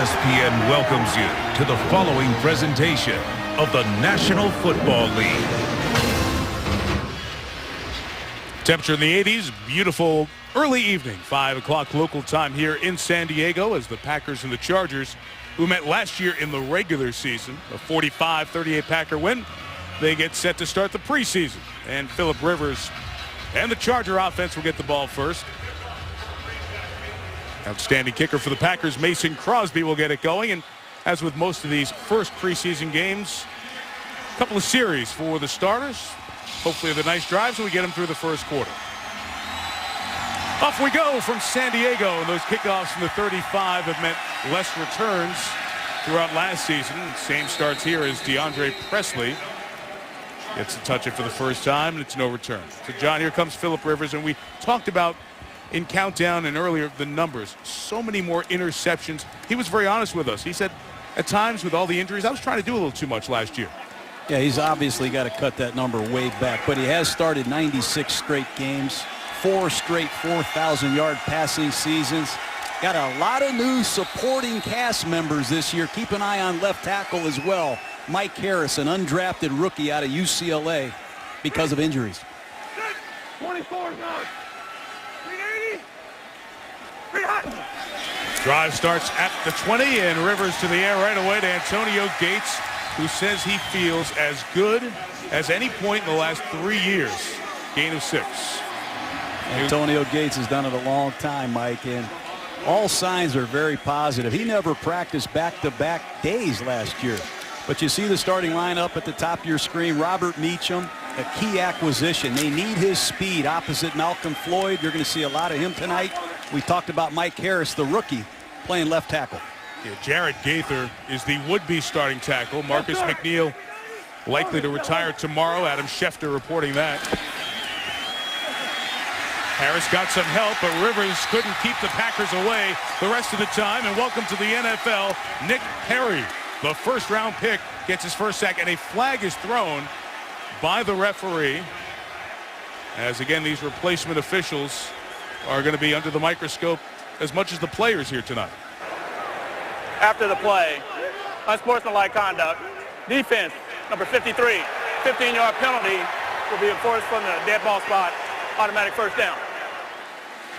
ESPN welcomes you to the following presentation of the National Football League. Temperature in the 80s, beautiful early evening, 5 o'clock local time here in San Diego as the Packers and the Chargers, who met last year in the regular season, a 45-38 Packer win, they get set to start the preseason. And Phillip Rivers and the Charger offense will get the ball first. Outstanding kicker for the Packers, Mason Crosby, will get it going. And as with most of these first preseason games, a couple of series for the starters. Hopefully the nice drives and we get them through the first quarter. Off we go from San Diego. And those kickoffs from the 35 have meant less returns throughout last season. Same starts here as DeAndre Presley gets to touch it for the first time, and it's no return. So, John, here comes Phillip Rivers, and we talked about in countdown and earlier the numbers. So many more interceptions. He was very honest with us. He said, at times with all the injuries, I was trying to do a little too much last year. Yeah, he's obviously got to cut that number way back, but he has started 96 straight games, 4 straight 4,000-yard passing seasons. Got a lot of new supporting cast members this year. Keep an eye on left tackle as well. Mike Harris, an undrafted rookie out of UCLA because of injuries. 24 yards. 380. Drive starts at the 20, and Rivers to the air right away to Antonio Gates, who says he feels as good as any point in the last 3 years. Gain of 6. Antonio Gates has done it a long time, Mike, and all signs are very positive. He never practiced back-to-back days last year. But you see the starting lineup at the top of your screen. Robert Meacham, a key acquisition. They need his speed opposite Malcolm Floyd. You're going to see a lot of him tonight. We talked about Mike Harris, the rookie, playing left tackle. Yeah, Jared Gaither is the would-be starting tackle. Marcus McNeil likely to retire tomorrow. Adam Schefter reporting that. Harris got some help, but Rivers couldn't keep the Packers away the rest of the time. And welcome to the NFL, Nick Perry. The first-round pick gets his first sack, and a flag is thrown by the referee. As, again, these replacement officials are going to be under the microscope as much as the players here tonight. After the play, unsportsmanlike conduct. Defense, number 53, 15-yard penalty will be enforced from the dead ball spot. Automatic first down.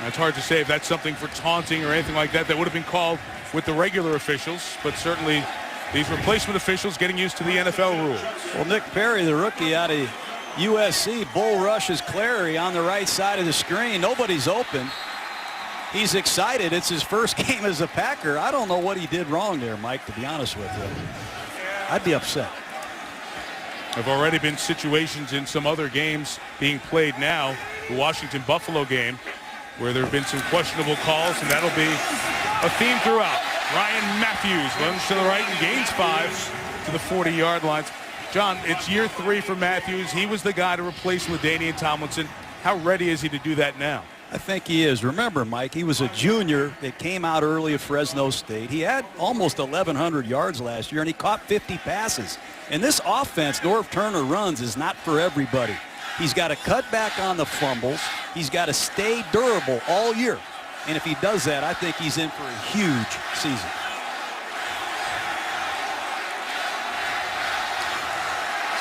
Now, it's hard to say if that's something for taunting or anything like that that would have been called with the regular officials, but certainly these replacement officials getting used to the NFL rules. Well, Nick Perry, the rookie out of USC, bull rushes Clary on the right side of the screen. Nobody's open. He's excited. It's his first game as a Packer. I don't know what he did wrong there, Mike, to be honest with you. I'd be upset. There have already been situations in some other games being played now. The Washington-Buffalo game, where there have been some questionable calls, and that'll be a theme throughout. Ryan Matthews runs to the right and gains 5 to the 40-yard lines. John, it's year 3 for Matthews. He was the guy to replace LaDainian Tomlinson. How ready is he to do that now? I think he is. Remember, Mike, he was a junior that came out early at Fresno State. He had almost 1,100 yards last year, and he caught 50 passes. And this offense Norv Turner runs is not for everybody. He's got to cut back on the fumbles. He's got to stay durable all year. And if he does that, I think he's in for a huge season.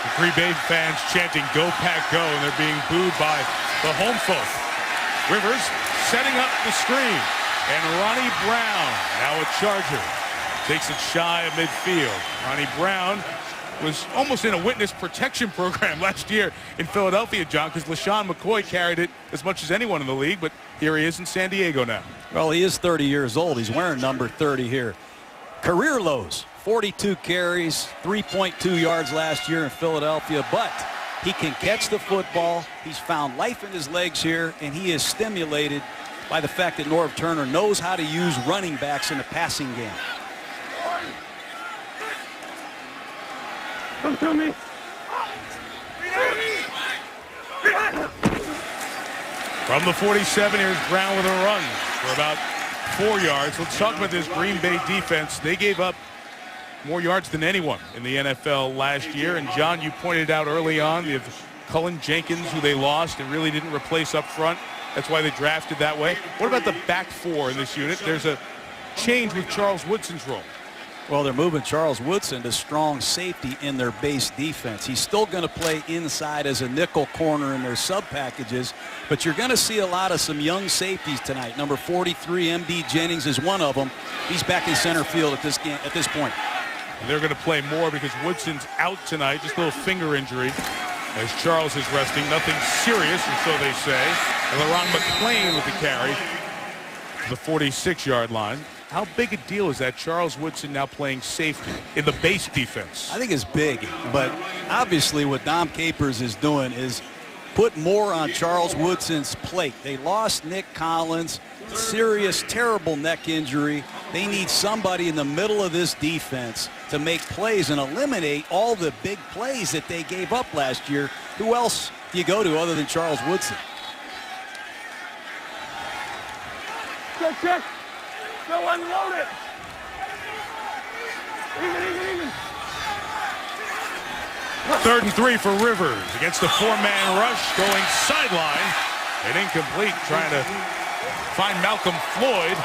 The Green Bay fans chanting, "Go Pack, go," and they're being booed by the home folk. Rivers setting up the screen. And Ronnie Brown, now a Charger, takes it shy of midfield. Ronnie Brown was almost in a witness protection program last year in Philadelphia, John, because LaShawn McCoy carried it as much as anyone in the league, but here he is in San Diego now. Well, he is 30 years old. He's wearing number 30 here. Career lows, 42 carries, 3.2 yards last year in Philadelphia, but he can catch the football. He's found life in his legs here, and he is stimulated by the fact that Norv Turner knows how to use running backs in the passing game. Come to me. From the 47, here's Brown with a run for about 4 yards. Let's talk about this Green Bay defense. They gave up more yards than anyone in the NFL last year. And, John, you pointed out early on, they have Cullen Jenkins, who they lost and really didn't replace up front. That's why they drafted that way. What about the back four in this unit? There's a change with Charles Woodson's role? Well, they're moving Charles Woodson to strong safety in their base defense. He's still going to play inside as a nickel corner in their sub packages, but you're going to see a lot of some young safeties tonight. Number 43, M.D. Jennings, is one of them. He's back in center field at this point. And they're going to play more because Woodson's out tonight, just a little finger injury, as Charles is resting. Nothing serious, or so they say. And LaRon McClain with the carry to the 46-yard line. How big a deal is that Charles Woodson now playing safety in the base defense? I think it's big, but obviously what Dom Capers is doing is put more on Charles Woodson's plate. They lost Nick Collins, serious, terrible neck injury. They need somebody in the middle of this defense to make plays and eliminate all the big plays that they gave up last year. Who else do you go to other than Charles Woodson? Check. Go unload it. Even. 3rd and 3 for Rivers against the 4-man rush, going sideline and incomplete, trying to find Malcolm Floyd.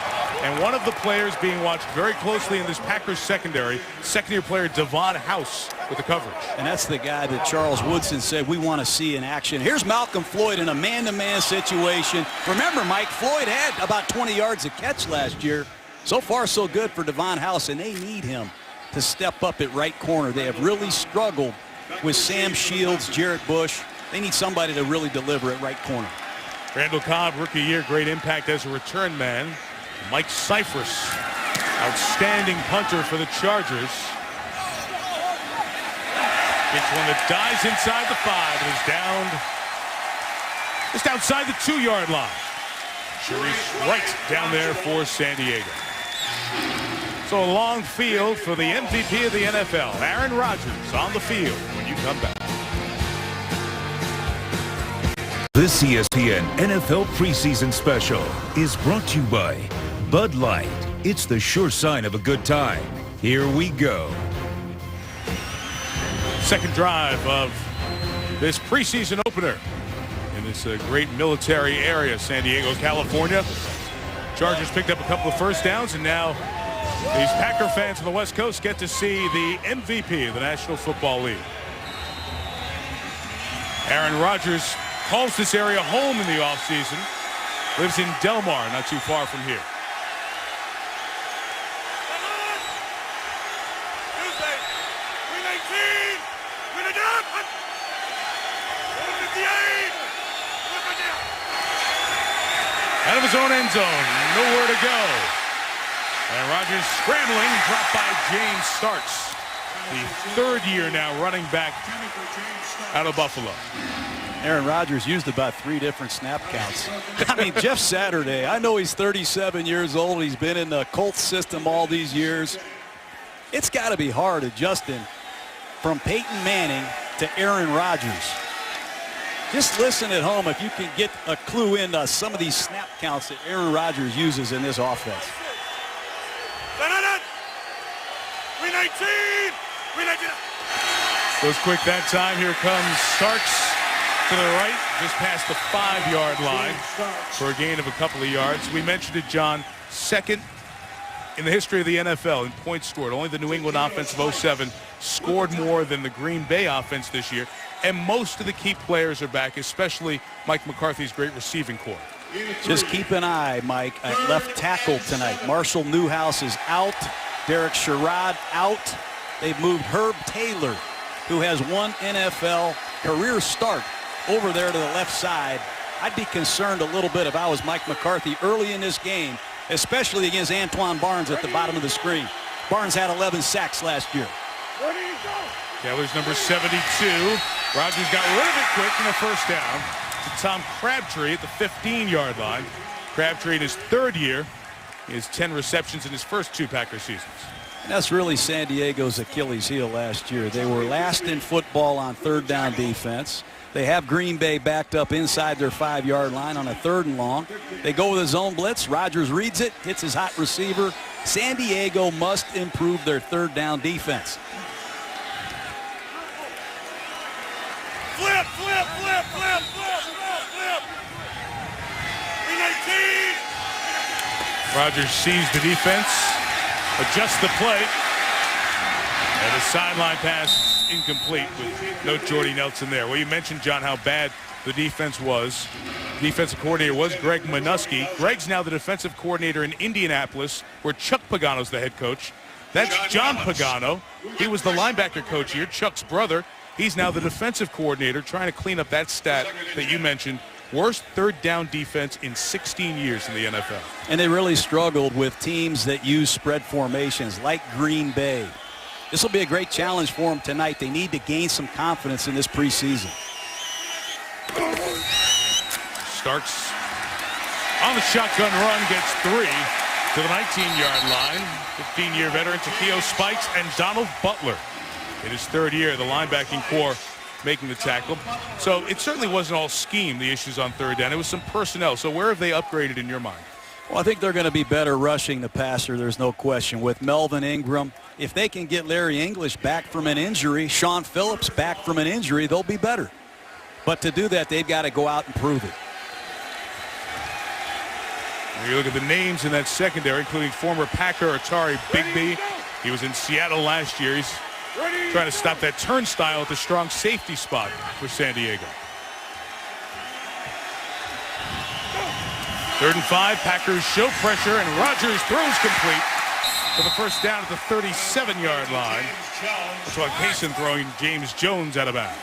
And one of the players being watched very closely in this Packers secondary, second-year player Devon House with the coverage. And that's the guy that Charles Woodson said we want to see in action. Here's Malcolm Floyd in a man-to-man situation. Remember, Mike, Floyd had about 20 yards a catch last year. So far, so good for Devon House, and they need him to step up at right corner. They have really struggled with Sam Shields, Jarrett Bush. They need somebody to really deliver at right corner. Randall Cobb, rookie year, great impact as a return man. Mike Cyphers, outstanding punter for the Chargers. It's one that dives inside the 5 and is down just outside the 2-yard line. Sharice Wright down there for San Diego. So a long field for the MVP of the NFL, Aaron Rodgers, on the field when you come back. This ESPN NFL preseason special is brought to you by Bud Light. It's the sure sign of a good time. Here we go. Second drive of this preseason opener in this great military area, San Diego, California. Chargers picked up a couple of first downs, and now these Packer fans on the West Coast get to see the MVP of the National Football League. Aaron Rodgers calls this area home in the offseason. Lives in Del Mar, not too far from here. Out of his own end zone, nowhere to go. And Rodgers scrambling, dropped by James Starks. The 3rd year now running back out of Buffalo. Aaron Rodgers used about 3 different snap counts. I mean, Jeff Saturday, I know he's 37 years old. He's been in the Colts system all these years. It's got to be hard adjusting from Peyton Manning to Aaron Rodgers. Just listen at home if you can get a clue into some of these snap counts that Aaron Rodgers uses in this offense. Goes quick that time. Here comes Starks to the right, just past the 5-yard line for a gain of a couple of yards. We mentioned it, John, second in the history of the NFL in points scored. Only the New England offense of 07 scored more than the Green Bay offense this year. And most of the key players are back, especially Mike McCarthy's great receiving corps. Just keep an eye, Mike, at left tackle tonight. Marshall Newhouse is out. Derek Sherrod out. They've moved Herb Taylor, who has one NFL career start, over there to the left side. I'd be concerned a little bit if I was Mike McCarthy early in this game, especially against Antoine Barnes at the bottom of the screen. Barnes had 11 sacks last year. Taylor's number 72. Rodgers got rid of it quick in the first down to Tom Crabtree at the 15-yard line. Crabtree in his 3rd year. He has 10 receptions in his first 2 Packer seasons. And that's really San Diego's Achilles heel last year. They were last in football on 3rd down defense. They have Green Bay backed up inside their 5-yard line on a 3rd and long. They go with a zone blitz. Rodgers reads it, hits his hot receiver. San Diego must improve their 3rd down defense. Flip. 319. Rodgers sees the defense, adjusts the play, and a sideline pass incomplete with no Jordy Nelson there. Well, you mentioned, John, how bad the defense was. Defensive coordinator was Greg Minuski. Greg's now the defensive coordinator in Indianapolis, where Chuck Pagano's the head coach. That's John Pagano. He was the linebacker coach here, Chuck's brother. He's now the defensive coordinator, trying to clean up that stat that you mentioned. Worst third down defense in 16 years in the NFL. And they really struggled with teams that use spread formations like Green Bay. This will be a great challenge for them tonight. They need to gain some confidence in this preseason. Starks on the shotgun run, gets 3 to the 19-yard line. 15-year veteran Takeo Spikes and Donald Butler in his third year, the linebacking core making the tackle. So it certainly wasn't all scheme, the issues on third down. It was some personnel. So where have they upgraded in your mind? Well, I think they're going to be better rushing the passer, there's no question. With Melvin Ingram, if they can get Larry English back from an injury, Sean Phillips back from an injury, they'll be better. But to do that, they've got to go out and prove it. When you look at the names in that secondary, including former Packer Atari Bigby. He was in Seattle last year. He's trying to stop that turnstile at the strong safety spot for San Diego. 3rd and 5, Packers show pressure, and Rodgers throws complete for the first down at the 37-yard line. That's why Payson throwing James Jones out of bounds.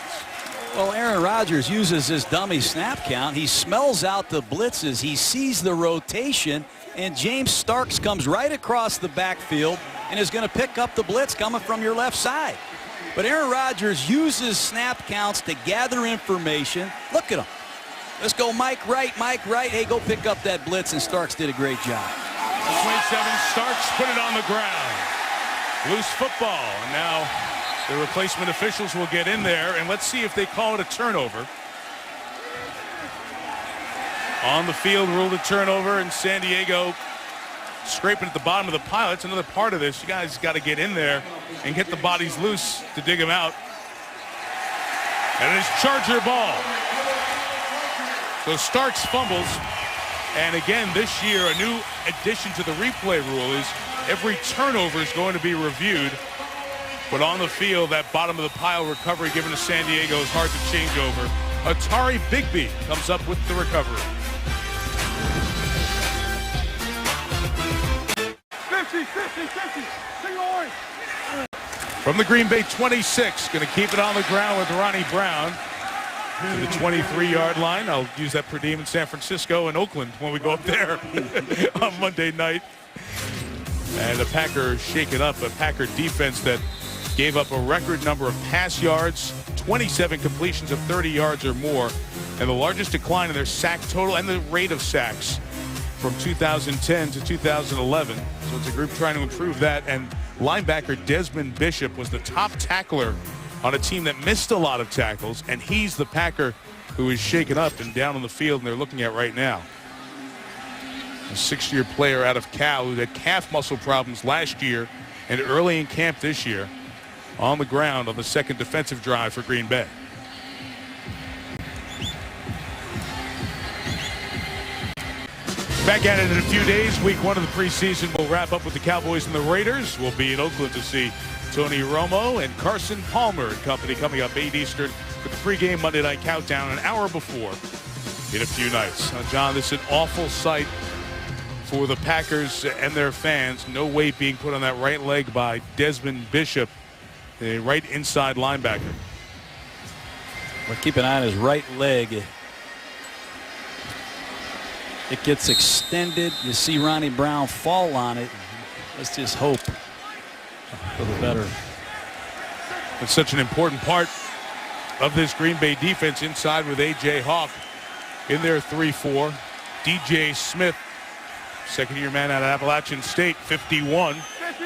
Well, Aaron Rodgers uses his dummy snap count. He smells out the blitzes. He sees the rotation, and James Starks comes right across the backfield and is going to pick up the blitz coming from your left side. But Aaron Rodgers uses snap counts to gather information. Look at him. Let's go Mike Wright, Mike Wright. Hey, go pick up that blitz, and Starks did a great job. 27, Starks put it on the ground. Loose football, and now the replacement officials will get in there, and let's see if they call it a turnover. On the field, ruled a turnover, and San Diego scraping at the bottom of the pile. That's another part of this. You guys got to get in there and get the bodies loose to dig them out. And it is Charger ball. So Starks fumbles, and again this year a new addition to the replay rule is every turnover is going to be reviewed. But on the field, that bottom of the pile recovery given to San Diego is hard to change over. Atari Bigby comes up with the recovery. 50, single line. From the Green Bay 26, going to keep it on the ground with Ronnie Brown to the 23-yard line. I'll use that per diem in San Francisco and Oakland when we go up there on Monday night. And the Packers shake it up, a Packer defense that gave up a record number of pass yards, 27 completions of 30 yards or more, and the largest decline in their sack total and the rate of sacks from 2010 to 2011. So it's a group trying to improve that. And linebacker Desmond Bishop was the top tackler on a team that missed a lot of tackles, and he's the Packer who is shaken up and down on the field, and they're looking at right now. A 6-year player out of Cal who had calf muscle problems last year and early in camp this year, on the ground on the second defensive drive for Green Bay. Back at it in a few days. Week 1 of the preseason will wrap up with the Cowboys and the Raiders. We'll be in Oakland to see Tony Romo and Carson Palmer and company coming up 8 Eastern for the pregame Monday Night Countdown an hour before in a few nights. John, this is an awful sight for the Packers and their fans. No weight being put on that right leg by Desmond Bishop, the right inside linebacker. But keep an eye on his right leg. It gets extended. You see Ronnie Brown fall on it. Let's just hope for the better. It's such an important part of this Green Bay defense inside with A.J. Hawk in their 3-4. D.J. Smith, second-year man out of Appalachian State, 51,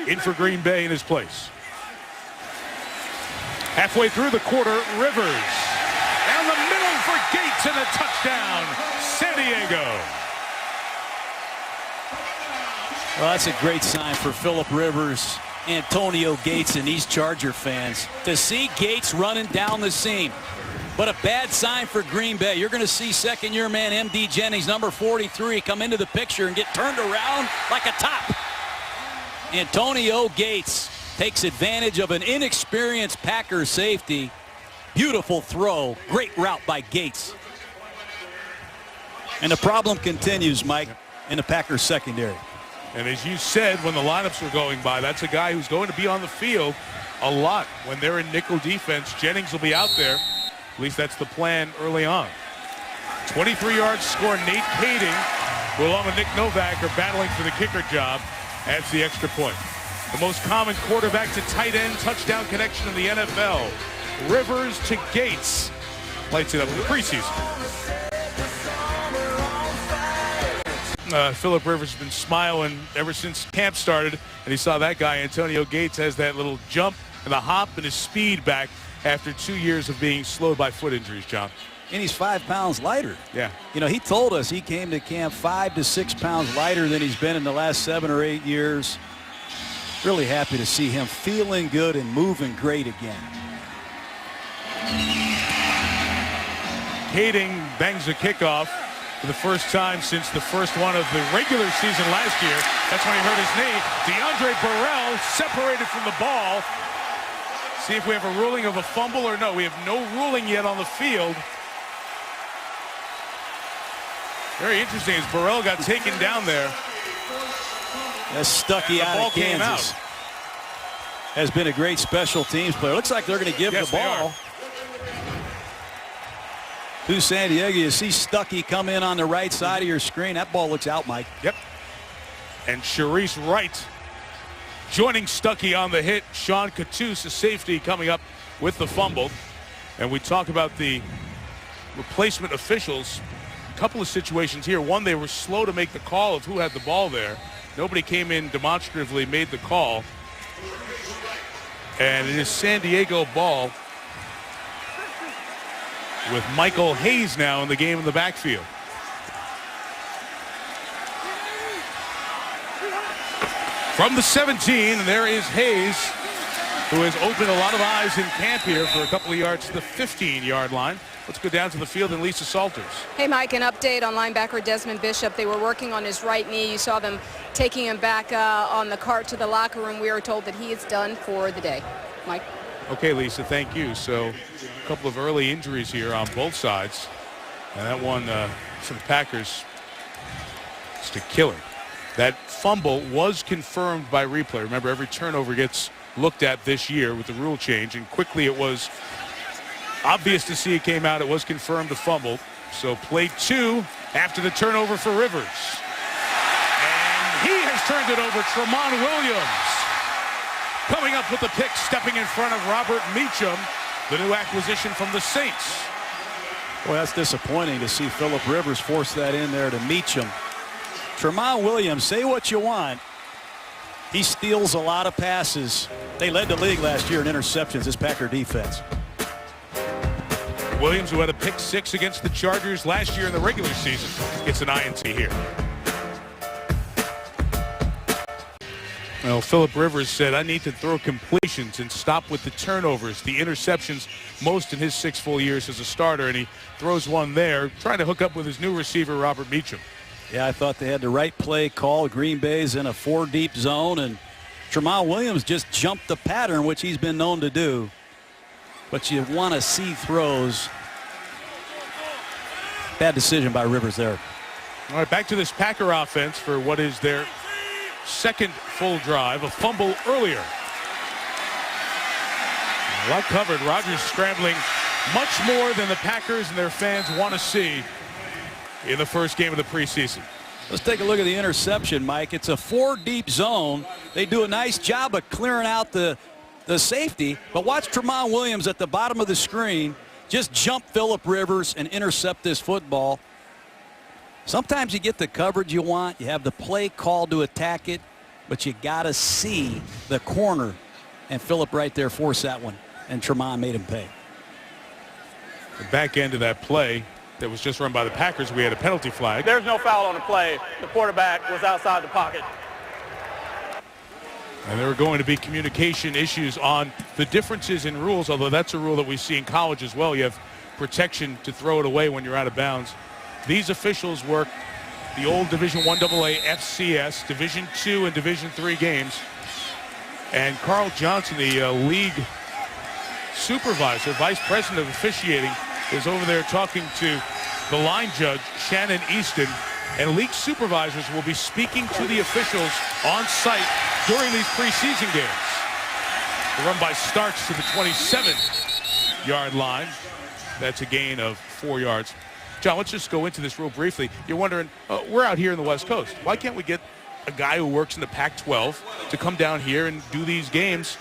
in for Green Bay in his place. Halfway through the quarter, Rivers down the middle for Gates and a touchdown, San Diego. Well, that's a great sign for Phillip Rivers, Antonio Gates, and these Charger fans to see Gates running down the seam. But a bad sign for Green Bay. You're going to see second-year man M.D. Jennings, number 43, come into the picture and get turned around like a top. Antonio Gates takes advantage of an inexperienced Packers safety. Beautiful throw. Great route by Gates. And the problem continues, Mike, in the Packers secondary. And as you said, when the lineups were going by, that's a guy who's going to be on the field a lot. When they're in nickel defense, Jennings will be out there. At least that's the plan early on. 23 yards score. Nate Kading, who along with Nick Novak are battling for the kicker job, adds the extra point. The most common quarterback to tight end touchdown connection in the NFL. Rivers to Gates. Lights it up in the preseason. Philip Rivers has been smiling ever since camp started, and he saw that guy. Antonio Gates has that little jump and a hop and his speed back after 2 years of being slowed by foot injuries, John. And he's 5 pounds lighter. Yeah. You know, he told us he came to camp 5 to 6 pounds lighter than he's been in the last 7 or 8 years. Really happy to see him feeling good and moving great again. Kading bangs the kickoff for the first time since the first one of the regular season last year. That's when he hurt his knee. DeAndre Burrell separated from the ball. See if we have a ruling of a fumble or no. We have no ruling yet on the field. Very interesting as Burrell got taken down there. That's Stuckey out of Kansas. Has been a great special teams player. Looks like they're going to give the ball to San Diego. You see Stuckey come in on the right side of your screen. That ball looks out, Mike. Yep. And Sharice Wright joining Stuckey on the hit. Sean Cattouse, a safety, coming up with the fumble. And we talk about the replacement officials. A couple of situations here. One, they were slow to make the call of who had the ball there. Nobody came in demonstratively, made the call. And it is San Diego ball with Michael Hayes now in the game in the backfield. From the 17, and there is Hayes, who has opened a lot of eyes in camp here for a couple of yards to the 15-yard line. Let's go down to the field and Lisa Salters. Hey, Mike, an update on linebacker Desmond Bishop. They were working on his right knee. You saw them taking him back on the cart to the locker room. We are told that he is done for the day. Mike? Okay, Lisa, thank you. So a couple of early injuries here on both sides. And that one for the Packers is to kill him. That fumble was confirmed by replay. Remember, every turnover gets looked at this year with the rule change, and quickly it was obvious to see it came out. It was confirmed a fumble. So play 2 after the turnover for Rivers. And he has turned it over. Tramon Williams coming up with the pick, stepping in front of Robert Meacham, the new acquisition from the Saints. Well, that's disappointing to see Philip Rivers force that in there to Meacham. Tramon Williams, say what you want. He steals a lot of passes. They led the league last year in interceptions, this Packer defense. Williams, who had a pick 6 against the Chargers last year in the regular season, gets an INT here. Well, Philip Rivers said, I need to throw completions and stop with the turnovers, the interceptions, most in his 6 full years as a starter, and he throws one there, trying to hook up with his new receiver, Robert Meacham. Yeah, I thought they had the right play call. Green Bay's in a 4-deep zone, and Tramon Williams just jumped the pattern, which he's been known to do. But you want to see throws. Bad decision by Rivers there. All right, back to this Packer offense for what is their second full drive. A fumble earlier. Well covered. Rodgers scrambling much more than the Packers and their fans want to see in the first game of the preseason. Let's take a look at the interception, Mike. It's a 4-deep zone. They do a nice job of clearing out the safety, but watch Tramon Williams at the bottom of the screen just jump Philip Rivers and intercept this football. Sometimes you get the coverage you want. You have the play called to attack it, but you got to see the corner. And Philip right there forced that one, and Tramon made him pay. The back end of that play that was just run by the Packers, we had a penalty flag. There's no foul on the play. The quarterback was outside the pocket. And there are going to be communication issues on the differences in rules, although that's a rule that we see in college as well. You have protection to throw it away when you're out of bounds. These officials work the old Division I AA FCS, Division II and Division III games. And Carl Johnson, the league supervisor, vice president of officiating, is over there talking to the line judge, Shannon Easton. And league supervisors will be speaking to the officials on site during these preseason games. The run by Starks to the 27-yard line. That's a gain of 4 yards. John, let's just go into this real briefly. You're wondering, we're out here in the West Coast. Why can't we get a guy who works in the Pac-12 to come down here and do these games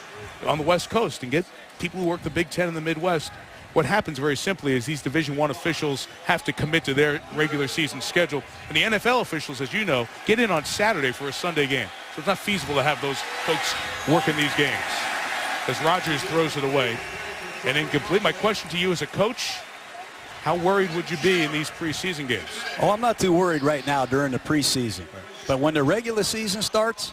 on the West Coast and get people who work the Big Ten in the Midwest? What happens very simply is these Division I officials have to commit to their regular season schedule. And the NFL officials, as you know, get in on Saturday for a Sunday game. So it's not feasible to have those folks working these games. As Rogers throws it away and incomplete. My question to you as a coach, how worried would you be in these preseason games? Oh, I'm not too worried right now during the preseason. But when the regular season starts,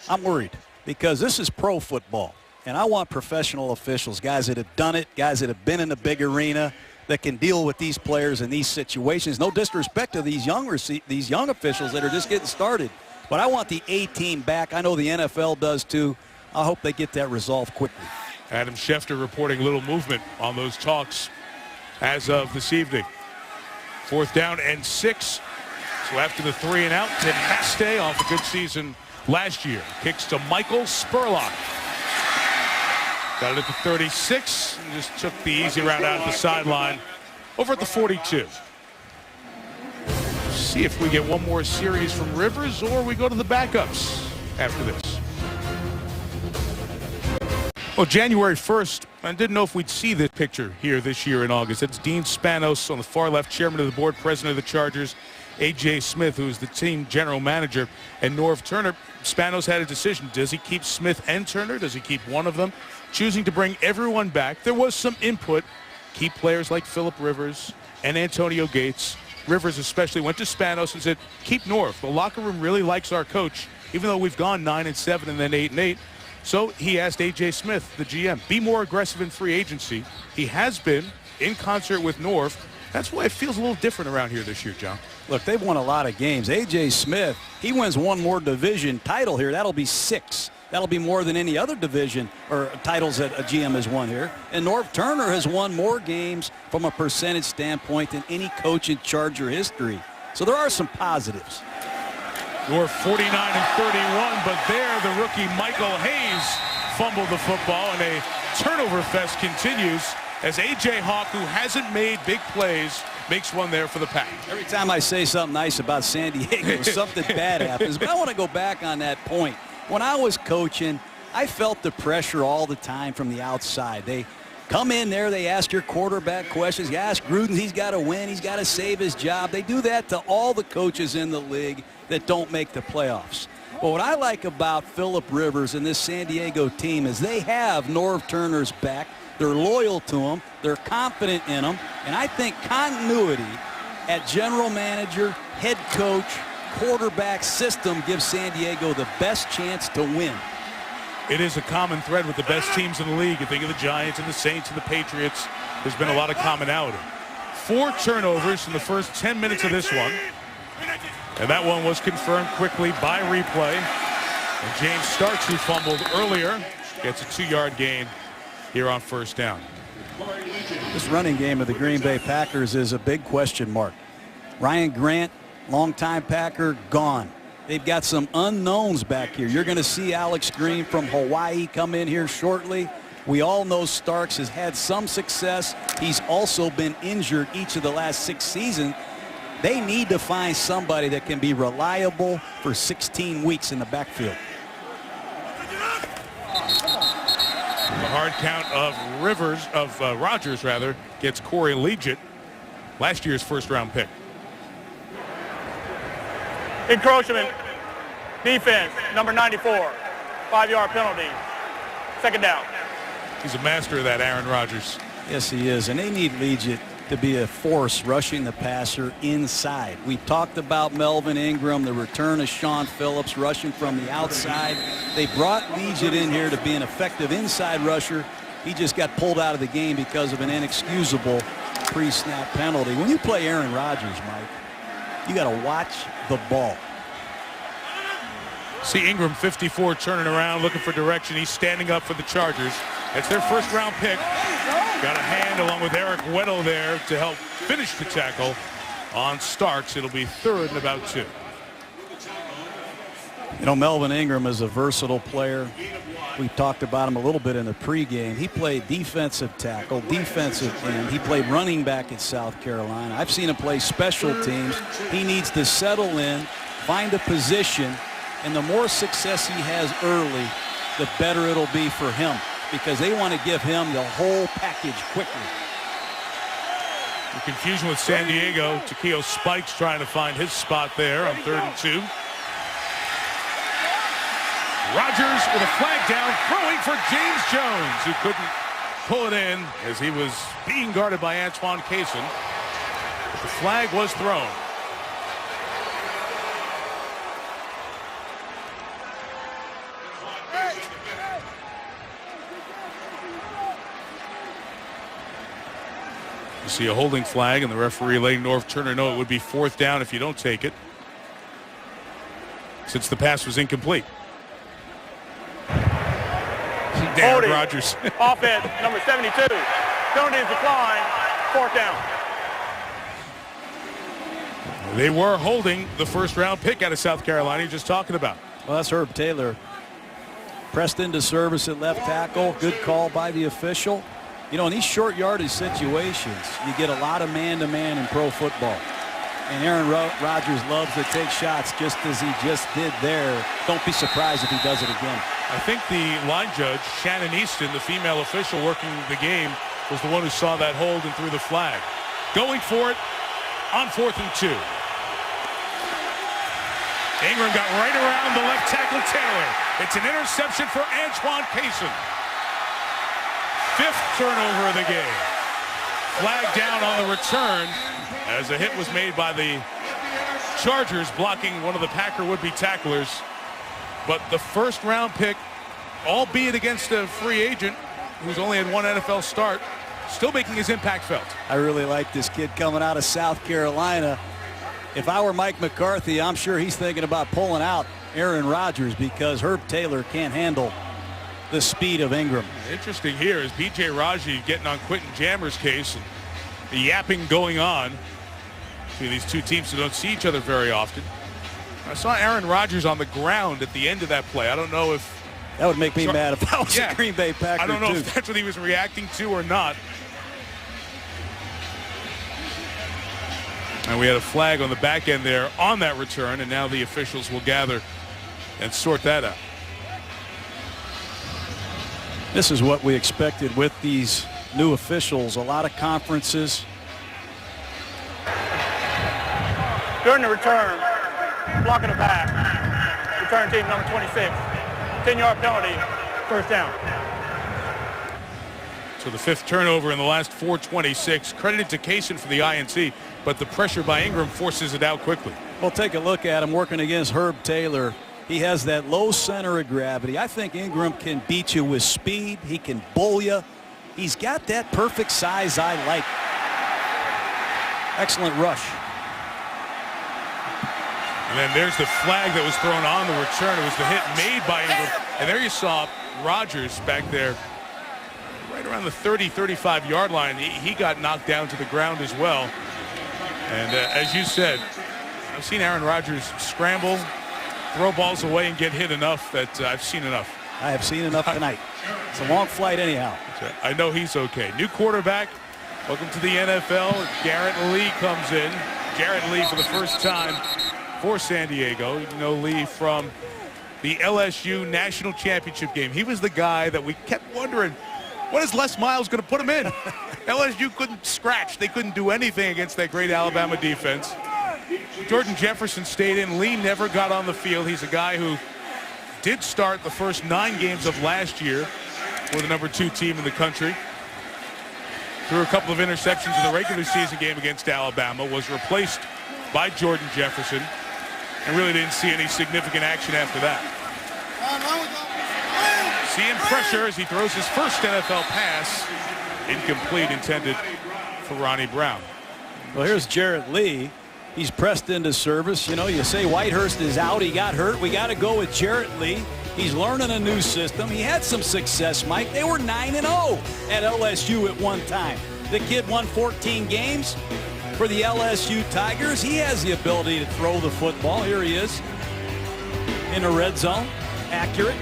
I'm worried because this is pro football. And I want professional officials, guys that have done it, guys that have been in the big arena, that can deal with these players in these situations. No disrespect to these young officials that are just getting started. But I want the A team back. I know the NFL does too. I hope they get that resolved quickly. Adam Schefter reporting little movement on those talks as of this evening. 4th down and 6. So after the 3 and out, Tim Mastay off a good season last year. Kicks to Michael Spurlock. Got it at the 36 and just took the easy route out of the sideline over at the 42. See if we get one more series from Rivers or we go to the backups after this. Well, January 1st, I didn't know if we'd see this picture here this year in August. It's Dean Spanos on the far left, chairman of the board, president of the Chargers. A.J. Smith, who is the team general manager, and Norv Turner. Spanos had a decision. Does he keep Smith and Turner? Does he keep one of them? Choosing to bring everyone back. There was some input. Key players like Phillip Rivers and Antonio Gates. Rivers especially went to Spanos and said, keep Norv. The locker room really likes our coach, even though we've gone 9-7 and then 8-8. So he asked A.J. Smith, the GM, be more aggressive in free agency. He has been in concert with Norv. That's why it feels a little different around here this year, John. Look, they've won a lot of games. A.J. Smith, he wins one more division title here. That'll be 6. That'll be more than any other division or titles that a GM has won here. And Norv Turner has won more games from a percentage standpoint than any coach in Charger history. So there are some positives. Norv 49-31, but there the rookie Michael Hayes fumbled the football, and a turnover fest continues as A.J. Hawk, who hasn't made big plays, makes one there for the Pack. Every time I say something nice about San Diego, something bad happens. But I want to go back on that point. When I was coaching, I felt the pressure all the time from the outside. They come in there, they ask your quarterback questions. You ask Gruden, he's got to win, he's got to save his job. They do that to all the coaches in the league that don't make the playoffs. But what I like about Phillip Rivers and this San Diego team is they have Norv Turner's back. They're loyal to him. They're confident in him. And I think continuity at general manager, head coach, quarterback system gives San Diego the best chance to win. It is a common thread with the best teams in the league. You think of the Giants and the Saints and the Patriots. There's been a lot of commonality. 4 turnovers in the first 10 minutes of this one. And that one was confirmed quickly by replay. And James Starks, who fumbled earlier, gets a 2-yard gain here on 1st down. This running game of the Green Bay Packers is a big question mark. Ryan Grant, longtime Packer, gone. They've got some unknowns back here. You're going to see Alex Green from Hawaii come in here shortly. We all know Starks has had some success. He's also been injured each of the last 6 seasons. They need to find somebody that can be reliable for 16 weeks in the backfield. The hard count of Rogers gets Corey Legit, last year's first-round pick. Encroachment, defense, number 94, 5-yard penalty, 2nd down. He's a master of that, Aaron Rodgers. Yes, he is, and they need Legit to be a force rushing the passer inside. We talked about Melvin Ingram, the return of Sean Phillips rushing from the outside. They brought Legit in here to be an effective inside rusher. He just got pulled out of the game because of an inexcusable pre-snap penalty. When you play Aaron Rodgers, Mike, you got to watch the ball. See Ingram, 54, turning around, looking for direction. He's standing up for the Chargers. It's their first-round pick. Got a hand along with Eric Weddle there to help finish the tackle on Starks. It'll be third and about 2. You know, Melvin Ingram is a versatile player. We talked about him a little bit in the pregame. He played defensive tackle, defensive end. He played running back at South Carolina. I've seen him play special teams. He needs to settle in, find a position, and the more success he has early, the better it'll be for him, because they want to give him the whole package quickly. The confusion with San Diego. Takeo Spikes trying to find his spot there on 3rd and 2. Rodgers with a flag down, throwing for James Jones, who couldn't pull it in as he was being guarded by Antoine Cason. But the flag was thrown. You see a holding flag, and the referee letting Norv Turner know it would be 4th down if you don't take it, since the pass was incomplete. Aaron Rodgers. Offense, number 72. Penalty is declined. 4th down. They were holding the first-round pick out of South Carolina you're just talking about. Well, that's Herb Taylor. Pressed into service at left tackle. Good call by the official. You know, in these short yardage situations, you get a lot of man-to-man in pro football. And Aaron Rodgers loves to take shots, just as he just did there. Don't be surprised if he does it again. I think the line judge, Shannon Easton, the female official working the game, was the one who saw that hold and threw the flag. Going for it on 4th and 2. Ingram got right around the left tackle Taylor. It's an interception for Antoine Cason. 5th turnover of the game. Flag down on the return as a hit was made by the Chargers, blocking one of the Packer would-be tacklers. But the first-round pick, albeit against a free agent who's only had 1 NFL start, still making his impact felt. I really like this kid coming out of South Carolina. If I were Mike McCarthy, I'm sure he's thinking about pulling out Aaron Rodgers, because Herb Taylor can't handle the speed of Ingram. Interesting here is B.J. Raji getting on Quentin Jammer's case, and the yapping going on between these two teams who don't see each other very often. I saw Aaron Rodgers on the ground at the end of that play. I don't know if that would make me mad if I was a Green Bay Packer. I don't know if that's what he was reacting to or not. And we had a flag on the back end there on that return, and now the officials will gather and sort that out. This is what we expected with these new officials. A lot of conferences. During the return, blocking the pass. Return team number 26. 10-yard penalty, 1st down. So the 5th turnover in the last 4:26. Credited to Cason for the INT, but the pressure by Ingram forces it out quickly. Well, take a look at him working against Herb Taylor. He has that low center of gravity. I think Ingram can beat you with speed. He can bull you. He's got that perfect size I like. Excellent rush. And then there's the flag that was thrown on the return. It was the hit made by Ingram. And there you saw Rodgers back there right around the 30-35-yard line. He got knocked down to the ground as well. And as you said, I've seen Aaron Rodgers scramble, throw balls away, and get hit enough that I've seen enough. I have seen enough tonight. It's a long flight anyhow. I know he's okay. New quarterback. Welcome to the NFL. Garrett Lee comes in. Garrett Lee for the first time for San Diego. You know Lee from the LSU National Championship game. He was the guy that we kept wondering, what is Les Miles going to put him in? LSU couldn't scratch. They couldn't do anything against that great Alabama defense. Jordan Jefferson stayed in. Lee never got on the field. He's a guy who did start the first 9 games of last year for the number 2 team in the country. Threw a couple of interceptions in the regular season game against Alabama, was replaced by Jordan Jefferson, and really didn't see any significant action after that. Seeing pressure as he throws his first NFL pass, incomplete, intended for Ronnie Brown. Well, here's Jarrett Lee. He's pressed into service. You know, you say Whitehurst is out. He got hurt. We got to go with Jarrett Lee. He's learning a new system. He had some success, Mike. They were 9-0 at LSU at one time. The kid won 14 games for the LSU Tigers. He has the ability to throw the football. Here he is in the red zone. Accurate.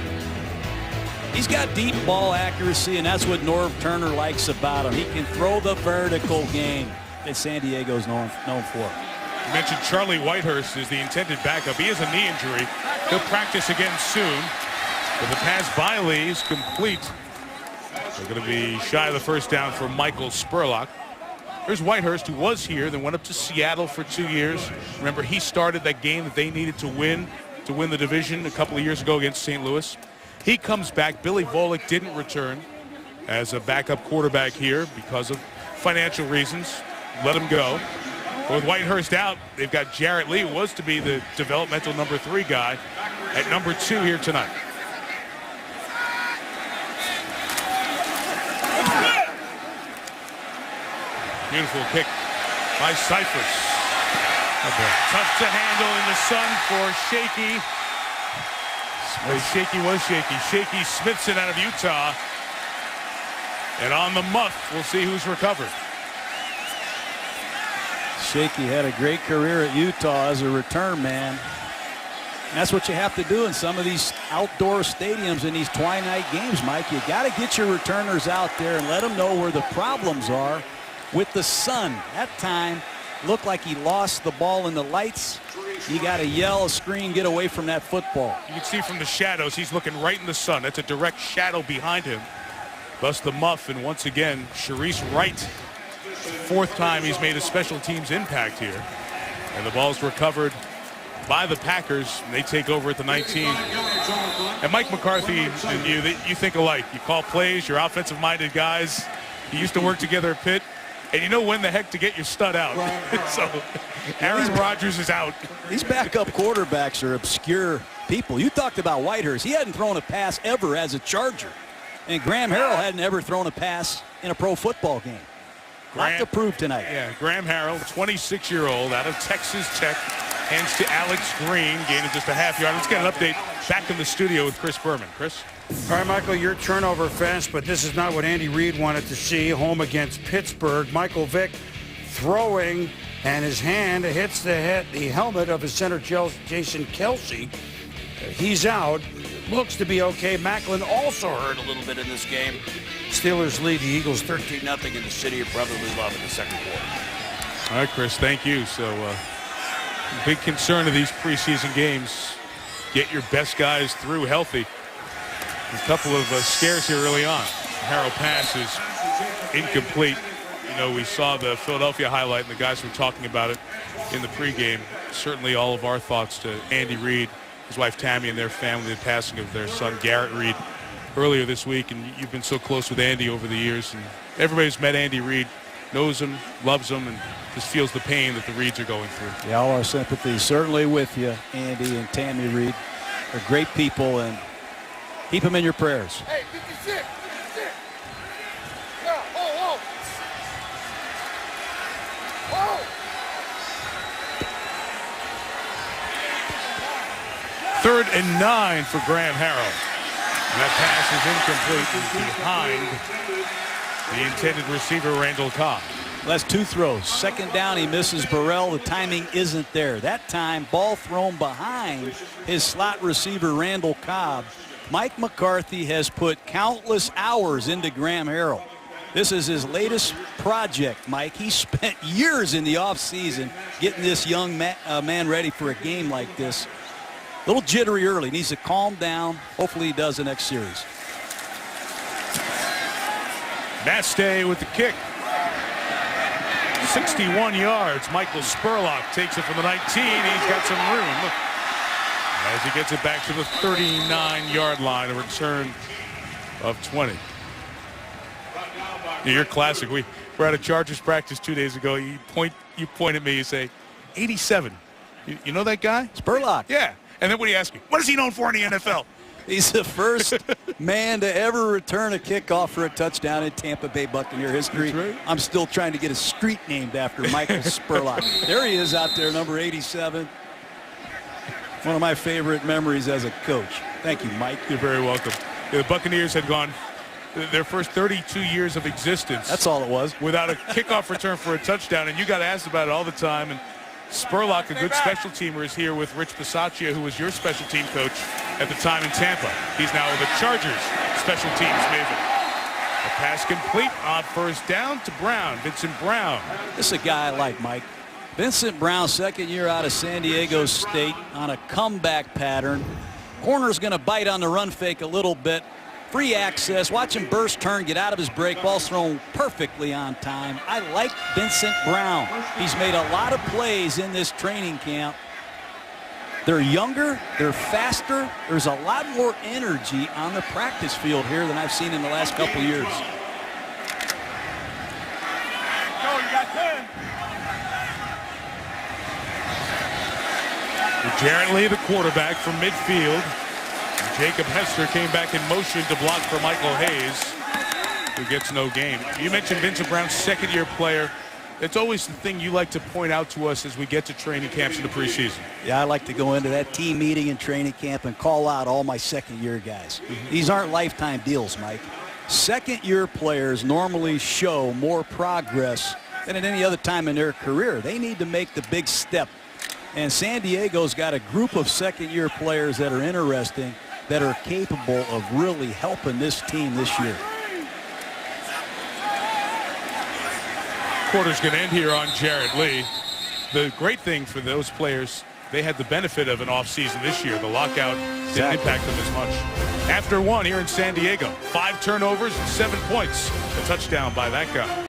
He's got deep ball accuracy, and that's what Norv Turner likes about him. He can throw the vertical game that San Diego's known for. You mentioned Charlie Whitehurst is the intended backup. He has a knee injury. He'll practice again soon. But the pass by Lee is complete. They're going to be shy of the first down for Michael Spurlock. Here's Whitehurst, who was here, then went up to Seattle for 2 years. Remember, he started that game that they needed to win the division a couple of years ago against St. Louis. He comes back. Billy Volek didn't return as a backup quarterback here because of financial reasons. Let him go. With Whitehurst out, they've got Jarrett Lee, who was to be the developmental number 3 guy, at number 2 here tonight. Beautiful kick by Cyphers. Tough to handle in the sun for Shaky. Shaky was shaky. Shaky Smithson out of Utah. And on the muff, we'll see who's recovered. Shaky had a great career at Utah as a return man. And that's what you have to do in some of these outdoor stadiums in these twilight games, Mike. You got to get your returners out there and let them know where the problems are with the sun. That time looked like he lost the ball in the lights. You got to yell, scream, get away from that football. You can see from the shadows, he's looking right in the sun. That's a direct shadow behind him. Thus the muff, and once again, Sharice Wright. 4th time he's made a special teams impact here. And the ball's recovered by the Packers, and they take over at the 19. And Mike McCarthy and you think alike. You call plays, you're offensive-minded guys. You used to work together at Pitt. And you know when the heck to get your stud out. So Aaron Rodgers is out. These backup quarterbacks are obscure people. You talked about Whitehurst. He hadn't thrown a pass ever as a Charger. And Graham Harrell hadn't ever thrown a pass in a pro football game. Lot to prove tonight. Yeah, Graham Harrell, 26-year-old out of Texas Tech, hands to Alex Green, gaining just a half yard. Let's get an update back in the studio with Chris Berman. Chris? All right, Michael, you're turnover fast, but this is not what Andy Reid wanted to see. Home against Pittsburgh. Michael Vick throwing, and his hand hits the helmet of his center, Jason Kelsey. He's out. Looks to be okay. Macklin also hurt a little bit in this game. Steelers lead the Eagles 13-0 in the city of brotherly love in the second quarter. All right, Chris, thank you. So, big concern of these preseason games, get your best guys through healthy. A couple of scares here early on. Harrell pass is incomplete. You know, we saw the Philadelphia highlight, and the guys were talking about it in the pregame. Certainly all of our thoughts to Andy Reid, his wife Tammy, and their family, the passing of their son Garrett Reid earlier this week. And you've been so close with Andy over the years, and everybody who's met Andy Reid knows him, loves him, and just feels the pain that the Reids are going through. Yeah, all our sympathy certainly with you, Andy and Tammy Reid. They're great people, and keep them in your prayers. Hey, 56. Yeah, oh. 3rd and 9 for Graham Harrell. And that pass is incomplete behind the intended receiver, Randall Cobb. That's 2 throws. 2nd down, he misses Burrell. The timing isn't there. That time, ball thrown behind his slot receiver, Randall Cobb. Mike McCarthy has put countless hours into Graham Harrell. This is his latest project, Mike. He spent years in the offseason getting this young man ready for a game like this. A little jittery early. Needs to calm down. Hopefully he does the next series. Nastay with the kick. 61 yards. Michael Spurlock takes it from the 19. He's got some room as he gets it back to the 39-yard line, a return of 20. Yeah, you're classic. We were at a Chargers practice 2 days ago. You point at me, you say, 87. You know that guy? Spurlock. Yeah. And then what do you ask me? What is he known for in the NFL? He's the first man to ever return a kickoff for a touchdown in Tampa Bay Buccaneer history. Right. I'm still trying to get a street named after Michael Spurlock. There he is out there, number 87. One of my favorite memories as a coach. Thank you, Mike. You're very welcome. The Buccaneers had gone their first 32 years of existence. That's all it was. Without a kickoff return for a touchdown, and you got asked about it all the time. And Spurlock, a good special teamer, is here with Rich Bisaccia, who was your special team coach at the time in Tampa. He's now the Chargers special teams maven. A pass complete on first down to Brown, Vincent Brown. This is a guy I like, Mike. Vincent Brown, second year out of San Diego State on a comeback pattern. Corner's going to bite on the run fake a little bit. Free access. Watch him burst, turn, get out of his break. Ball's thrown perfectly on time. I like Vincent Brown. He's made a lot of plays in this training camp. They're younger. They're faster. There's a lot more energy on the practice field here than I've seen in the last couple years. Go, you got 10. Jarrett Lee, the quarterback from midfield. Jacob Hester came back in motion to block for Michael Hayes, who gets no gain. You mentioned Vincent Brown's second-year player. It's always the thing you like to point out to us as we get to training camps in the preseason. Yeah, I like to go into that team meeting and training camp and call out all my second-year guys. These aren't lifetime deals, Mike. Second-year players normally show more progress than at any other time in their career. They need to make the big step. And San Diego's got a group of second-year players that are interesting, that are capable of really helping this team this year. Quarter's going to end here on Jarrett Lee. The great thing for those players, they had the benefit of an offseason this year. The lockout didn't impact them as much. After one here in San Diego, 5 turnovers and 7 points. A touchdown by that guy.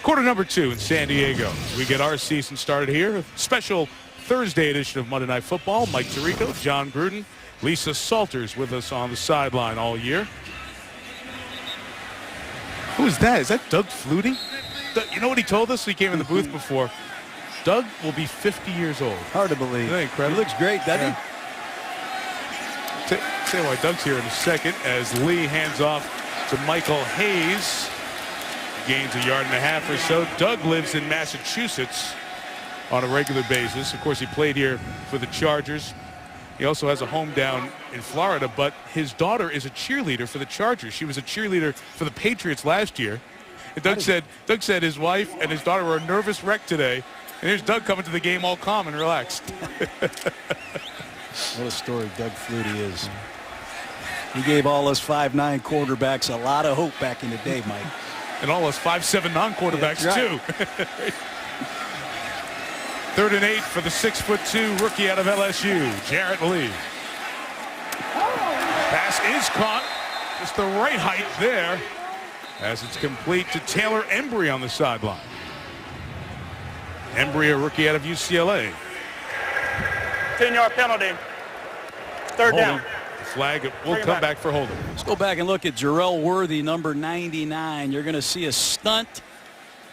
Quarter number 2 in San Diego. We get our season started here. A special Thursday edition of Monday Night Football. Mike Tirico, John Gruden, Lisa Salters with us on the sideline all year. Who is that? Is that Doug Flutie? You know what he told us? He came in the booth before. Doug will be 50 years old. Hard to believe. Isn't that incredible? He looks great, doesn't he? Say why Doug's here in a second as Lee hands off to Michael Hayes. Gains a yard and a half or so. Doug lives in Massachusetts on a regular basis. Of course, he played here for the Chargers. He also has a home down in Florida, but his daughter is a cheerleader for the Chargers. She was a cheerleader for the Patriots last year. And Doug said his wife and his daughter were a nervous wreck today. And here's Doug coming to the game all calm and relaxed. What a story Doug Flutie is. He gave all us 5'9" quarterbacks a lot of hope back in the day, Mike. And all us 5'7" non-quarterbacks, right. too. 3rd and 8 for the 6'2" rookie out of LSU, Jarrett Lee. Pass is caught. Just the right height there as it's complete to Taylor Embry on the sideline. Embry, a rookie out of UCLA. 10-yard penalty. 3rd down. Flag will come back for holding. Let's go back and look at Jarrell Worthy, number 99. You're going to see a stunt.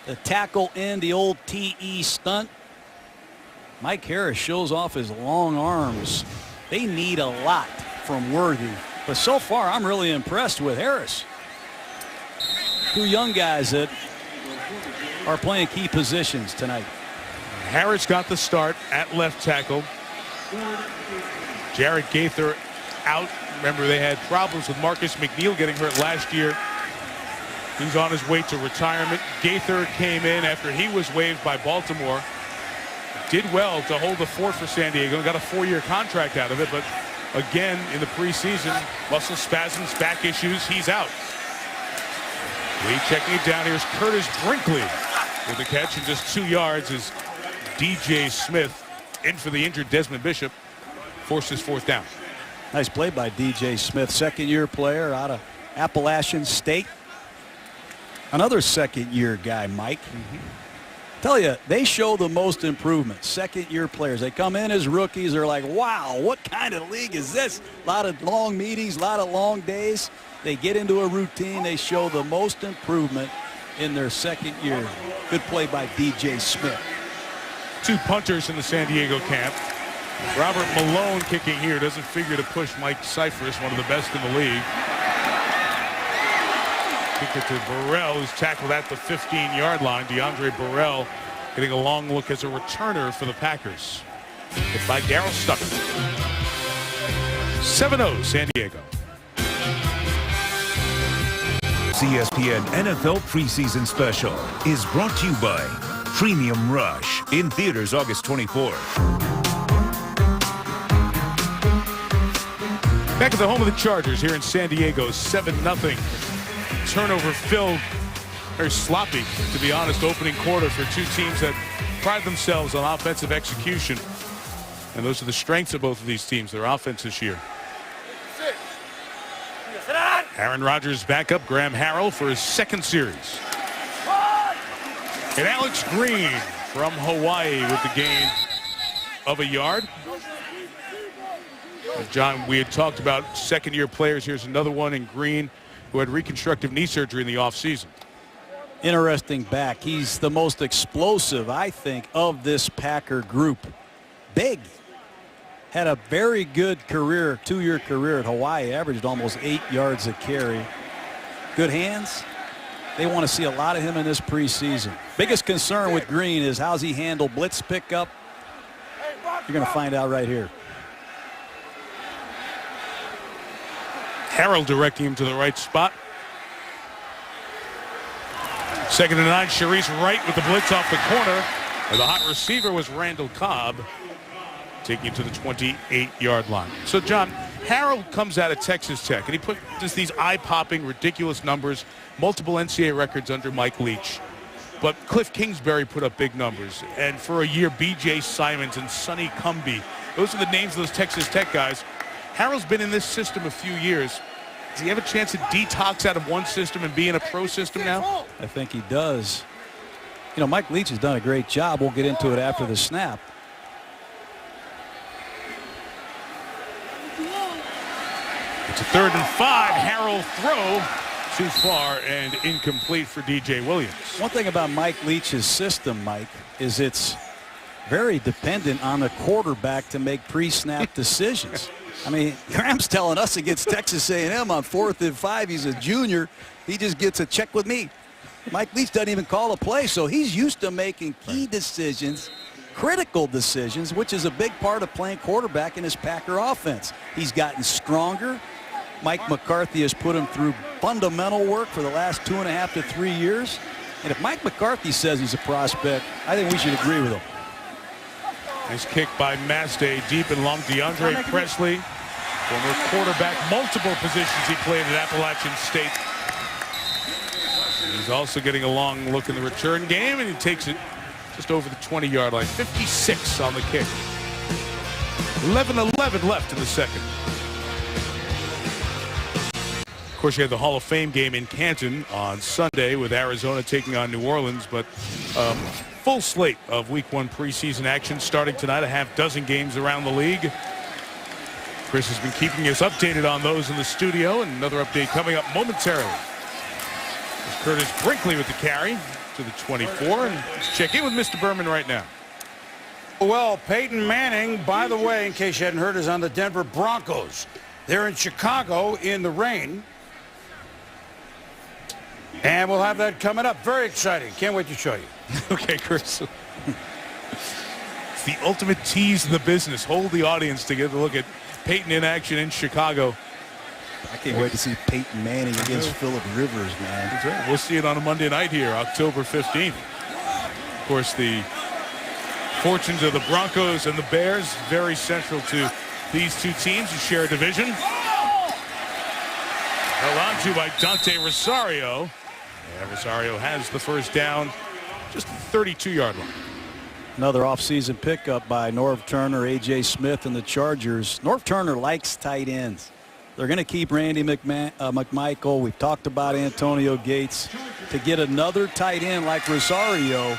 The tackle in the old TE stunt. Mike Harris shows off his long arms. They need a lot from Worthy. But so far, I'm really impressed with Harris. 2 young guys that are playing key positions tonight. Harris got the start at left tackle. Jared Gaither out. Remember, they had problems with Marcus McNeil getting hurt last year. He's on his way to retirement. Gaither came in after he was waived by Baltimore. Did well to hold the fort for San Diego. Got a 4-year contract out of it, but again in the preseason, muscle spasms, back issues, he's out. Lee checking it down. Here's Curtis Brinkley with the catch, and just 2 yards as DJ Smith, in for the injured Desmond Bishop, forces 4th down. Nice play by DJ Smith, 2nd-year player out of Appalachian State. Another 2nd-year guy, Mike. Tell you, they show the most improvement. 2nd-year players. They come in as rookies. They're like, wow, what kind of league is this? A lot of long meetings, a lot of long days. They get into a routine. They show the most improvement in their 2nd year. Good play by DJ Smith. 2 punters in the San Diego camp. Robert Malone kicking here. Doesn't figure to push Mike Cyphers, one of the best in the league. Kick it to Burrell, who's tackled at the 15-yard line. DeAndre Burrell getting a long look as a returner for the Packers. Hit by Darryl Stucker. 7-0 San Diego. CSPN NFL Preseason Special is brought to you by Premium Rush, in theaters August 24th. Back at the home of the Chargers here in San Diego, 7-0. Turnover-filled, very sloppy, to be honest, opening quarter for 2 teams that pride themselves on offensive execution. And those are the strengths of both of these teams, their offense this year. Aaron Rodgers back up, Graham Harrell for his 2nd series. And Alex Green from Hawaii with the gain of a yard. John, we had talked about 2nd-year players. Here's another one in Green who had reconstructive knee surgery in the offseason. Interesting back. He's the most explosive, I think, of this Packer group. Big. Had a very good career, 2-year career at Hawaii. Averaged almost 8 yards a carry. Good hands. They want to see a lot of him in this preseason. Biggest concern with Green is how's he handle blitz pickup. You're going to find out right here. Harrell directing him to the right spot. 2nd and 9. Sharice Wright with the blitz off the corner. And the hot receiver was Randall Cobb, taking it to the 28-yard line. So, John, Harrell comes out of Texas Tech, and he put just these eye-popping, ridiculous numbers, multiple NCAA records under Mike Leach. But Cliff Kingsbury put up big numbers. And for a year, B.J. Simons and Sonny Cumbie, those are the names of those Texas Tech guys. Harrell's been in this system a few years. Does he have a chance to detox out of one system and be in a pro system now? I think he does. You know, Mike Leach has done a great job. We'll get into it after the snap. It's a 3rd and 5. Harrell throw too far and incomplete for DJ Williams. One thing about Mike Leach's system, Mike, is it's very dependent on the quarterback to make pre-snap decisions. I mean, Graham's telling us against Texas A&M on 4th and 5. He's a junior. He just gets a check with me. Mike Leach doesn't even call a play, so he's used to making key decisions, critical decisions, which is a big part of playing quarterback in his Packer offense. He's gotten stronger. Mike McCarthy has put him through fundamental work for the last 2.5 to 3 years. And if Mike McCarthy says he's a prospect, I think we should agree with him. Nice kick by Mastay, deep and long. DeAndre Presley, former quarterback, multiple positions he played at Appalachian State. He's also getting a long look in the return game, and he takes it just over the 20-yard line. 56 on the kick. 11-11 left in the 2nd. Of course, you had the Hall of Fame game in Canton on Sunday with Arizona taking on New Orleans, but full slate of Week 1 preseason action starting tonight, a half dozen games around the league. Chris has been keeping us updated on those in the studio, and another update coming up momentarily. It's Curtis Brinkley with the carry to the 24, and let's check in with Mr. Berman right now. Well, Peyton Manning, by the way, in case you hadn't heard, is on the Denver Broncos. They're in Chicago in the rain. And we'll have that coming up. Very exciting. Can't wait to show you. Okay, Chris. It's the ultimate tease in the business. Hold the audience to get a look at Peyton in action in Chicago. I can't wait to see Peyton Manning against Phillip Rivers, man. That's right. We'll see it on a Monday night here, October 15th. Of course, the fortunes of the Broncos and the Bears very central to these two teams who share a division. Held on to by Dante Rosario. And Rosario has the first down, just 32-yard line. Another offseason pickup by Norv Turner, A.J. Smith, and the Chargers. Norv Turner likes tight ends. They're going to keep Randy McMichael. We've talked about Antonio Gates. To get another tight end like Rosario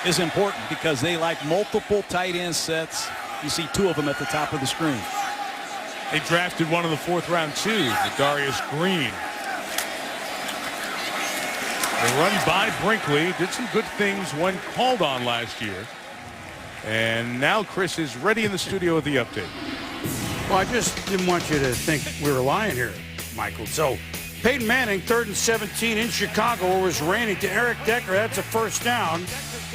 is important because they like multiple tight end sets. You see 2 of them at the top of the screen. They drafted one in the 4th round, too, the Darius Green. The run by Brinkley did some good things when called on last year. And now Chris is ready in the studio with the update. Well, I just didn't want you to think we were lying here, Michael. So Peyton Manning, 3rd and 17 in Chicago, where it was raining, to Eric Decker. That's a first down.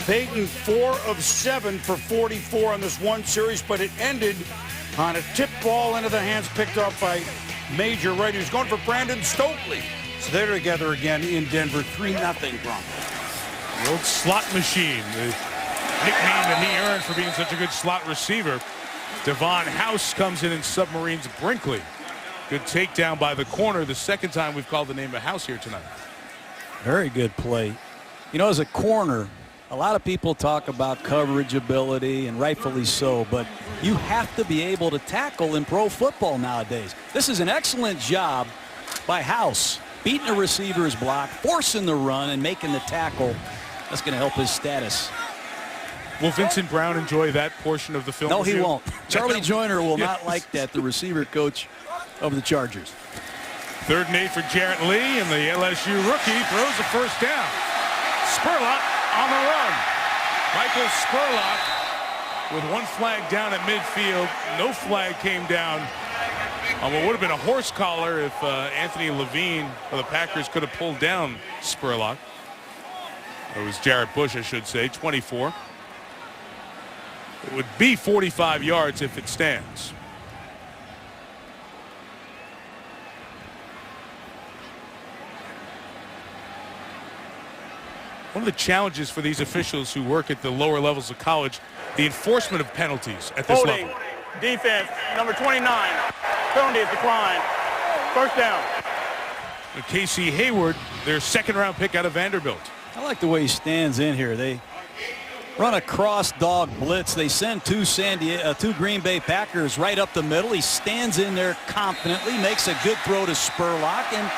Peyton 4 of 7 for 44 on this one series, but it ended on a tip ball into the hands picked up by Major Wright. He was going for Brandon Stokely. So they're together again in Denver, 3-0 Broncos. The old slot machine, the nickname that he earned for being such a good slot receiver. Devon House comes in and submarines Brinkley. Good takedown by the corner. The second time we've called the name of House here tonight. Very good play. You know, as a corner, a lot of people talk about coverage ability, and rightfully so, but you have to be able to tackle in pro football nowadays. This is an excellent job by House, beating a receiver's block, forcing the run, and making the tackle. That's going to help his status. Will Vincent Brown enjoy that portion of the film? No, he review? won't. Charlie Joyner will not like that, the receiver coach of the Chargers. 3rd and 8 for Jarrett Lee, and the LSU rookie throws the first down. Spurlock on the run. Michael Spurlock with one flag down at midfield. No flag came down on what would have been a horse collar if Anthony Levine of the Packers could have pulled down Spurlock. It was Jarrett Bush, I should say, 24. It would be 45 yards if it stands. One of the challenges for these officials who work at the lower levels of college, the enforcement of penalties at this Holding. level. Defense, number 29. Penalty is declined. First down. Casey Hayward, their 2nd-round pick out of Vanderbilt. I like the way he stands in here. They run a cross dog blitz. They send two Green Bay Packers right up the middle. He stands in there confidently, makes a good throw to Spurlock. And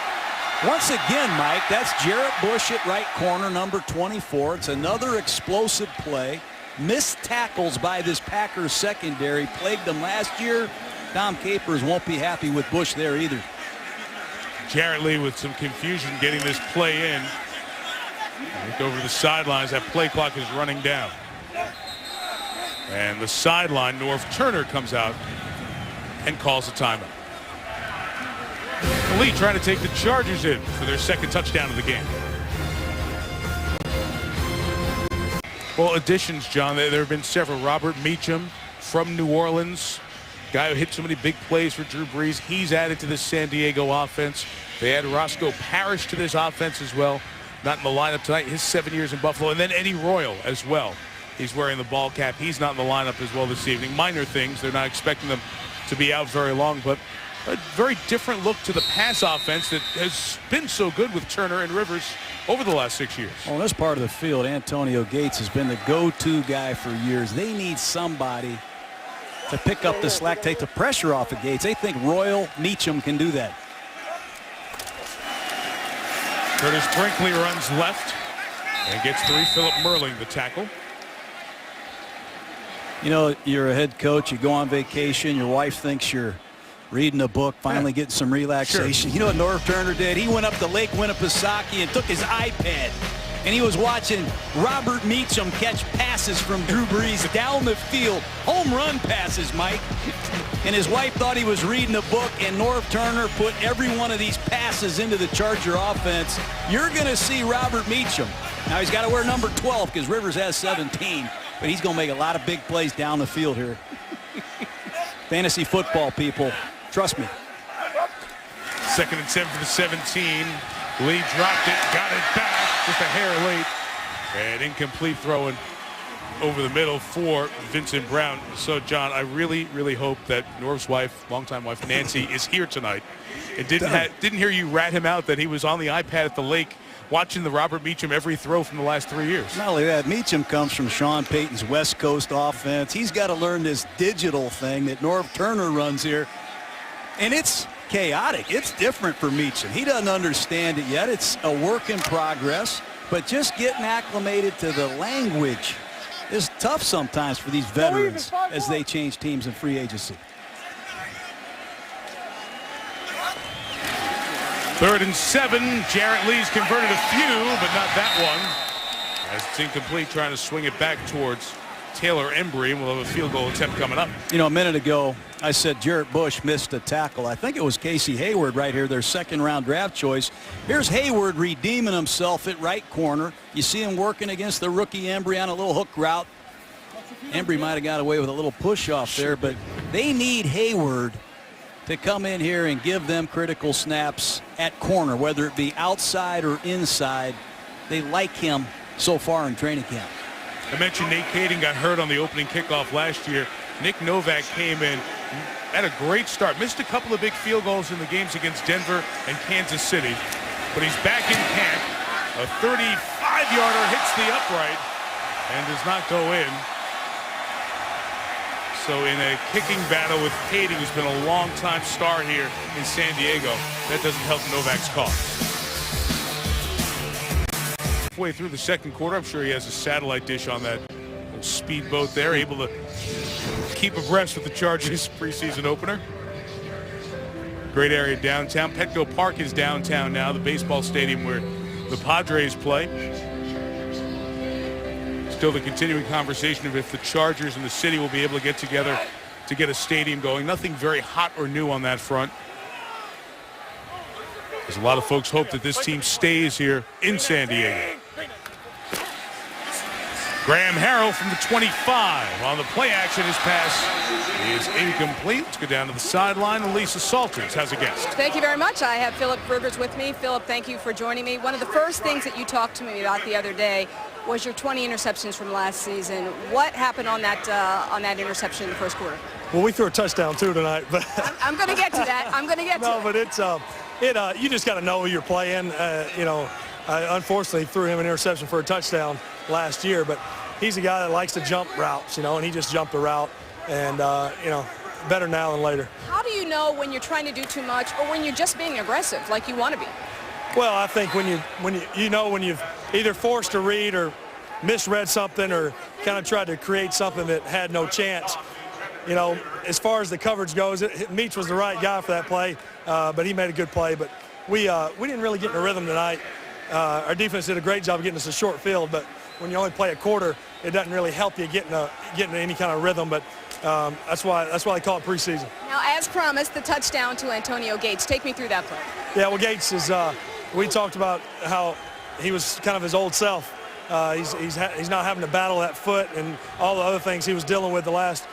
once again, Mike, that's Jarrett Bush at right corner, number 24. It's another explosive play. Missed tackles by this Packers secondary plagued them last year. Tom Capers won't be happy with Bush there either. Jarrett Lee with some confusion getting this play in. Look over the sidelines. That play clock is running down. And the sideline, Norv Turner comes out and calls a timeout. Lee trying to take the Chargers in for their 2nd touchdown of the game. Well, additions, John. There have been several. Robert Meacham from New Orleans, guy who hit so many big plays for Drew Brees. He's added to the San Diego offense. They add Roscoe Parrish to this offense as well. Not in the lineup tonight. His 7 years in Buffalo. And then Eddie Royal as well. He's wearing the ball cap. He's not in the lineup as well this evening. Minor things. They're not expecting them to be out very long, but a very different look to the pass offense that has been so good with Turner and Rivers over the last 6 years. On this part of the field, Antonio Gates has been the go-to guy for years. They need somebody to pick up the slack, take the pressure off of Gates. They think Royal Meacham can do that. Curtis Brinkley runs left and gets 3. Philip Merling, the tackle. You know, you're a head coach. You go on vacation. Your wife thinks you're reading a book, finally getting some relaxation. Sure. You know what Norv Turner did? He went up to Lake Winnipesaukee and took his iPad, and he was watching Robert Meacham catch passes from Drew Brees down the field. Home run passes, Mike. And his wife thought he was reading a book, and Norv Turner put every one of these passes into the Charger offense. You're going to see Robert Meacham. Now he's got to wear number 12 because Rivers has 17, but he's going to make a lot of big plays down the field here. Fantasy football, people. Trust me. 2nd and 7 for the 17. Lee dropped it, got it back, just a hair late. And incomplete throwing over the middle for Vincent Brown. So, John, I really, really hope that Norv's wife, longtime wife, Nancy, is here tonight. And didn't hear you rat him out that he was on the iPad at the lake watching the Robert Meacham every throw from the last 3 years. Not only that, Meacham comes from Sean Payton's West Coast offense. He's got to learn this digital thing that Norv Turner runs here. And it's chaotic. It's different for Meacham. He doesn't understand it yet. It's a work in progress. But just getting acclimated to the language is tough sometimes for these veterans as they change teams in free agency. 3rd and 7. Jarrett Lee's converted a few, but not that one. As it's incomplete, trying to swing it back towards Taylor Embry, and we'll have a field goal attempt coming up. You know, a minute ago, I said Jarrett Bush missed a tackle. I think it was Casey Hayward right here, their 2nd-round draft choice. Here's Hayward redeeming himself at right corner. You see him working against the rookie Embry on a little hook route. Embry might have got away with a little push-off there, but they need Hayward to come in here and give them critical snaps at corner, whether it be outside or inside. They like him so far in training camp. I mentioned Nate Kading got hurt on the opening kickoff last year. Nick Novak came in, had a great start. Missed a couple of big field goals in the games against Denver and Kansas City. But he's back in camp. A 35-yarder hits the upright and does not go in. So in a kicking battle with Kading, who's been a long-time star here in San Diego, that doesn't help Novak's cause. Halfway through the 2nd quarter, I'm sure he has a satellite dish on that little speedboat there, able to keep abreast with the Chargers preseason opener. Great area downtown. Petco Park is downtown now, the baseball stadium where the Padres play. Still the continuing conversation of if the Chargers and the city will be able to get together to get a stadium going. Nothing very hot or new on that front. There's a lot of folks hope that this team stays here in San Diego. Graham Harrell from the 25 on the play action. His pass is incomplete. Let's go down to the sideline. And Lisa Salters has a guest. Thank you very much. I have Philip Rivers with me. Philip, thank you for joining me. One of the first things that you talked to me about the other day was your 20 interceptions from last season. What happened on that interception in the 1st quarter? Well, we threw a touchdown too tonight, but I'm going to get to that. I'm going to get to no, it. but it's you just got to know who you're playing. I unfortunately threw him an interception for a touchdown last year, but he's a guy that likes to jump routes, and he just jumped a route, and better now than later. How do you know when you're trying to do too much or when you're just being aggressive like you want to be? Well, I think when you've either forced a read or misread something or kind of tried to create something that had no chance. As far as the coverage goes, Meach was the right guy for that play, but he made a good play. But we didn't really get in a rhythm tonight. Our defense did a great job of getting us a short field, but when you only play a quarter, it doesn't really help you get in any kind of rhythm. But that's why they call it preseason. Now, as promised, the touchdown to Antonio Gates. Take me through that play. Yeah, well, Gates is. We talked about how he was kind of his old self. He's not having to battle that foot and all the other things he was dealing with the last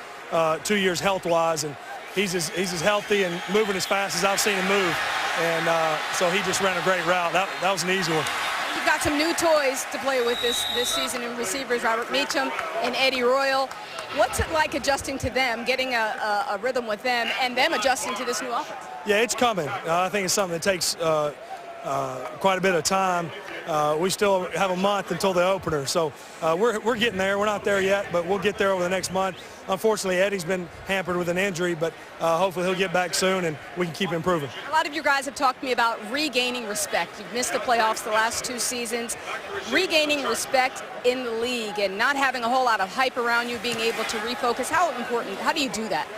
2 years health-wise, and he's as healthy and moving as fast as I've seen him move. And so he just ran a great route. That was an easy one. You've got some new toys to play with this season in receivers, Robert Meacham and Eddie Royal. What's it like adjusting to them, getting a rhythm with them, and them adjusting to this new offense? Yeah, it's coming. I think it's something that takes quite a bit of time. We still have a month until the opener, so we're getting there. We're not there yet, but we'll get there over the next month. Unfortunately, Eddie's been hampered with an injury, but hopefully he'll get back soon and we can keep improving. A lot of you guys have talked to me about regaining respect. You've missed the playoffs the last 2 seasons. Regaining respect in the league and not having a whole lot of hype around you, being able to refocus. How important? How do you do that?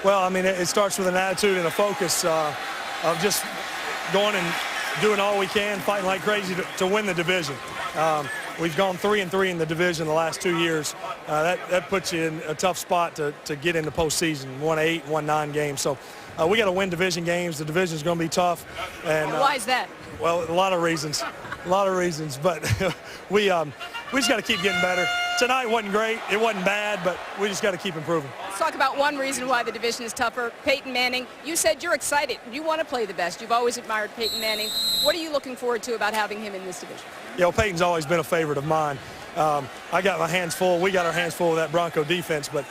Well, I mean, it starts with an attitude and a focus of just going and doing all we can, fighting like crazy to win the division. We've gone 3-3 in the division the last 2 years. That puts you in a tough spot to get into postseason. 1-8, 1-9 games. So we got to win division games. The division is going to be tough. And why is that? Well, a lot of reasons. But we just got to keep getting better. Tonight wasn't great. It wasn't bad, but we just got to keep improving. Let's talk about one reason why the division is tougher. Peyton Manning, you said you're excited. You want to play the best. You've always admired Peyton Manning. What are you looking forward to about having him in this division? Peyton's always been a favorite of mine. I got my hands full. We got our hands full with that Bronco defense, but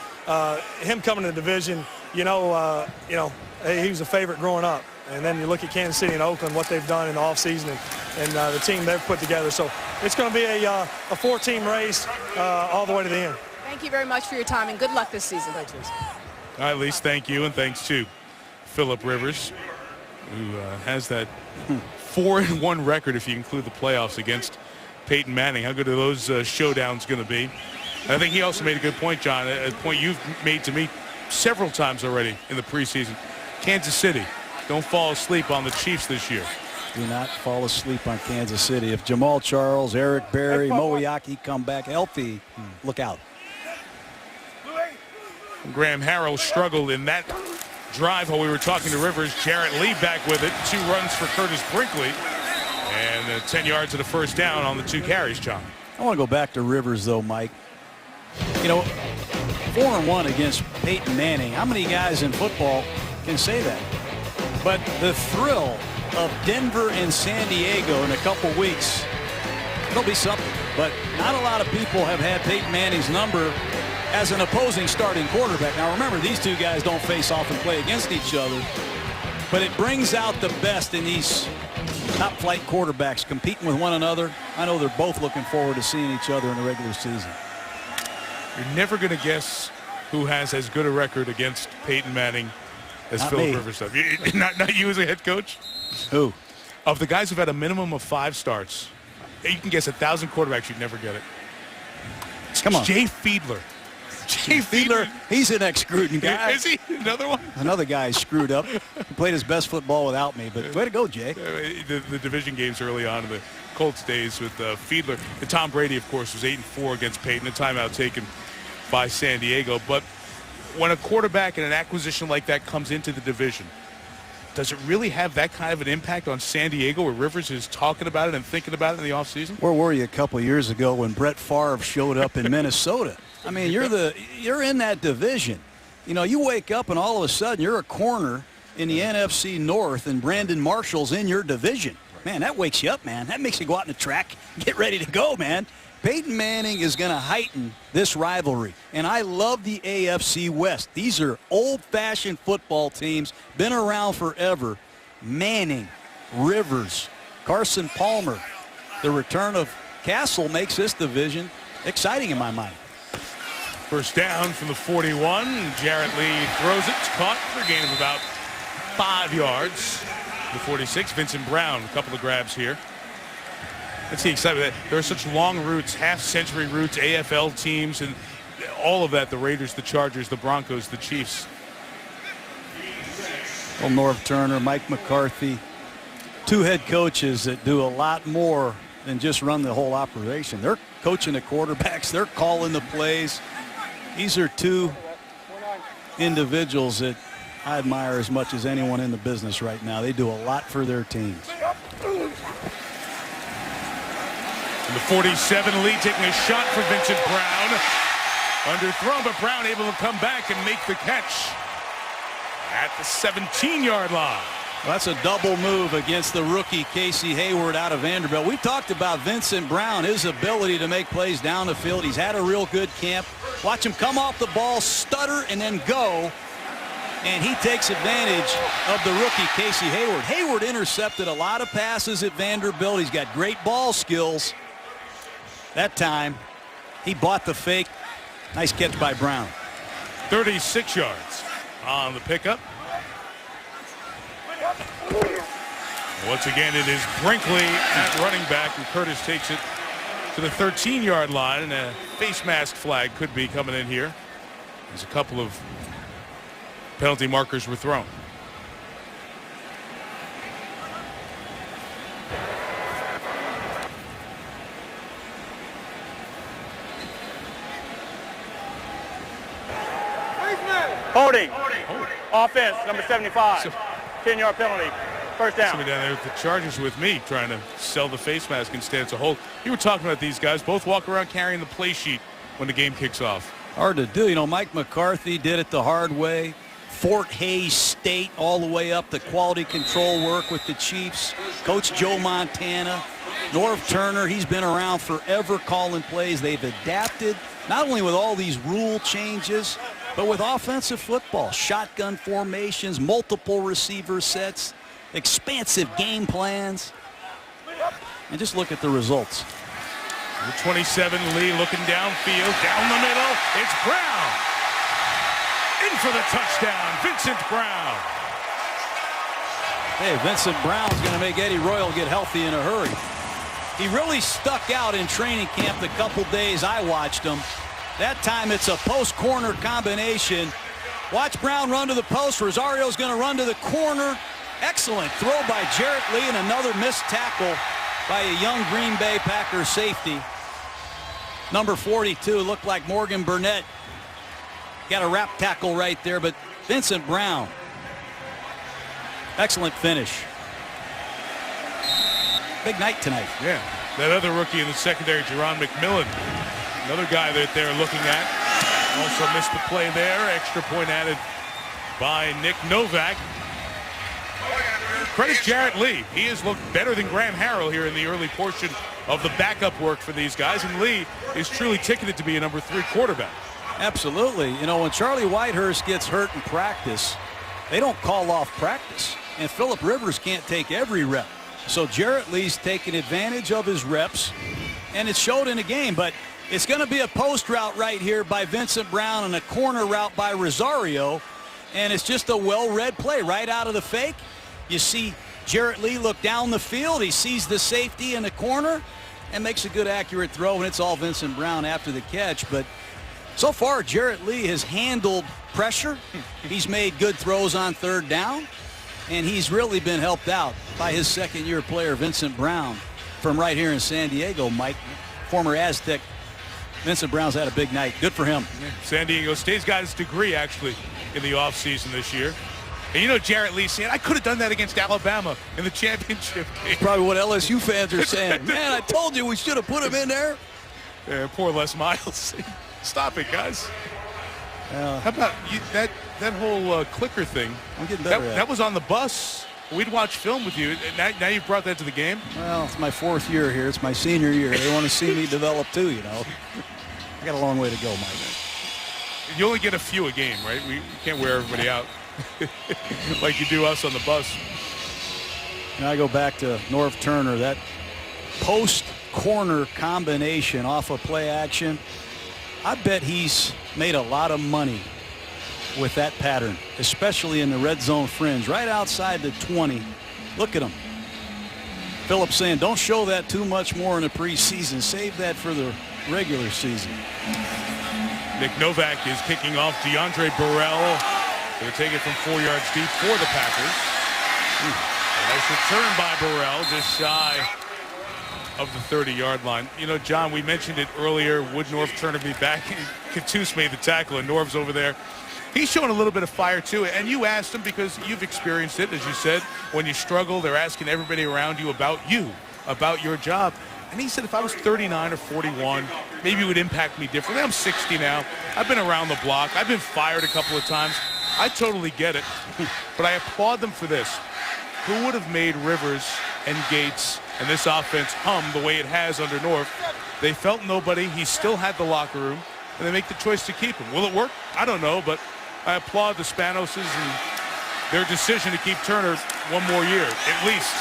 him coming to the division, he was a favorite growing up. And then you look at Kansas City and Oakland, what they've done in the offseason and the team they've put together. So it's going to be a 4-team race all the way to the end. Thank you very much for your time, and good luck this season. Thanks, Lisa. All right, Lise, thank you, and thanks to Philip Rivers, who has that 4-1 record if you include the playoffs against Peyton Manning. How good are those showdowns going to be? I think he also made a good point, John, a point you've made to me several times already in the preseason. Kansas City, don't fall asleep on the Chiefs this year. Do not fall asleep on Kansas City. If Jamal Charles, Eric Berry, Moeaki come back healthy, look out. Graham Harrell struggled in that drive while we were talking to Rivers. Jarrett Lee back with it. 2 runs for Curtis Brinkley. And 10 yards of the first down on the 2 carries, John. I want to go back to Rivers, though, Mike. You know, 4-1 against Peyton Manning. How many guys in football can say that? But the thrill of Denver and San Diego in a couple weeks, it'll be something. But not a lot of people have had Peyton Manning's number as an opposing starting quarterback. Now remember, these 2 guys don't face off and play against each other, but it brings out the best in these top flight quarterbacks competing with one another. I know they're both looking forward to seeing each other in the regular season. You're never going to guess who has as good a record against Peyton Manning as Philip Rivers does. Not you as a head coach? Who? Of the guys who've had a minimum of 5 starts, you can guess 1,000 quarterbacks, you'd never get it. Come on. Jay Fiedler. Jay Fiedler. He's an ex-Gruden guy. Is he? Another one? Another guy screwed up. He played his best football without me, but way to go, Jay. The division games early on in the Colts days with Fiedler. And Tom Brady, of course, was 8-4 against Peyton, a timeout taken by San Diego. But when a quarterback and an acquisition like that comes into the division, does it really have that kind of an impact on San Diego where Rivers is talking about it and thinking about it in the offseason? Where were you a couple of years ago when Brett Favre showed up in Minnesota? I mean, you're in that division. You know, you wake up and all of a sudden you're a corner in the NFC North and Brandon Marshall's in your division. Man, that wakes you up, man. That makes you go out on the track, get ready to go, man. Peyton Manning is going to heighten this rivalry. And I love the AFC West. These are old-fashioned football teams, been around forever. Manning, Rivers, Carson Palmer. The return of Castle makes this division exciting in my mind. First down from the 41. Jarrett Lee throws it. It's caught for a gain of about 5 yards. The 46. Vincent Brown, a couple of grabs here. Let's see, excitement. There are such long routes, half-century routes, AFL teams, and all of that. The Raiders, the Chargers, the Broncos, the Chiefs. Well, Norv Turner, Mike McCarthy, 2 head coaches that do a lot more than just run the whole operation. They're coaching the quarterbacks. They're calling the plays. These are 2 individuals that I admire as much as anyone in the business right now. They do a lot for their teams. And the 47 lead taking a shot for Vincent Brown. Underthrown, but Brown able to come back and make the catch at the 17-yard line. Well, that's a double move against the rookie Casey Hayward out of Vanderbilt. We talked about Vincent Brown, his ability to make plays down the field. He's had a real good camp. Watch him come off the ball, stutter, and then go. And he takes advantage of the rookie Casey Hayward. Hayward intercepted a lot of passes at Vanderbilt. He's got great ball skills. That time, he bought the fake. Nice catch by Brown. 36 yards on the pickup. Once again, it is Brinkley at running back, and Curtis takes it to the 13-yard line, and a face mask flag could be coming in here. There's a couple of penalty markers were thrown. Holding. Offense, number 75. 10-yard penalty. First down. Somebody down there with the Chargers with me trying to sell the face mask instead. It's a hold. You were talking about these guys. Both walk around carrying the play sheet when the game kicks off. Hard to do. You know, Mike McCarthy did it the hard way. Fort Hays State all the way up, the quality control work with the Chiefs. Coach Joe Montana. Norv Turner, he's been around forever calling plays. They've adapted not only with all these rule changes, but with offensive football, shotgun formations, multiple receiver sets, expansive game plans. And just look at the results. The 27, Lee looking downfield, down the middle. It's Brown. In for the touchdown, Vincent Brown. Hey, Vincent Brown's going to make Eddie Royal get healthy in a hurry. He really stuck out in training camp the couple days I watched him. That time it's a post-corner combination. Watch Brown run to the post. Rosario's going to run to the corner. Excellent throw by Jarrett Lee and another missed tackle by a young Green Bay Packers safety. Number 42 looked like Morgan Burnett. Got a wrap tackle right there, but Vincent Brown. Excellent finish. Big night tonight. Yeah. That other rookie in the secondary, Jerron McMillan. Another guy that they're looking at. Also missed the play there. Extra point added by Nick Novak. Credit Jarrett Lee. He has looked better than Graham Harrell here in the early portion of the backup work for these guys. And Lee is truly ticketed to be a number 3 quarterback. Absolutely. You know, when Charlie Whitehurst gets hurt in practice, they don't call off practice. And Phillip Rivers can't take every rep. So Jarrett Lee's taking advantage of his reps, and it showed in the game. But it's going to be a post route right here by Vincent Brown and a corner route by Rosario. And it's just a well-read play right out of the fake. You see Jarrett Lee look down the field. He sees the safety in the corner and makes a good, accurate throw, and it's all Vincent Brown after the catch. But so far, Jarrett Lee has handled pressure. He's made good throws on third down, and he's really been helped out by his second-year player, Vincent Brown, from right here in San Diego, Mike. Former Aztec. Vincent Brown's had a big night. Good for him. Yeah. San Diego State's got his degree, actually, in the offseason this year. And you know Jarrett Lee saying, I could have done that against Alabama in the championship game. Probably what LSU fans are saying. Man, I told you we should have put him in there. Yeah, poor Les Miles. Stop it, guys. How about that whole clicker thing? I'm getting better at it. That was on the bus. We'd watch film with you. Now you've brought that to the game? Well, it's my 4th year here. It's my senior year. They want to see me develop too, you know. I got a long way to go, Mike. You only get a few a game, right? We can't wear everybody out like you do us on the bus. And I go back to Norv Turner. That post-corner combination off of play action, I bet he's made a lot of money with that pattern, especially in the red zone fringe, right outside the 20. Look at him. Phillips saying, don't show that too much more in the preseason. Save that for the regular season. Nick Novak is kicking off. DeAndre Burrell going to take it from 4 yards deep for the Packers. A nice return by Burrell, just shy of the 30-yard line. You know, John, we mentioned it earlier. Would Norv Turner be back? Cattouse made the tackle, and Norv's over there. He's showing a little bit of fire, too. And you asked him because you've experienced it, as you said. When you struggle, they're asking everybody around you, about your job. And he said, if I was 39 or 41, maybe it would impact me differently. I'm 60 now. I've been around the block. I've been fired a couple of times. I totally get it. But I applaud them for this. Who would have made Rivers and Gates and this offense hum the way it has under Norv? They felt nobody. He still had the locker room. And they make the choice to keep him. Will it work? I don't know. But I applaud the Spanoses and their decision to keep Turner one more year, at least.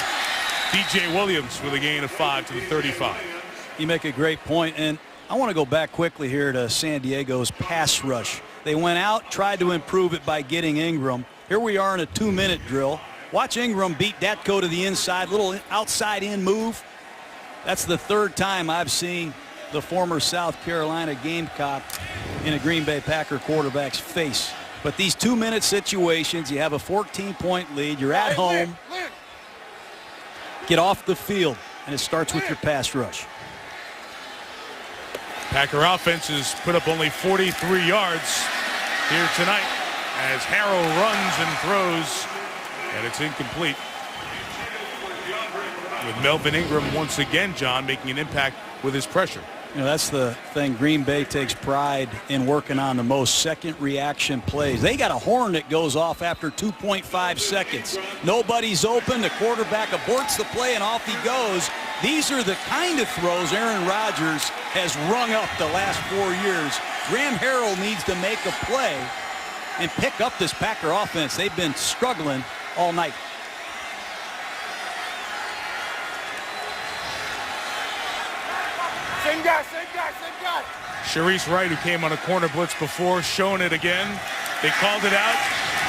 DJ Williams with a gain of 5 to the 35. You make a great point, and I want to go back quickly here to San Diego's pass rush. They went out, tried to improve it by getting Ingram. Here we are in a 2-minute drill. Watch Ingram beat Datko to the inside, little outside-in move. That's the 3rd time I've seen the former South Carolina Gamecock in a Green Bay Packer quarterback's face. But these 2-minute situations, you have a 14-point lead, you're at home. Get off the field, and it starts with your pass rush. Packer offense has put up only 43 yards here tonight as Harrell runs and throws, and it's incomplete. With Melvin Ingram once again, John, making an impact with his pressure. You know, that's the thing. Green Bay takes pride in working on the most second reaction plays. They got a horn that goes off after 2.5 seconds. Nobody's open. The quarterback aborts the play, and off he goes. These are the kind of throws Aaron Rodgers has rung up the last 4 years. Graham Harrell needs to make a play and pick up this Packer offense. They've been struggling all night. Same guy, same guy, same guy. Sharice Wright, who came on a corner blitz before, showing it again. They called it out.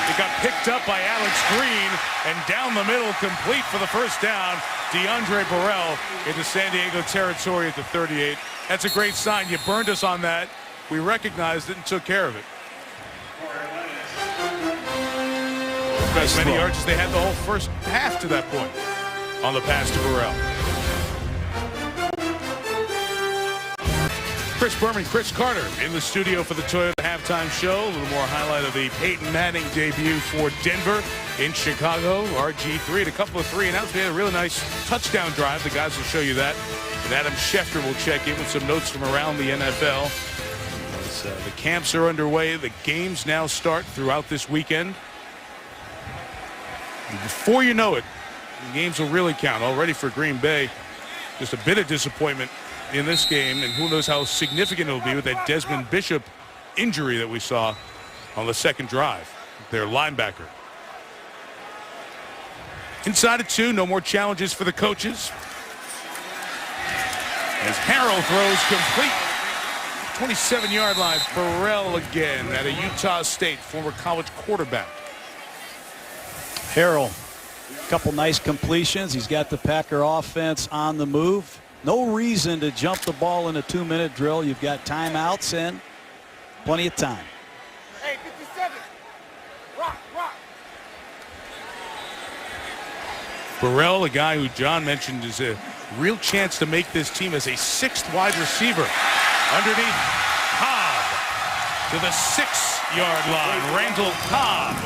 It got picked up by Alex Green, and down the middle, complete for the first down. DeAndre Burrell into San Diego territory at the 38. That's a great sign. You burned us on that. We recognized it and took care of it. as many yards as they had the whole first half to that point on the pass to Burrell. Chris Berman, Chris Carter in the studio for the Toyota halftime show. A little more highlight of the Peyton Manning debut for Denver in Chicago. RG3 had a couple of 3-and-outs. We had a really nice touchdown drive. The guys will show you that. And Adam Schefter will check in with some notes from around the NFL. As, the camps are underway. The games now start throughout this weekend. And before you know it, the games will really count. Already for Green Bay, just a bit of disappointment in this game, and who knows how significant it will be with that Desmond Bishop injury that we saw on the second drive, their linebacker. Inside of 2, no more challenges for the coaches. As Harrell throws complete. 27-yard line, Burrell again at a Utah State former college quarterback. Harrell, a couple nice completions. He's got the Packer offense on the move. No reason to jump the ball in a 2-minute drill. You've got timeouts and plenty of time. Hey, 57. Rock. Burrell, a guy who John mentioned is a real chance to make this team as a 6th wide receiver. Underneath, Cobb to the 6-yard line. Randall Cobb.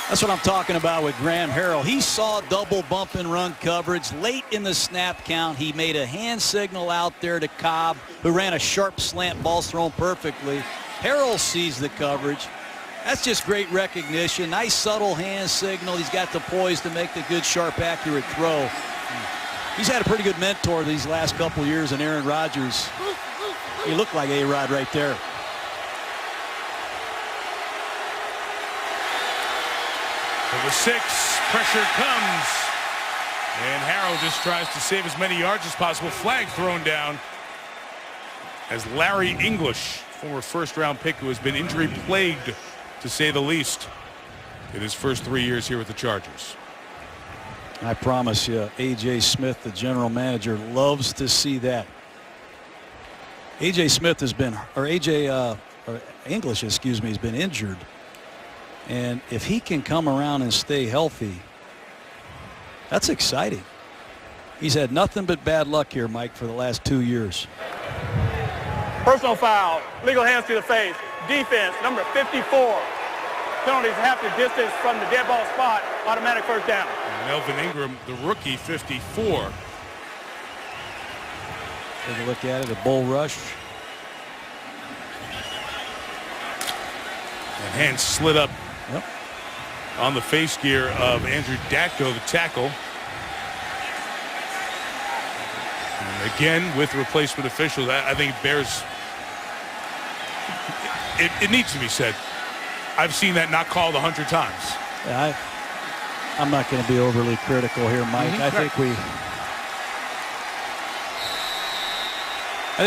That's what I'm talking about with Graham Harrell. He saw double bump and run coverage late in the snap count. He made a hand signal out there to Cobb, who ran a sharp slant, balls thrown perfectly. Harrell sees the coverage. That's just great recognition. Nice subtle hand signal. He's got the poise to make the good, sharp, accurate throw. He's had a pretty good mentor these last couple years in Aaron Rodgers. He looked like A-Rod right there. For the 6, pressure comes. And Harrell just tries to save as many yards as possible. Flag thrown down as Larry English, former first-round pick who has been injury-plagued, to say the least, in his first 3 years here with the Chargers. I promise you, A.J. Smith, the general manager, loves to see that. A.J. Smith has been, or English, excuse me, has been injured. And if he can come around and stay healthy, that's exciting. He's had nothing but bad luck here, Mike, for the last 2 years. Personal foul, legal hands to the face. Defense, number 54. Penalties half the distance from the dead ball spot. Automatic first down. And Melvin Ingram, the rookie, 54. Take a look at it, a bull rush. And hand slid up on the face gear of Andrew Datko, the tackle. And again, with replacement officials, I think it bears... It needs to be said. I've seen that not called 100 times. Yeah, I'm not going to be overly critical here, Mike. I think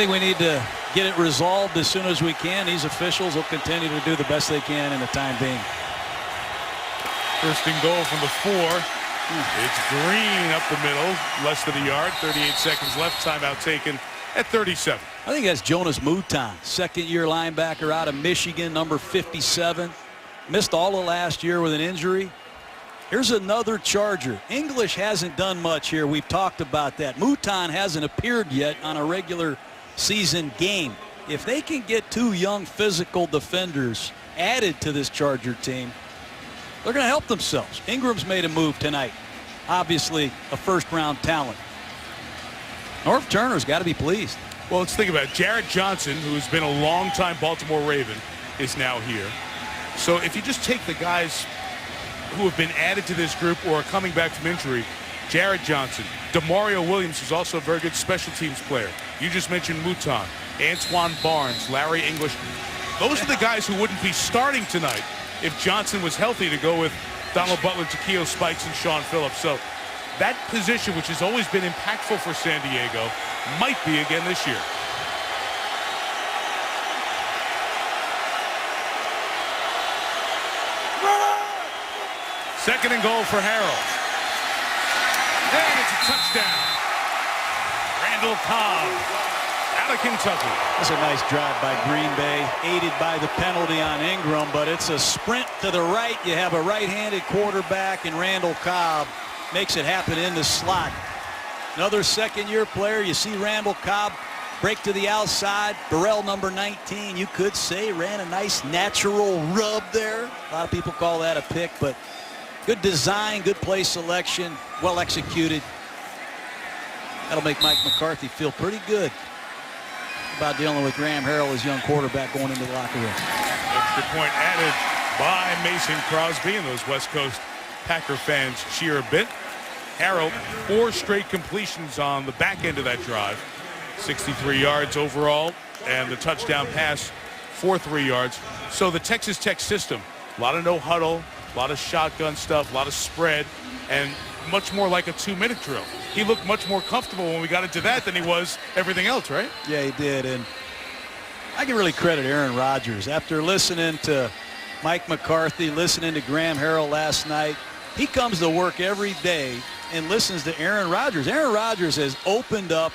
we need to get it resolved as soon as we can. These officials will continue to do the best they can in the time being. First and goal from the 4. It's Green up the middle, less than a yard. 38 seconds left. Timeout taken at 37. I think that's Jonas Mouton, second-year linebacker out of Michigan, number 57. Missed all of last year with an injury. Here's another Charger. English hasn't done much here. We've talked about that. Mouton hasn't appeared yet on a regular season game. If they can get 2 young physical defenders added to this Charger team, they're going to help themselves. Ingram's made a move tonight. Obviously a first-round talent. Norv Turner's got to be pleased. Well, let's think about it. Jared Johnson, who has been a long-time Baltimore Raven, is now here. So if you just take the guys who have been added to this group or are coming back from injury, Jared Johnson, Demario Williams is also a very good special teams player. You just mentioned Mouton, Antoine Barnes, Larry English. Those are the guys who wouldn't be starting tonight if Johnson was healthy to go with Donald Butler, Takeo Spikes, and Sean Phillips. So that position, which has always been impactful for San Diego, might be again this year. Second and goal for Harrell. And it's a touchdown. Randall Cobb out of Kentucky. That's a nice drive by Green Bay, aided by the penalty on Ingram, but it's a sprint to the right. You have a right-handed quarterback, and Randall Cobb makes it happen in the slot. Another second-year player. You see Randall Cobb break to the outside. Burrell, number 19, you could say ran a nice natural rub there. A lot of people call that a pick, but good design, good play selection, well executed. That'll make Mike McCarthy feel pretty good about dealing with Graham Harrell, his young quarterback, going into the locker room. Extra point added by Mason Crosby, and those West Coast Packer fans cheer a bit. Harrell, 4 straight completions on the back end of that drive. 63 yards overall, and the touchdown pass for 3 yards. So the Texas Tech system, a lot of no huddle, a lot of shotgun stuff, a lot of spread, and much more like a 2-minute drill. He looked much more comfortable when we got into that than he was everything else, right? Yeah, he did, and I can really credit Aaron Rodgers. After listening to Mike McCarthy, listening to Graham Harrell last night, he comes to work every day and listens to Aaron Rodgers. Aaron Rodgers has opened up,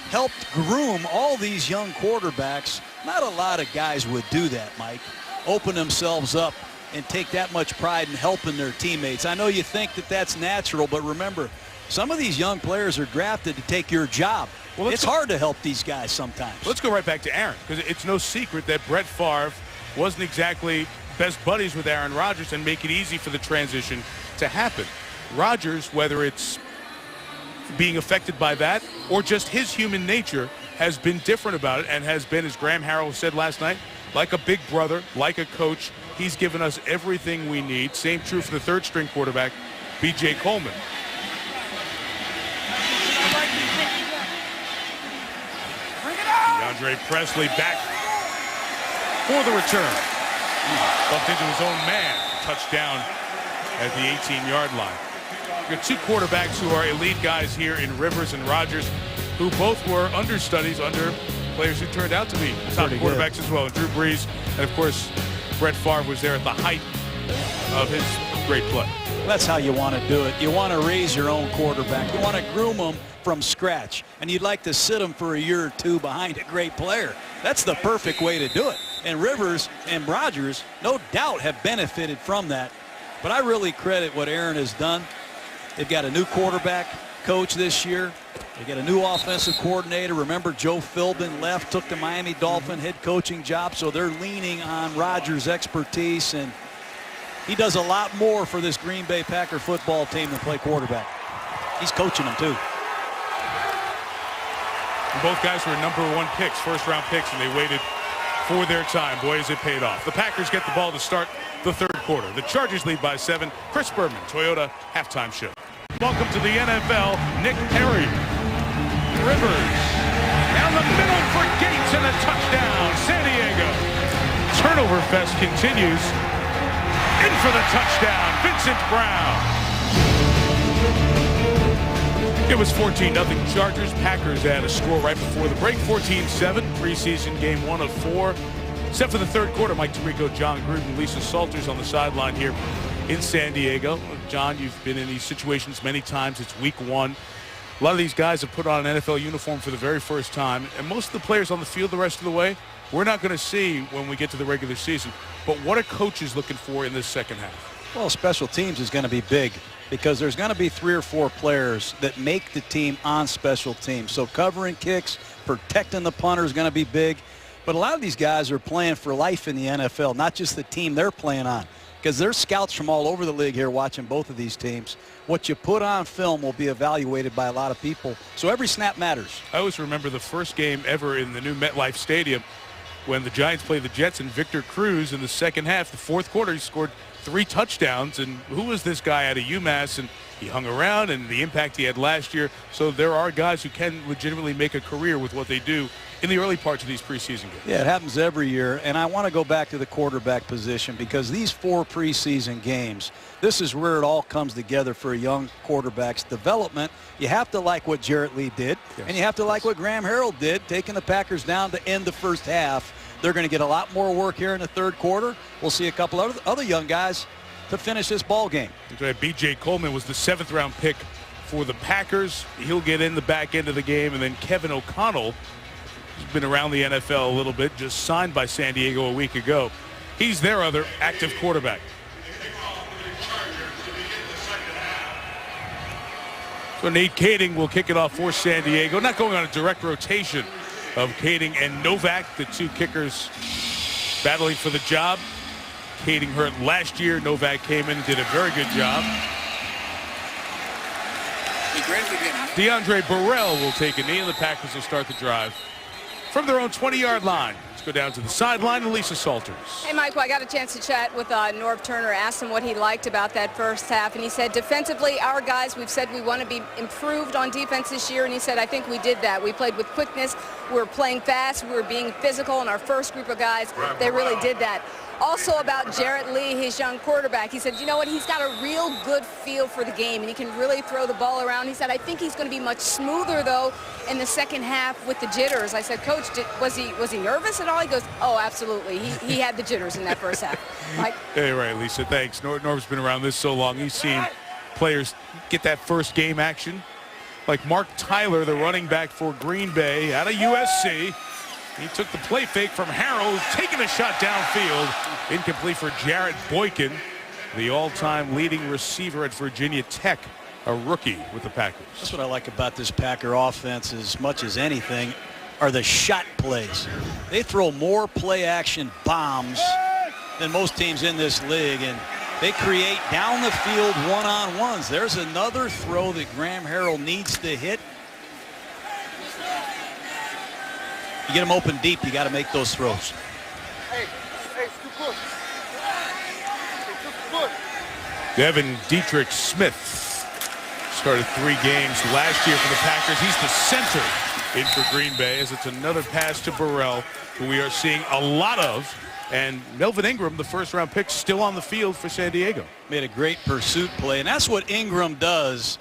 helped groom all these young quarterbacks. Not a lot of guys would do that, Mike. Open themselves up and take that much pride in helping their teammates. I know you think that that's natural, but remember, some of these young players are drafted to take your job. Well, it's hard to help these guys sometimes. Let's go right back to Aaron, because it's no secret that Brett Favre wasn't exactly best buddies with Aaron Rodgers and make it easy for the transition to happen. Rodgers, whether it's being affected by that or just his human nature, has been different about it and has been, as Graham Harrell said last night, like a big brother, like a coach. He's given us everything we need. Same true for the third-string quarterback, B.J. Coleman. DeAndre Presley back for the return. Bumped into his own man. Touchdown at the 18-yard line. We've got 2 quarterbacks who are elite guys here in Rivers and Rodgers, who both were understudies under players who turned out to be top quarterbacks as well. And Drew Brees, and of course, Brett Favre was there at the height of his great play. That's how you want to do it. You want to raise your own quarterback. You want to groom them from scratch. And you'd like to sit them for a year or 2 behind a great player. That's the perfect way to do it. And Rivers and Rodgers, no doubt, have benefited from that. But I really credit what Aaron has done. They've got a new quarterback coach this year. They got a new offensive coordinator. Remember, Joe Philbin left, took the Miami Dolphin head coaching job, so they're leaning on Rodgers' expertise, and he does a lot more for this Green Bay Packer football team than play quarterback. He's coaching them, too. Both guys were #1 picks, first-round picks, and they waited for their time. Boy, has it paid off. The Packers get the ball to start the third quarter. The Chargers lead by 7. Chris Berman, Toyota halftime show. Welcome to the NFL, Nick Perry. Rivers down the middle for Gates and a touchdown. San Diego. Turnover fest continues. In for the touchdown, Vincent Brown. It was 14-0 Chargers. Packers had a score right before the break, 14-7. Preseason game 1 of 4. Except for the third quarter, Mike Tirico, John Gruden, Lisa Salters on the sideline here in San Diego. John, you've been in these situations many times. It's week 1. A lot of these guys have put on an NFL uniform for the very first time, and most of the players on the field the rest of the way, we're not going to see when we get to the regular season. But what are coaches looking for in this second half? Well, special teams is going to be big because there's going to be 3 or 4 players that make the team on special teams. So covering kicks, protecting the punter is going to be big. But a lot of these guys are playing for life in the NFL, not just the team they're playing on, because there's scouts from all over the league here watching both of these teams. What you put on film will be evaluated by a lot of people, so every snap matters. I always remember the first game ever in the new MetLife Stadium when the Giants played the Jets, and Victor Cruz in the second half, the fourth quarter, he scored 3 touchdowns. And who was this guy out of UMass? And he hung around, and the impact he had last year. So there are guys who can legitimately make a career with what they do in the early parts of these preseason games. Yeah, it happens every year. And I want to go back to the quarterback position because these 4 preseason games, this is where it all comes together for a young quarterback's development. You have to like what Jarrett Lee did, and you have to like what Graham Harrell did, taking the Packers down to end the first half. They're going to get a lot more work here in the third quarter. We'll see a couple other young guys to finish this ball game. B.J. Coleman was the 7th-round pick for the Packers. He'll get in the back end of the game, and then Kevin O'Connell He's been around the NFL a little bit, just signed by San Diego a week ago. He's their other active quarterback. So Nate Kading will kick it off for San Diego. Not going on a direct rotation of Kading and Novak, the two kickers battling for the job. Kading hurt last year. Novak came in and did a very good job. DeAndre Burrell will take a knee, and the Packers will start the drive from their own 20-yard line. Let's go down to the sideline and Lisa Salters. Hey, Mike, well, I got a chance to chat with Norv Turner, asked him what he liked about that first half, and he said defensively, our guys, we've said we want to be improved on defense this year, and he said, I think we did that. We played with quickness, we were playing fast, we were being physical, and our first group of guys, they really did that. Also about Jarrett Lee, his young quarterback, he said, you know what, he's got a real good feel for the game, and he can really throw the ball around. He said, I think he's going to be much smoother, though, in the second half with the jitters. I said, Coach, was he nervous at all? He goes, oh, absolutely. He had the jitters in that first half. Mike? Hey, right, Lisa, thanks. Norv's been around this so long. He's seen players get that first game action. Like Mark Tyler, the running back for Green Bay out of USC. He took the play fake from Harrell, taking a shot downfield. Incomplete for Jarrett Boykin, the all-time leading receiver at Virginia Tech, a rookie with the Packers. That's what I like about this Packer offense as much as anything are the shot plays. They throw more play-action bombs than most teams in this league, and they create down the field one-on-ones. There's another throw that Graham Harrell needs to hit. You get them open deep, you got to make those throws. Devin Dietrich Smith started 3 games last year for the Packers. He's the center in for Green Bay as it's another pass to Burrell, who we are seeing a lot of. And Melvin Ingram, the first-round pick, still on the field for San Diego. Made a great pursuit play, and that's what Ingram does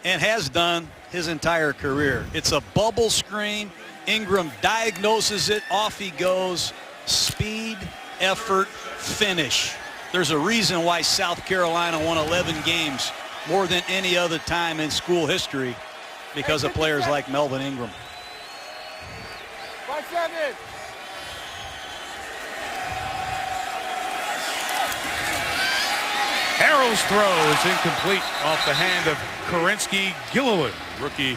and has done his entire career. It's a bubble screen. Ingram diagnoses it, off he goes. Speed, effort, finish. There's a reason why South Carolina won 11 games more than any other time in school history, because of players like Melvin Ingram. Harrell's throw is incomplete off the hand of Kerensky Gilliland, rookie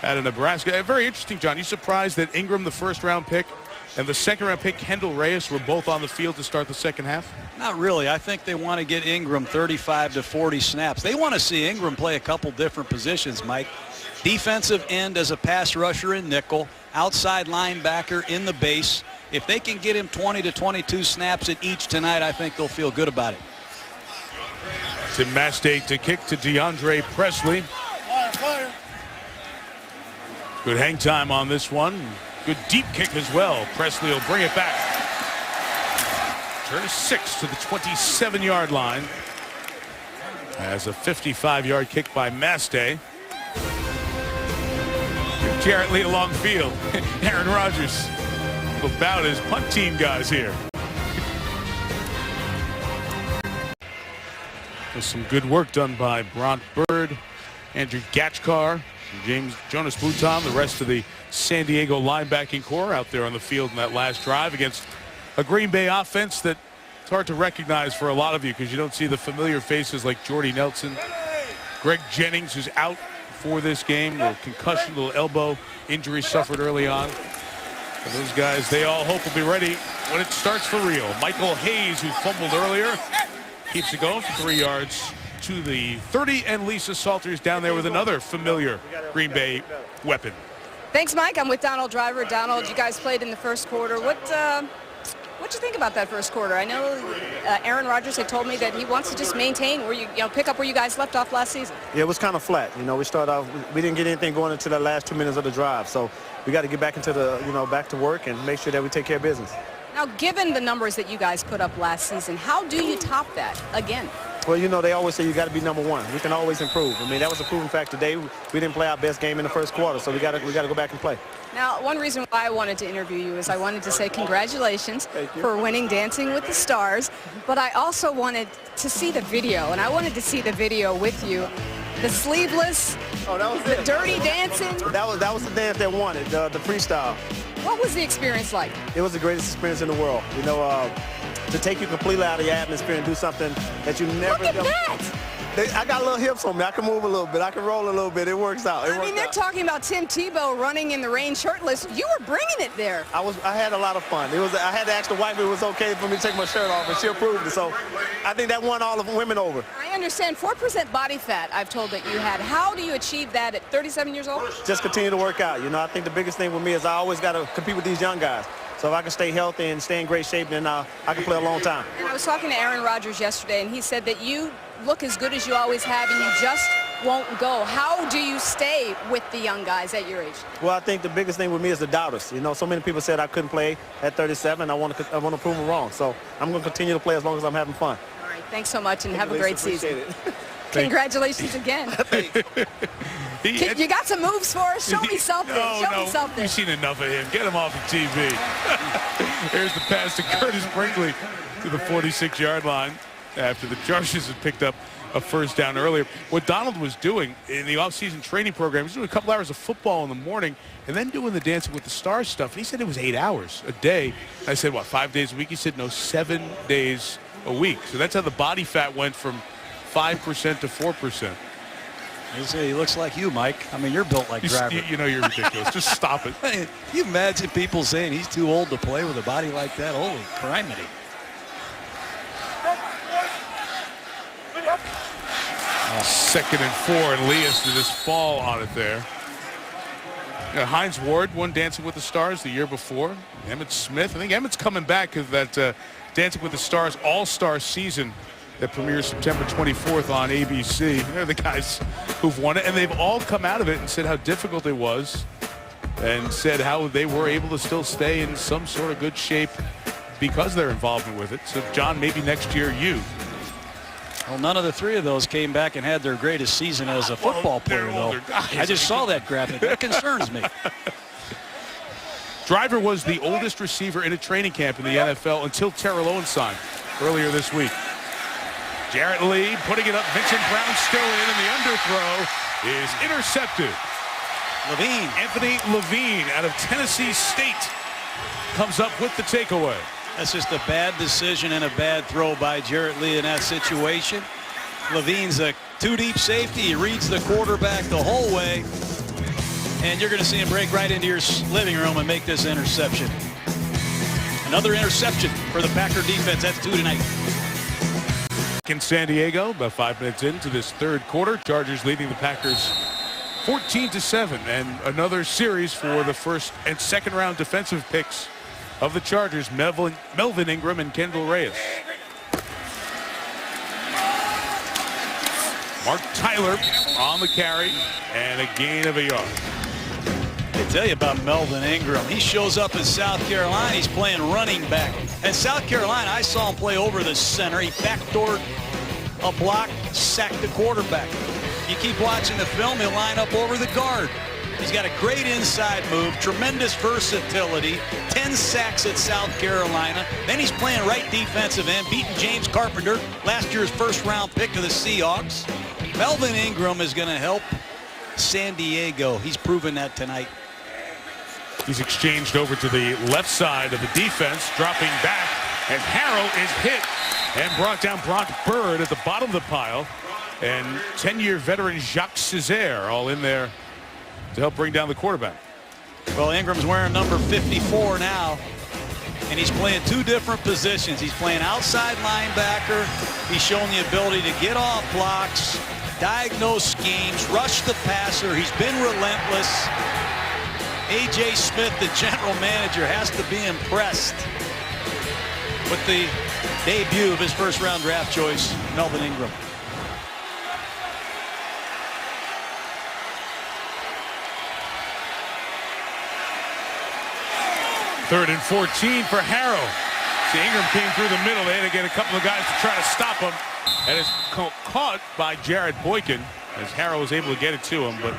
out of Nebraska. Very interesting, John. You surprised that Ingram, the first-round pick, and the second-round pick, Kendall Reyes, were both on the field to start the second half? Not really. I think they want to get Ingram 35 to 40 snaps. They want to see Ingram play a couple different positions, Mike. Defensive end as a pass rusher in nickel, outside linebacker in the base. If they can get him 20 to 22 snaps at each tonight, I think they'll feel good about it. Tim Mastate to kick to DeAndre Presley. Good hang time on this one. Good deep kick as well. Presley will bring it back. Turn 6 to the 27-yard line. As a 55-yard kick by Mastay. Jarrett Lee along field. Aaron Rodgers about his punt team guys here. With some good work done by Bront Bird, Andrew Gatchkar, Jonas Bouton, the rest of the San Diego linebacking core out there on the field in that last drive against a Green Bay offense that it's hard to recognize for a lot of you because you don't see the familiar faces like Jordy Nelson, Greg Jennings, who's out for this game, a little concussion, a little elbow injury suffered early on. And those guys, they all hope will be ready when it starts for real. Michael Hayes, who fumbled earlier, keeps it going for 3 yards to the 30, and Lisa Salters down there with another familiar Green Bay weapon. Thanks, Mike. I'm with Donald Driver. Donald, you guys played in the first quarter. What'd you think about that first quarter? I know Aaron Rodgers had told me that he wants to just maintain where you pick up where you guys left off last season. Yeah, it was kind of flat. We started off, we didn't get anything going until the last 2 minutes of the drive. So we got to get back into the, back to work and make sure that we take care of business. Now, given the numbers that you guys put up last season, how do you top that again? Well, they always say you got to be number one. We can always improve. I mean, that was a proven fact today. We didn't play our best game in the first quarter, so we got to go back and play. Now, one reason why I wanted to interview you is I wanted to say congratulations for winning Dancing with the Stars, but I also wanted to see the video, and I wanted to see the video with you. The sleeveless, that was the dirty dancing. That was the dance that won it, the freestyle. What was the experience like? It was the greatest experience in the world. You know, to take you completely out of your atmosphere and do something that you never Look at done. that! I got little hips on me. I can move a little bit. I can roll a little bit. It works out. I mean, they're talking about Tim Tebow running in the rain shirtless. You were bringing it there. I had a lot of fun. I had to ask the wife if it was okay for me to take my shirt off, and she approved it. So I think that won all of the women over. I understand 4% body fat, I've told that you had. How do you achieve that at 37 years old? Just continue to work out. You know, I think the biggest thing with me is I always got to compete with these young guys. So if I can stay healthy and stay in great shape, then I can play a long time. And I was talking to Aaron Rodgers yesterday, and he said that you look as good as you always have, and you just won't go. How do you stay with the young guys at your age? Well, I think the biggest thing with me is the doubters. You know, so many people said I couldn't play at 37. I want to prove them wrong. So I'm going to continue to play as long as I'm having fun. All right, thanks so much, and have a great season. It. Congratulations again. You got some moves for us? Show me something. Show me something. You've seen enough of him. Get him off the TV. Here's the pass to Curtis Brinkley to the 46-yard line after the Chargers had picked up a first down earlier. What Donald was doing in the offseason training program, he was doing a couple hours of football in the morning and then doing the Dancing with the Stars stuff. And he said it was 8 hours a day. I said, what, 5 days a week? He said, no, 7 days a week. So that's how the body fat went from 5% to 4%. He looks like you, Mike. I mean, you're built like Driver. You know you're ridiculous. Just stop it. Can you imagine people saying he's too old to play with a body like that? Holy criminy. Second and 4, and Leas to just fall on it there. Hines Ward won Dancing with the Stars the year before. Emmett Smith. I think Emmett's coming back because that Dancing with the Stars All-Star season that premieres September 24th on ABC. They're the guys who've won it, and they've all come out of it and said how difficult it was and said how they were able to still stay in some sort of good shape because of their involvement with it. So, John, maybe next year you. Well, none of the three of those came back and had their greatest season as a football player, though. I just saw that graphic. That concerns me. Driver was the oldest receiver in a training camp in the NFL until Terrell Owens signed earlier this week. Jarrett Lee putting it up. Vincent Brown still in, and the underthrow is intercepted. Anthony Levine out of Tennessee State comes up with the takeaway. That's just a bad decision and a bad throw by Jarrett Lee in that situation. Levine's a two-deep safety. He reads the quarterback the whole way. And you're going to see him break right into your living room and make this interception. Another interception for the Packer defense. That's 2 tonight. In San Diego, about 5 minutes into this third quarter, Chargers leading the Packers 14-7, and another series for the first and second round defensive picks of the Chargers, Melvin Ingram and Kendall Reyes. Mark Tyler on the carry and a gain of a yard. I tell you about Melvin Ingram. He shows up in South Carolina. He's playing running back. At South Carolina, I saw him play over the center. He backdoored a block, sacked the quarterback. You keep watching the film, he'll line up over the guard. He's got a great inside move, tremendous versatility, 10 sacks at South Carolina. Then he's playing right defensive end, beating James Carpenter, last year's first-round pick of the Seahawks. Melvin Ingram is going to help San Diego. He's proven that tonight. He's exchanged over to the left side of the defense, dropping back, and Harrell is hit and brought down. Brock Bird at the bottom of the pile, and 10-year veteran Jacques Césaire all in there to help bring down the quarterback. Well, Ingram's wearing number 54 now, and he's playing two different positions. He's playing outside linebacker. He's showing the ability to get off blocks, diagnose schemes, rush the passer. He's been relentless. A.J. Smith, the general manager, has to be impressed with the debut of his first-round draft choice, Melvin Ingram. Third and 14 for Harrell. See, Ingram came through the middle. They had to get a couple of guys to try to stop him. And it's caught by Jared Boykin as Harrell was able to get it to him, but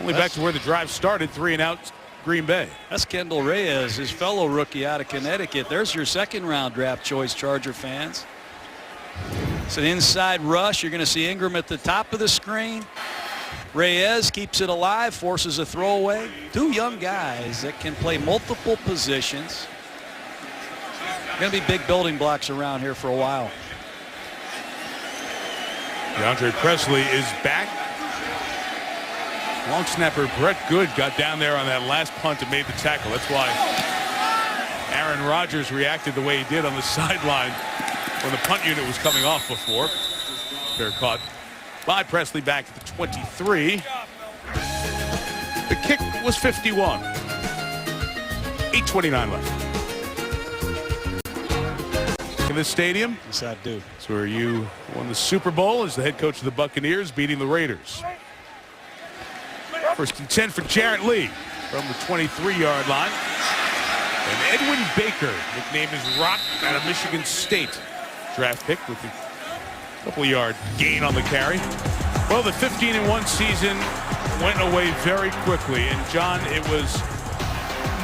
only back to where the drive started, 3 and out, Green Bay. That's Kendall Reyes, his fellow rookie out of Connecticut. There's your second-round draft choice, Charger fans. It's an inside rush. You're going to see Ingram at the top of the screen. Reyes keeps it alive, forces a throwaway. Two young guys that can play multiple positions. Going to be big building blocks around here for a while. DeAndre Presley is back. Long snapper Brett Good got down there on that last punt and made the tackle. That's why Aaron Rodgers reacted the way he did on the sideline when the punt unit was coming off before. Fair caught by Presley back at the 23. The kick was 51. 8:29 left. In this stadium. Yes, I do. It's where you won the Super Bowl as the head coach of the Buccaneers, beating the Raiders. First and 10 for Jarrett Lee from the 23-yard line. And Edwin Baker, nicknamed as Rock, out of Michigan State. Draft pick with a couple-yard gain on the carry. Well, the 15-1 season went away very quickly. And, John, it was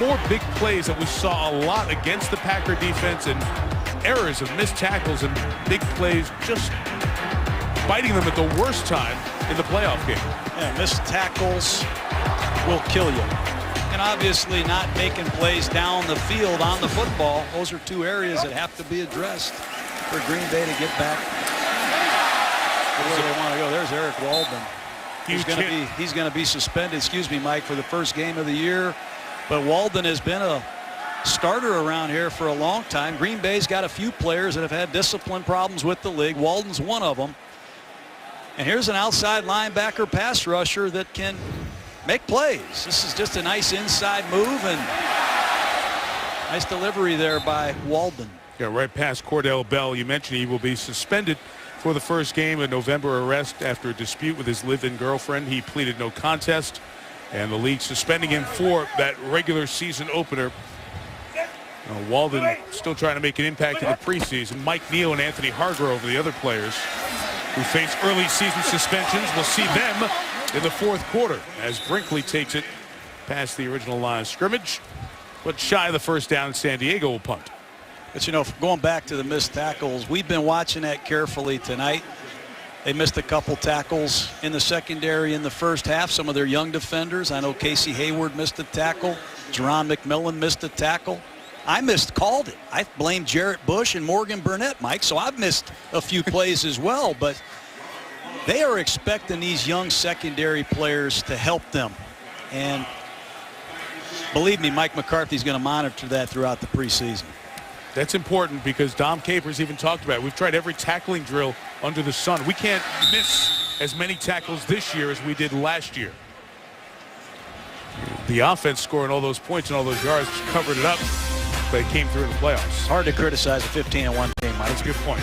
more big plays that we saw a lot against the Packer defense, and errors of missed tackles and big plays just biting them at the worst time in the playoff game. Yeah, missed tackles will kill you. And obviously not making plays down the field on the football. Those are two areas that have to be addressed for Green Bay to get back where they want to go. There's Eric Walden. He's going to be suspended, excuse me, Mike, for the first game of the year. But Walden has been a starter around here for a long time. Green Bay's got a few players that have had discipline problems with the league. Walden's one of them. And here's an outside linebacker pass rusher that can make plays. This is just a nice inside move and nice delivery there by Walden. Yeah, right past Cordell Bell. You mentioned he will be suspended for the first game, a November arrest after a dispute with his live-in girlfriend. He pleaded no contest, and the league suspending him for that regular season opener. Walden still trying to make an impact in the preseason. Mike Neal and Anthony Hargrove are the other players who face early season suspensions. We'll see them in the fourth quarter as Brinkley takes it past the original line of scrimmage, but shy of the first down. San Diego will punt. But, you know, going back to the missed tackles, we've been watching that carefully tonight. They missed a couple tackles in the secondary in the first half. Some of their young defenders. I know Casey Hayward missed a tackle. Jerron McMillan missed a tackle. I called it. I blamed Jarrett Bush and Morgan Burnett, Mike, so I've missed a few plays as well. But they are expecting these young secondary players to help them. And believe me, Mike McCarthy's going to monitor that throughout the preseason. That's important because Dom Capers even talked about it. We've tried every tackling drill under the sun. We can't miss as many tackles this year as we did last year. The offense scoring all those points and all those yards covered it up, but it came through in the playoffs. Hard to criticize a 15-1 game, Mike. That's a good point.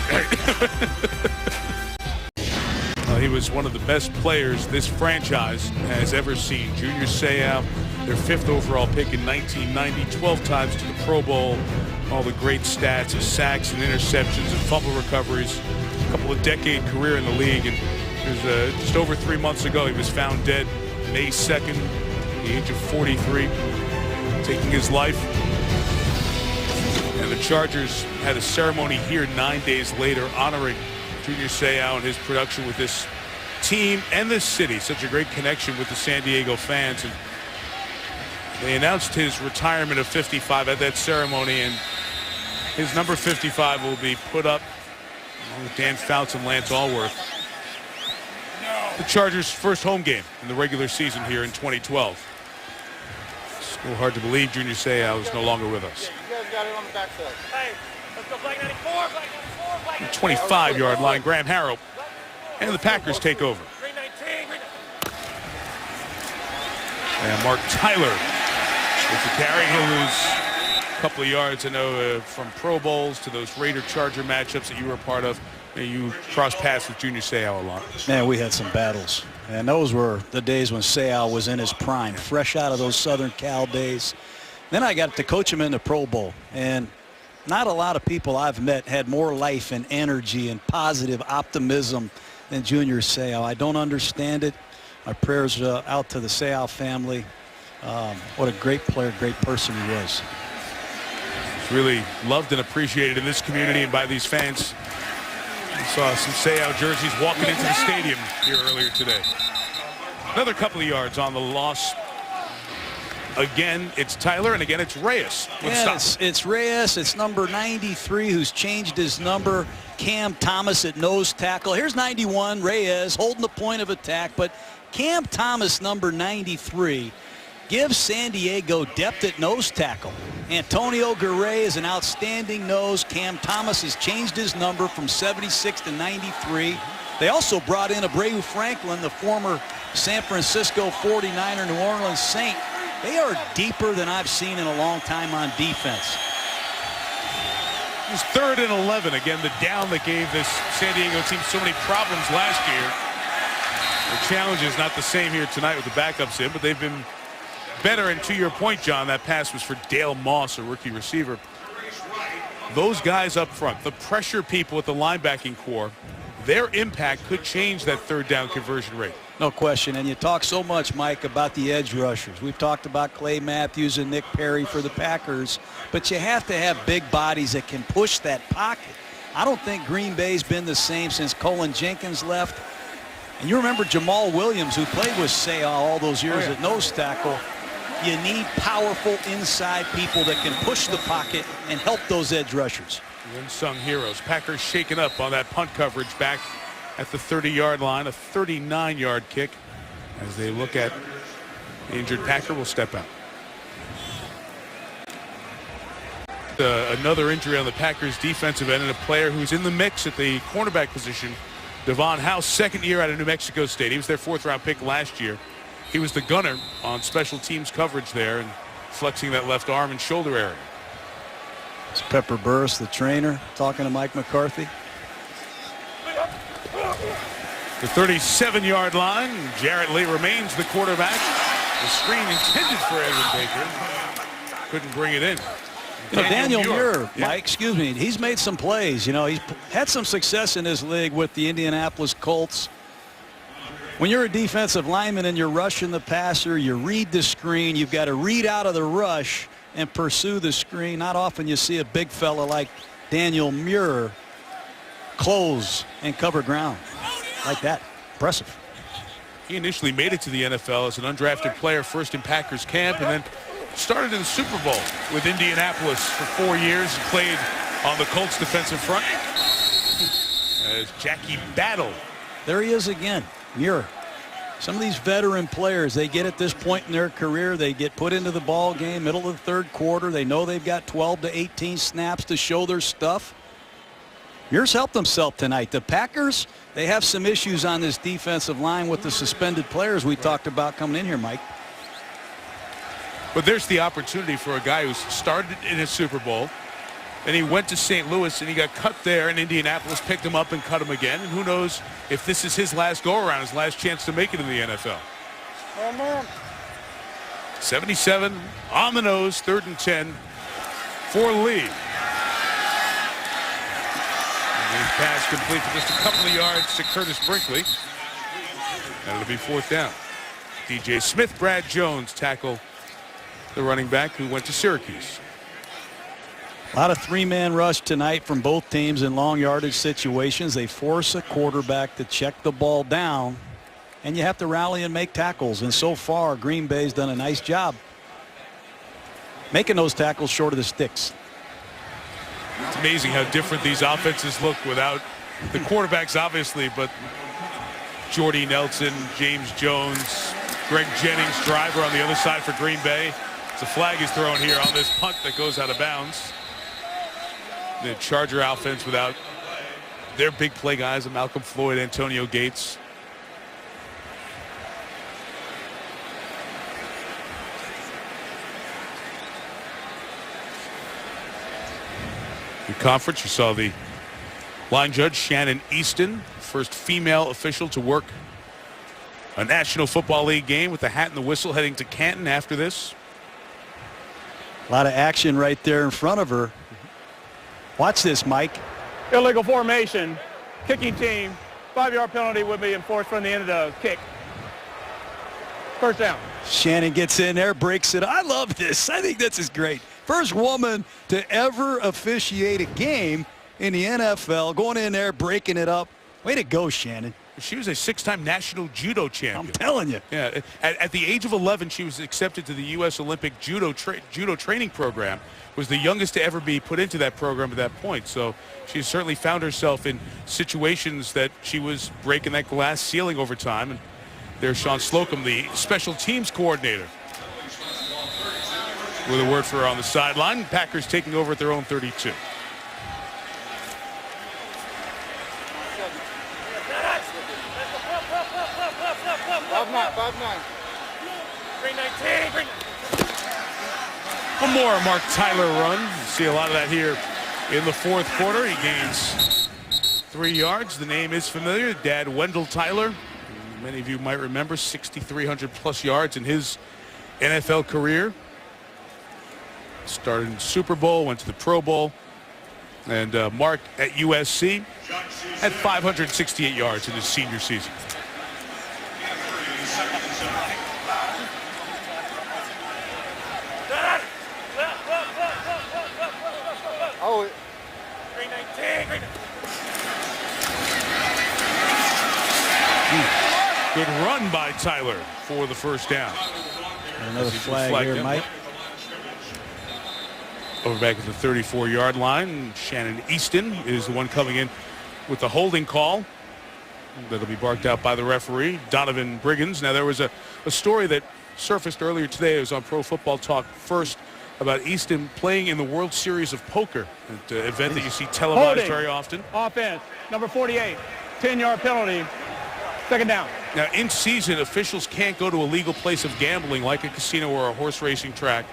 He was one of the best players this franchise has ever seen. Junior Seau, their 5th overall pick in 1990, 12 times to the Pro Bowl. All the great stats, his sacks and interceptions and fumble recoveries. A couple of decade career in the league. And it was just over 3 months ago he was found dead May 2nd, at the age of 43, taking his life. And the Chargers had a ceremony here 9 days later honoring Junior Seau and his production with this team and this city. Such a great connection with the San Diego fans. And they announced his retirement of 55 at that ceremony, and his number 55 will be put up with Dan Fouts and Lance Allworth. The Chargers' first home game in the regular season here in 2012. It's a little hard to believe Junior Seau is no longer with us. You guys got it on the backside. Hey, let's go flag 94, flag 94, flag 94. 25-yard line, Graham Harrell. And the Packers take over. And Mark Tyler with the carry. He'll lose a couple of yards. I know from Pro Bowls to those Raider-Charger matchups that you were a part of. You crossed paths with Junior Seau a lot. Man, we had some battles. And those were the days when Seau was in his prime, fresh out of those Southern Cal days. Then I got to coach him in the Pro Bowl. And not a lot of people I've met had more life and energy and positive optimism than Junior Seau. I don't understand it. My prayers out to the Seau family. What a great player, great person he was. He's really loved and appreciated in this community and by these fans. We saw some Seau jerseys walking into the stadium here earlier today. Another couple of yards on the loss. Again, it's Tyler, and again, it's Reyes. It's Reyes. It's number 93 who's changed his number. Cam Thomas at nose tackle. Here's 91, Reyes, holding the point of attack. But Cam Thomas, number 93, gives San Diego depth at nose tackle. Antonio Garay is an outstanding nose. Cam Thomas has changed his number from 76 to 93. They also brought in Abreu Franklin, the former San Francisco 49er, New Orleans Saint. They are deeper than I've seen in a long time on defense. It was 3rd and 11. Again, the down that gave this San Diego team so many problems last year. The challenge is not the same here tonight with the backups in, but they've been better. And to your point, John, that pass was for Dale Moss, a rookie receiver. Those guys up front, the pressure people at the linebacking core, their impact could change that 3rd down conversion rate. No question. And you talk so much, Mike, about the edge rushers. We've talked about Clay Matthews and Nick Perry for the Packers, but you have to have big bodies that can push that pocket. I don't think Green Bay's been the same since Colin Jenkins left. And you remember Jamal Williams, who played with Seau all those years at nose tackle. You need powerful inside people that can push the pocket and help those edge rushers. The unsung heroes. Packers shaken up on that punt coverage back at the 30-yard line. A 39-yard kick as they look at the injured Packer will step out. Another injury on the Packers defensive end, and a player who's in the mix at the cornerback position, Devon House, 2nd year out of New Mexico State. He was their 4th-round pick last year. He was the gunner on special teams coverage there and flexing that left arm and shoulder area. It's Pepper Burris, the trainer, talking to Mike McCarthy. The 37-yard line. Jarrett Lee remains the quarterback. The screen intended for Evan Baker. Couldn't bring it in. You know, Daniel Muir, Mike, excuse me, he's made some plays. You know, he's had some success in this league with the Indianapolis Colts. When you're a defensive lineman and you're rushing the passer, you read the screen. You've got to read out of the rush and pursue the screen. Not often you see a big fella like Daniel Muir close and cover ground like that. Impressive. He initially made it to the NFL as an undrafted player, first in Packers camp, and then started in the Super Bowl with Indianapolis for 4 years. He played on the Colts defensive front as Jackie Battle. There he is again, Muir. Some of these veteran players, they get at this point in their career, they get put into the ball game, middle of the 3rd quarter. They know they've got 12 to 18 snaps to show their stuff. Muir's helped himself tonight. The Packers, they have some issues on this defensive line with the suspended players we talked about coming in here, Mike. But there's the opportunity for a guy who's started in a Super Bowl, and he went to St. Louis and he got cut there, and Indianapolis picked him up and cut him again. And who knows if this is his last go-around, his last chance to make it in the NFL. 77 on the nose, 3rd and 10 for Lee. And the pass complete for just a couple of yards to Curtis Brinkley. And it'll be 4th down. DJ Smith, Brad Jones tackle the running back who went to Syracuse. A lot of 3-man rush tonight from both teams in long yardage situations. They force a quarterback to check the ball down, and you have to rally and make tackles. And so far, Green Bay's done a nice job making those tackles short of the sticks. It's amazing how different these offenses look without the quarterbacks, obviously, but Jordy Nelson, James Jones, Greg Jennings, driver on the other side for Green Bay. The flag is thrown here on this punt that goes out of bounds. The Charger offense without their big play guys, Malcolm Floyd, Antonio Gates. The conference, you saw the line judge Shannon Easton, first female official to work a National Football League game with the hat and the whistle, heading to Canton after this. A lot of action right there in front of her. Watch this, Mike. Illegal formation. Kicking team. 5-yard penalty would be enforced from the end of the kick. 1st down. Shannon gets in there, breaks it. I love this. I think this is great. First woman to ever officiate a game in the NFL, going in there, breaking it up. Way to go, Shannon. She was a 6-time national judo champion. I'm telling you. Yeah, at the age of 11, she was accepted to the U.S. Olympic judo training program. Was the youngest to ever be put into that program at that point. So she certainly found herself in situations that she was breaking that glass ceiling over time. And there's Sean Slocum, the special teams coordinator, with a word for her on the sideline. Packers taking over at their own 32. One more Mark Tyler run. You see a lot of that here in the fourth quarter. He gains 3 yards. The name is familiar. Dad Wendell Tyler. Many of you might remember 6,300 plus yards in his NFL career. Started in Super Bowl, went to the Pro Bowl. And Mark at USC had 568 yards in his senior season. Oh, 319. Good run by Tyler for the first down. Another flag here, Mike. Over back at the 34-yard line. Shannon Easton is the one coming in with the holding call. That'll be barked out by the referee, Donovan Briggins. Now, there was a story that surfaced earlier today. It was on Pro Football Talk First about Easton playing in the World Series of Poker, an event that you see televised very often. Offense, number 48, 10-yard penalty, second down. Now, in season, officials can't go to a legal place of gambling like a casino or a horse racing track.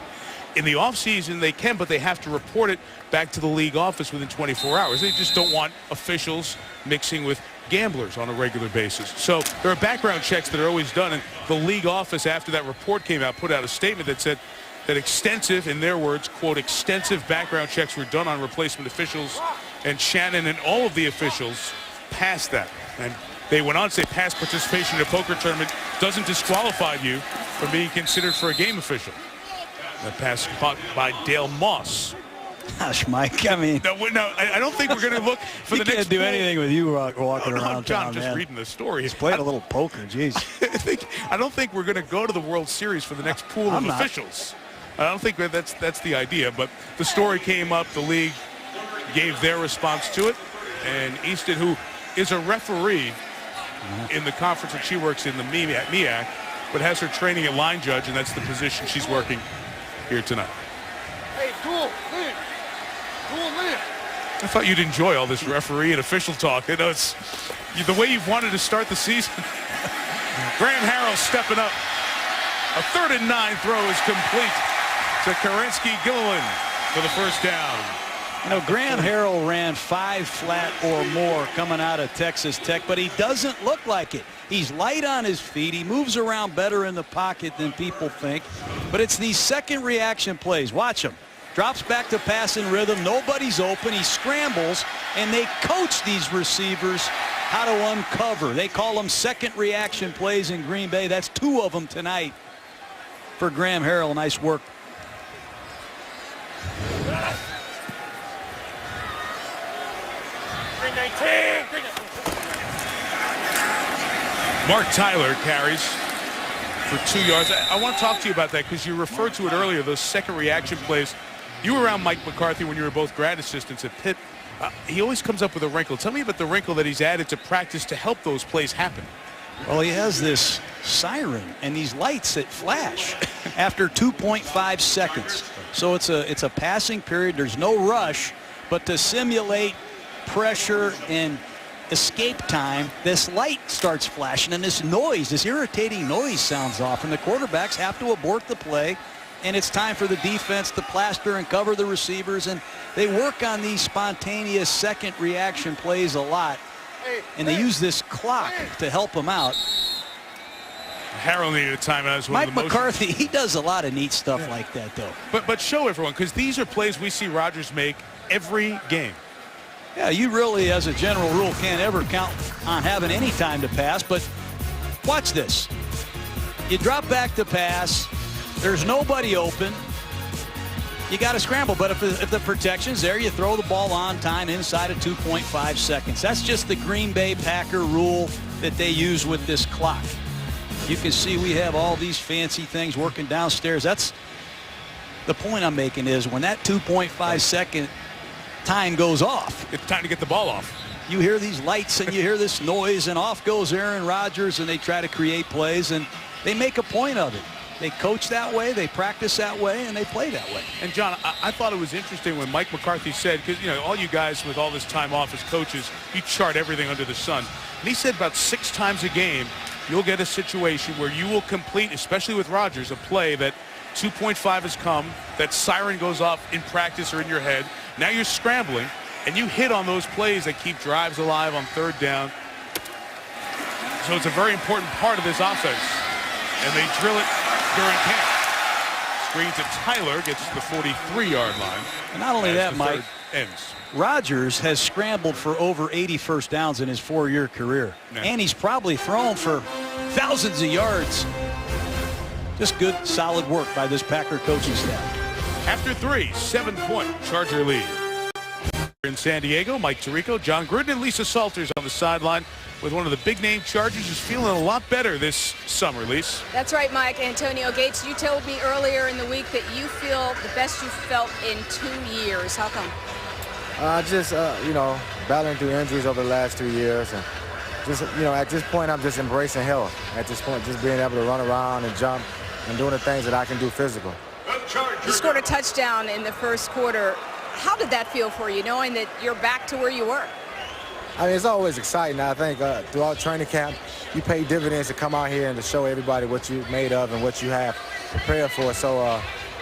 In the offseason, they can, but they have to report it back to the league office within 24 hours. They just don't want officials mixing with gamblers on a regular basis. So there are background checks that are always done, and the league office, after that report came out, put out a statement that said that extensive, in their words, quote, extensive background checks were done on replacement officials, and Shannon and all of the officials passed that. And they went on to say past participation in a poker tournament doesn't disqualify you from being considered for a game official. That pass caught by Dale Moss. Gosh, Mike, I mean. No, I don't think we're going to look for the next. You can't do anything with you walking around John, town, just man. reading the story. He's playing a little poker, jeez. I don't think we're going to go to the World Series for the next pool of officials. I don't think that's the idea, but the story came up. The league gave their response to it, and Easton, who is a referee in the conference that she works in, the MEAC, but has her training at line judge, and that's the position she's working here tonight. hey, dual lead. I thought you'd enjoy all this referee and official talk. You know, it's the way you've wanted to start the season. Graham Harrell stepping up. A 3rd and 9 throw is complete to Kerensky Gilliland for the first down. You know, Graham Harrell ran 5 flat or more coming out of Texas Tech, but he doesn't look like it. He's light on his feet. He moves around better in the pocket than people think. But it's these second reaction plays. Watch him. Drops back to pass in rhythm. Nobody's open. He scrambles, and they coach these receivers how to uncover. They call them second reaction plays in Green Bay. That's 2 of them tonight for Graham Harrell. Nice work. Mark Tyler carries for 2 yards. I want to talk to you about that because you referred to it earlier, those second reaction plays. You were around Mike McCarthy when you were both grad assistants at Pitt. He always comes up with a wrinkle. Tell me about the wrinkle that he's added to practice to help those plays happen. Well, he has this siren and these lights that flash after 2.5 seconds. So it's a passing period. There's no rush, but to simulate pressure and escape time, this light starts flashing and this noise, this irritating noise sounds off, and the quarterbacks have to abort the play, and it's time for the defense to plaster and cover the receivers, and they work on these spontaneous second reaction plays a lot, and they use this clock to help them out. Harrell needed a timeout as well. Mike McCarthy, he does a lot of neat stuff like that, though. But show everyone, because these are plays we see Rodgers make every game. Yeah, you really, as a general rule, can't ever count on having any time to pass, but watch this. You drop back to pass. There's nobody open. You got to scramble, but if the protection's there, you throw the ball on time inside of 2.5 seconds. That's just the Green Bay Packer rule. that they use with this clock. You can see we have all these fancy things working downstairs. That's the point I'm making, is when that 2.5 second time goes off, It's time to get the ball off. you hear these lights and you hear this noise, and off goes Aaron Rodgers, and they try to create plays, and they make a point of it. They coach that way, they practice that way, and they play that way. And John, I thought it was interesting when Mike McCarthy said, because all you guys with all this time off as coaches, you chart everything under the sun. And he said about 6 times a game, you'll get a situation where you will complete, especially with Rodgers, a play that 2.5 has come, that siren goes off in practice or in your head. Now you're scrambling, and you hit on those plays that keep drives alive on 3rd down. So it's a very important part of this offense. And they drill it during camp. Screen to Tyler, gets to the 43-yard line. And not only that, Mike, ends. Rodgers has scrambled for over 80 first downs in his 4-year career. Yeah. And he's probably thrown for thousands of yards. Just good, solid work by this Packer coaching staff. After 3, 7-point Charger lead. In San Diego, Mike Tirico, John Gruden, and Lisa Salters on the sideline with one of the big-name Chargers who's feeling a lot better this summer, Lisa. That's right, Mike. Antonio Gates, you told me earlier in the week that you feel the best you've felt in 2 years. How come? Battling through injuries over the last 2 years, and at this point, I'm just embracing health. At this point, just being able to run around and jump and doing the things that I can do physical. You scored a touchdown in the first quarter. How did that feel for you, knowing that you're back to where you were? I mean, it's always exciting. I think throughout training camp, you pay dividends to come out here and to show everybody what you're made of and what you have prepared for. So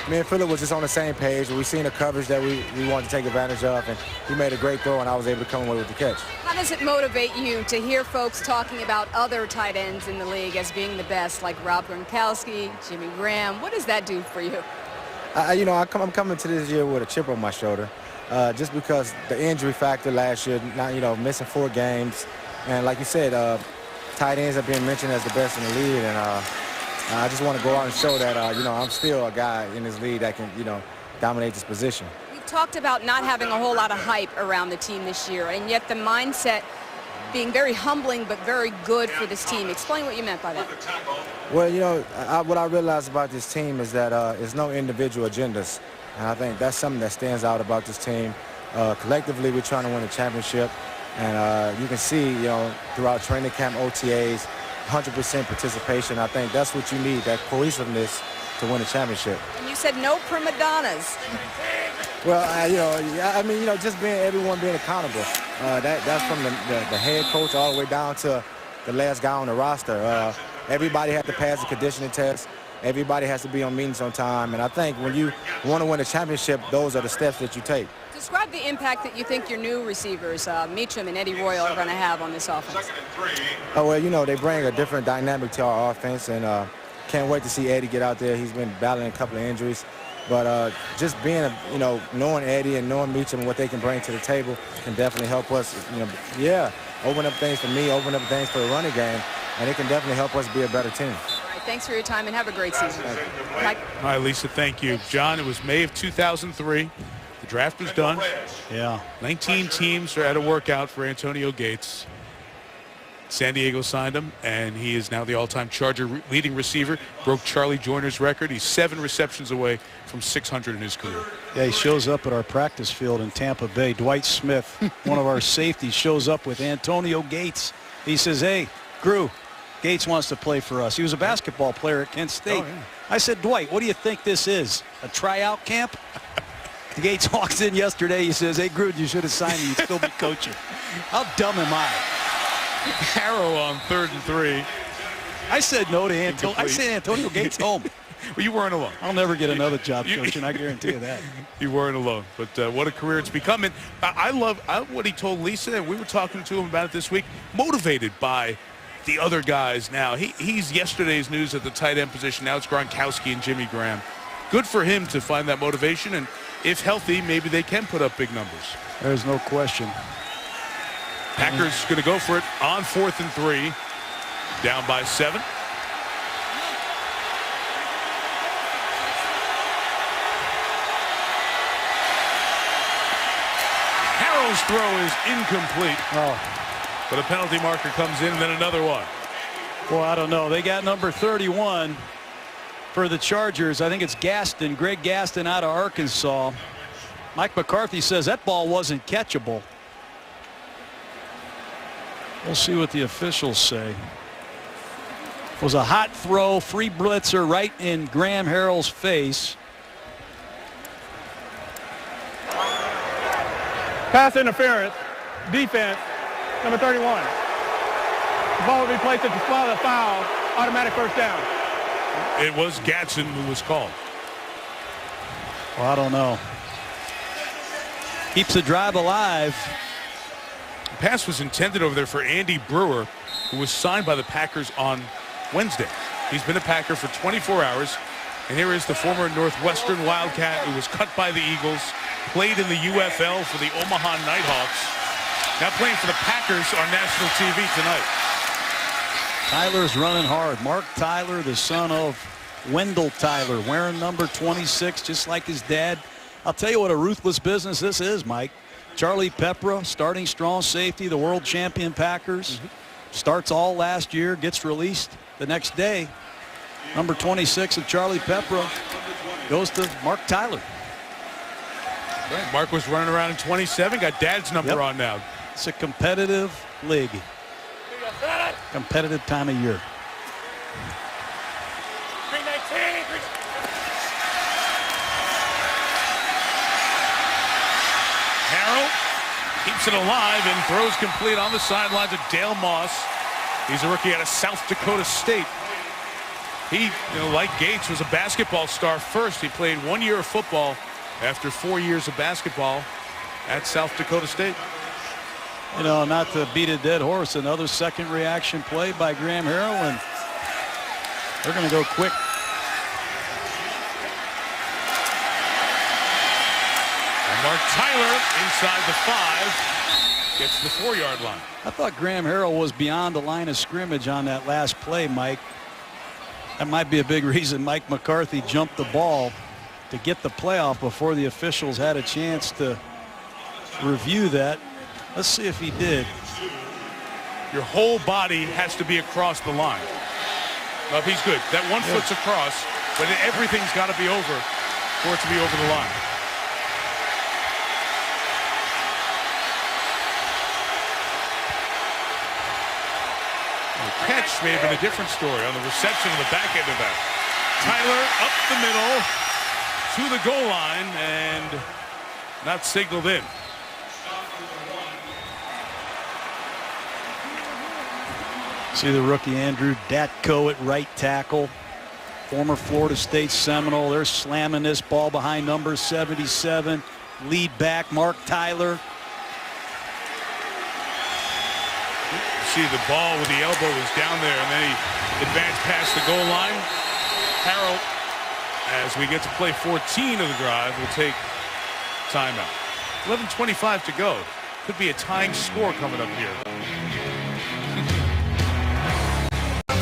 me and Phillip was just on the same page. We seen the coverage that we wanted to take advantage of, and he made a great throw, and I was able to come away with the catch. How does it motivate you to hear folks talking about other tight ends in the league as being the best, like Rob Gronkowski, Jimmy Graham? What does that do for you? I'm coming to this year with a chip on my shoulder, just because the injury factor last year, missing 4 games, and like you said, tight ends are being mentioned as the best in the league, and I just want to go out and show that I'm still a guy in this league that can dominate this position. We've talked about not having a whole lot of hype around the team this year, and yet the mindset being very humbling but very good for this team. Explain what you meant by that. Well, what I realized about this team is that there's no individual agendas. And I think that's something that stands out about this team. Collectively, we're trying to win a championship. And you can see, throughout training camp, OTAs, 100% participation. I think that's what you need, that cohesiveness to win a championship. And you said no prima donnas. Well, just everyone being accountable. That's from the head coach all the way down to the last guy on the roster. Everybody has to pass the conditioning test. Everybody has to be on meetings on time. And I think when you want to win a championship, those are the steps that you take. Describe the impact that you think your new receivers, Meacham and Eddie Royal, are going to have on this offense. Oh, well, they bring a different dynamic to our offense, and can't wait to see Eddie get out there. He's been battling a couple of injuries. But just being, knowing Eddie and knowing Meacham and what they can bring to the table can definitely help us, open up things for me, open up things for the running game, and it can definitely help us be a better team. All right, thanks for your time, and have a great season. Mike? All right, Lisa, thank you. John, it was May of 2003. The draft was done. Yeah. 19 teams are at a workout for Antonio Gates. San Diego signed him, and he is now the all-time Charger leading receiver. Broke Charlie Joyner's record. He's 7 receptions away from 600 in his career. Yeah, he shows up at our practice field in Tampa Bay. Dwight Smith, one of our safeties, shows up with Antonio Gates. He says, hey, Gru, Gates wants to play for us. He was a basketball player at Kent State. Oh, yeah. I said, Dwight, what do you think this is? A tryout camp? Gates walks in yesterday. He says, hey, Gru, you should have signed me. You'd still be coaching. How dumb am I? Harrow on 3rd and 3. I said no to Antonio. I said Antonio Gates home. Well, you weren't alone. I'll never get another job coaching. I guarantee you that. You weren't alone. But what a career it's become. And I love what he told Lisa, and we were talking to him about it this week, motivated by the other guys now. He's yesterday's news at the tight end position. Now it's Gronkowski and Jimmy Graham. Good for him to find that motivation, and if healthy, maybe they can put up big numbers. There's no question. Packers going to go for it on 4th and 3. Down by 7. Harrell's throw is incomplete. Oh. But a penalty marker comes in, and then another one. Well, I don't know. They got number 31 for the Chargers. I think it's Gaston, Greg Gaston out of Arkansas. Mike McCarthy says that ball wasn't catchable. We'll see what the officials say. It was a hot throw, free blitzer right in Graham Harrell's face. Pass interference, defense, number 31. The ball will be placed at the spot of the foul, automatic first down. It was Gatson who was called. Well, I don't know. Keeps the drive alive. The pass was intended over there for Andy Brewer, who was signed by the Packers on Wednesday. He's been a Packer for 24 hours. And here is the former Northwestern Wildcat who was cut by the Eagles, played in the UFL for the Omaha Nighthawks. Now playing for the Packers on national TV tonight. Tyler's running hard. Mark Tyler, the son of Wendell Tyler, wearing number 26, just like his dad. I'll tell you what a ruthless business this is, Mike. Charlie Pepra, starting strong safety, the world champion Packers. Starts all last year, gets released the next day. Number 26 of Charlie Pepra goes to Mark Tyler. Right. Mark was running around in 27, got dad's number on now. It's a competitive league. Competitive time of year. 319. Harrell keeps it alive and throws complete on the sideline to Dale Moss. He's a rookie out of South Dakota State. He, like Gates, was a basketball star first. He played 1 year of football after 4 years of basketball at South Dakota State. Not to beat a dead horse, another second reaction play by Graham Harrell, and they're going to go quick. And Mark Tyler inside the 5 gets the 4-yard line. I thought Graham Harrell was beyond the line of scrimmage on that last play, Mike. That might be a big reason Mike McCarthy jumped the ball to get the playoff before the officials had a chance to review that. Let's see if he did. Your whole body has to be across the line. Well, he's good. That one foot's across, but everything's got to be over for it to be over the line. The catch may have been a different story on the reception on the back end of that. Tyler up the middle to the goal line and not signaled in. See the rookie Andrew Datko at right tackle, former Florida State Seminole. They're slamming this ball behind number 77. Lead back Mark Tyler. See the ball with the elbow is down there, and then he advanced past the goal line. Harrell, as we get to play 14 of the drive, will take timeout. 11:25 to go. Could be a tying score coming up here.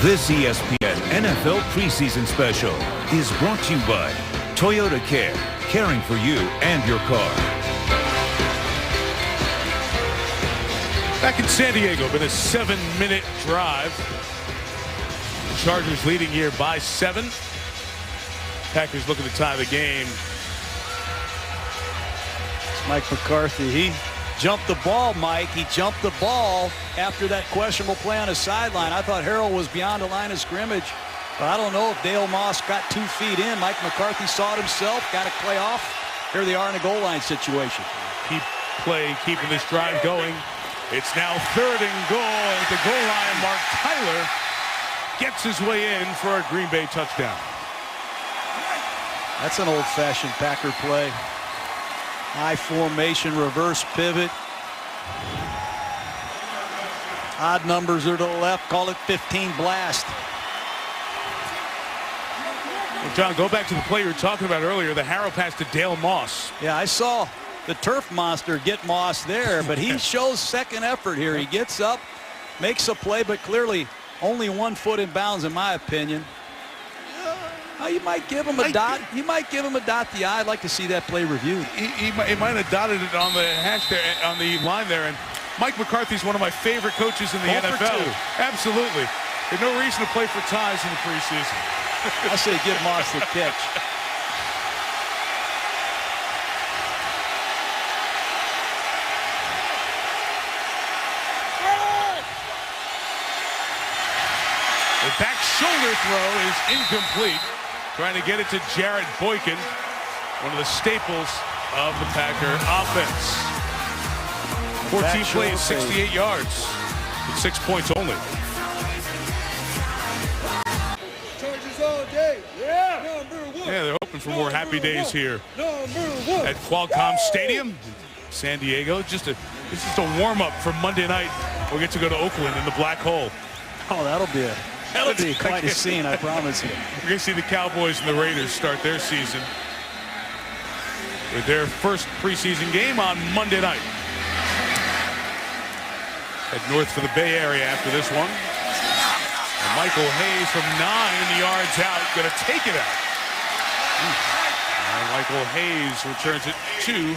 This ESPN NFL preseason special is brought to you by Toyota Care, caring for you and your car. Back in San Diego, been a 7-minute drive. Chargers leading here by 7. Packers looking to tie the game. It's Mike McCarthy. He jumped the ball, Mike. He jumped the ball after that questionable play on the sideline. I thought Harrell was beyond the line of scrimmage. But I don't know if Dale Moss got 2 feet in. Mike McCarthy saw it himself, got a play off. Here they are in a goal line situation. Keep play, keeping this drive going. It's now 3rd and goal at the goal line. Mark Tyler gets his way in for a Green Bay touchdown. That's an old-fashioned Packer play. High formation, reverse pivot. Odd numbers are to the left. Call it 15 blast. Well, John, go back to the play you were talking about earlier, the Harrell pass to Dale Moss. Yeah, I saw the turf monster get Moss there, but he shows second effort here. He gets up, makes a play, but clearly only 1 foot in bounds, in my opinion. You might give him a dot. You might give him a dot the eye. I'd like to see that play reviewed. He might have dotted it on the hash there, on the line there, and Mike McCarthy's one of my favorite coaches in the NFL. Absolutely. There's no reason to play for ties in the preseason. I say give Moss the catch. The back shoulder throw is incomplete. Trying to get it to Jarrett Boykin, one of the staples of the Packer offense. 14 plays, 68 yards, with 6 points only. Yeah, they're hoping for more happy days here at Qualcomm Stadium, San Diego. This is just a warm-up for Monday night. We'll get to go to Oakland in the Black Hole. Oh, that'll be quite a scene, I promise you. We're going to see the Cowboys and the Raiders start their season with their first preseason game on Monday night. Head north for the Bay Area after this one. And Michael Hayes from 9 yards out, going to take it out. And Michael Hayes returns it to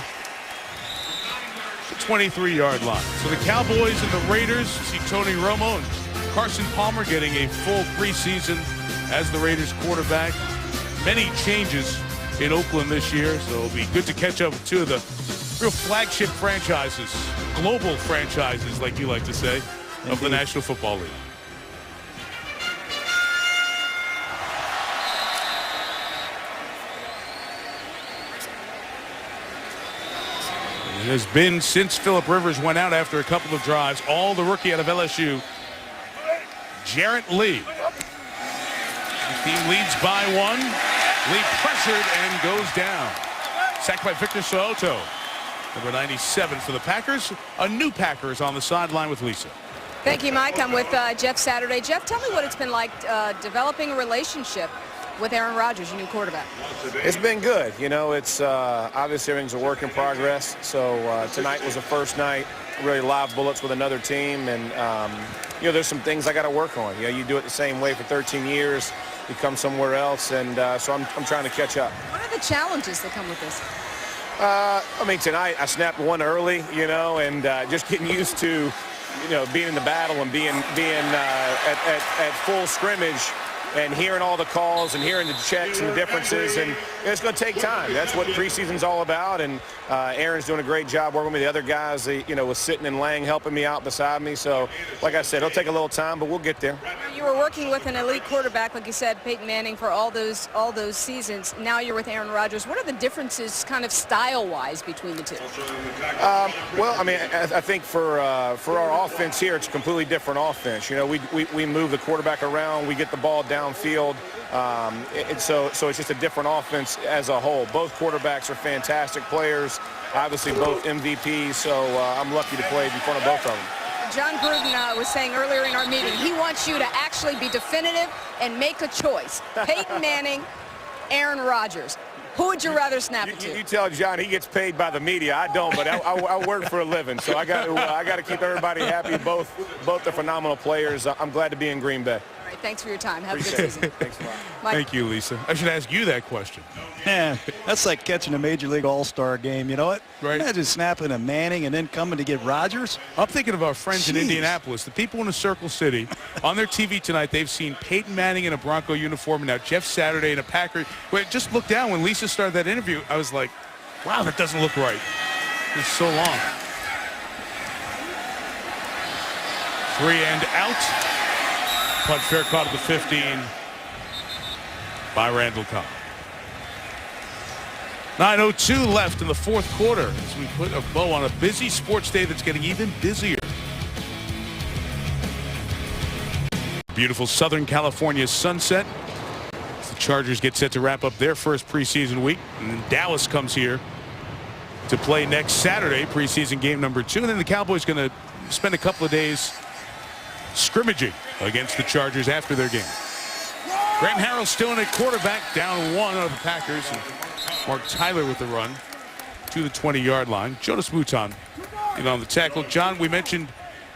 the 23-yard line. So the Cowboys and the Raiders, see Tony Romo and Carson Palmer getting a full preseason as the Raiders quarterback. Many changes in Oakland this year, so it'll be good to catch up with two of the real flagship franchises, global franchises, like you like to say, of the National Football League. It has been since Phillip Rivers went out after a couple of drives, all the rookie out of LSU, Jarrett Lee. The team leads by 1. Lee pressured and goes down. Sacked by Victor Soto. Number 97 for the Packers. A new Packer is on the sideline with Lisa. Thank you, Mike. I'm with Jeff Saturday. Jeff, tell me what it's been like developing a relationship with Aaron Rodgers, your new quarterback. It's been good. You know, it's obviously everything's a work in progress. So tonight was the first night, really live bullets with another team. And, you know, there's some things I got to work on. You know, you do it the same way for 13 years. You come somewhere else. And so I'm trying to catch up. What are the challenges that come with this? I mean, tonight I snapped one early, you know, and just getting used to, you know, being in the battle and being at full scrimmage and hearing all the calls and hearing the checks and the differences. And it's going to take time. That's what preseason's all about. And Aaron's doing a great job working with the other guys. You know, was sitting and Lang helping me out beside me. So, like I said, it'll take a little time, but we'll get there. You were working with an elite quarterback, like you said, Peyton Manning, for all those seasons. Now you're with Aaron Rodgers. What are the differences, kind of style-wise, between the two? Well, I mean, I think for our offense here, it's a completely different offense. You know, we move the quarterback around, we get the ball downfield. So it's just a different offense as a whole. Both quarterbacks are fantastic players, obviously both MVPs, so I'm lucky to play in front of both of them. John Gruden was saying earlier in our meeting, he wants you to actually be definitive and make a choice. Peyton Manning, Aaron Rodgers. Who would you rather snap it to? You tell John he gets paid by the media. I don't, but I work for a living, so I got to keep everybody happy. Both are phenomenal players. I'm glad to be in Green Bay. All right, thanks for your time. Have a good season. Thanks a lot. Mike. Thank you, Lisa. I should ask you that question. Man, that's like catching a Major League All-Star game. You know what? Right. Imagine snapping a Manning and then coming to get Rodgers. I'm thinking of our friends in Indianapolis, the people in the Circle City. On their TV tonight, they've seen Peyton Manning in a Bronco uniform and now Jeff Saturday in a Packer. Wait, just look down. When Lisa started that interview, I was like, wow, that doesn't look right. It's so long. 3 and out. Punt fair caught at the 15 by Randall Cobb. 9:02 left in the fourth quarter as we put a bow on a busy sports day that's getting even busier. Beautiful Southern California sunset. As the Chargers get set to wrap up their first preseason week. And then Dallas comes here to play next Saturday, preseason game number 2. And then the Cowboys going to spend a couple of days scrimmaging against the Chargers after their game. Graham Harrell still in at quarterback, down 1 of the Packers. And Mark Tyler with the run to the 20-yard line. Jonas Mouton in on the tackle. John, we mentioned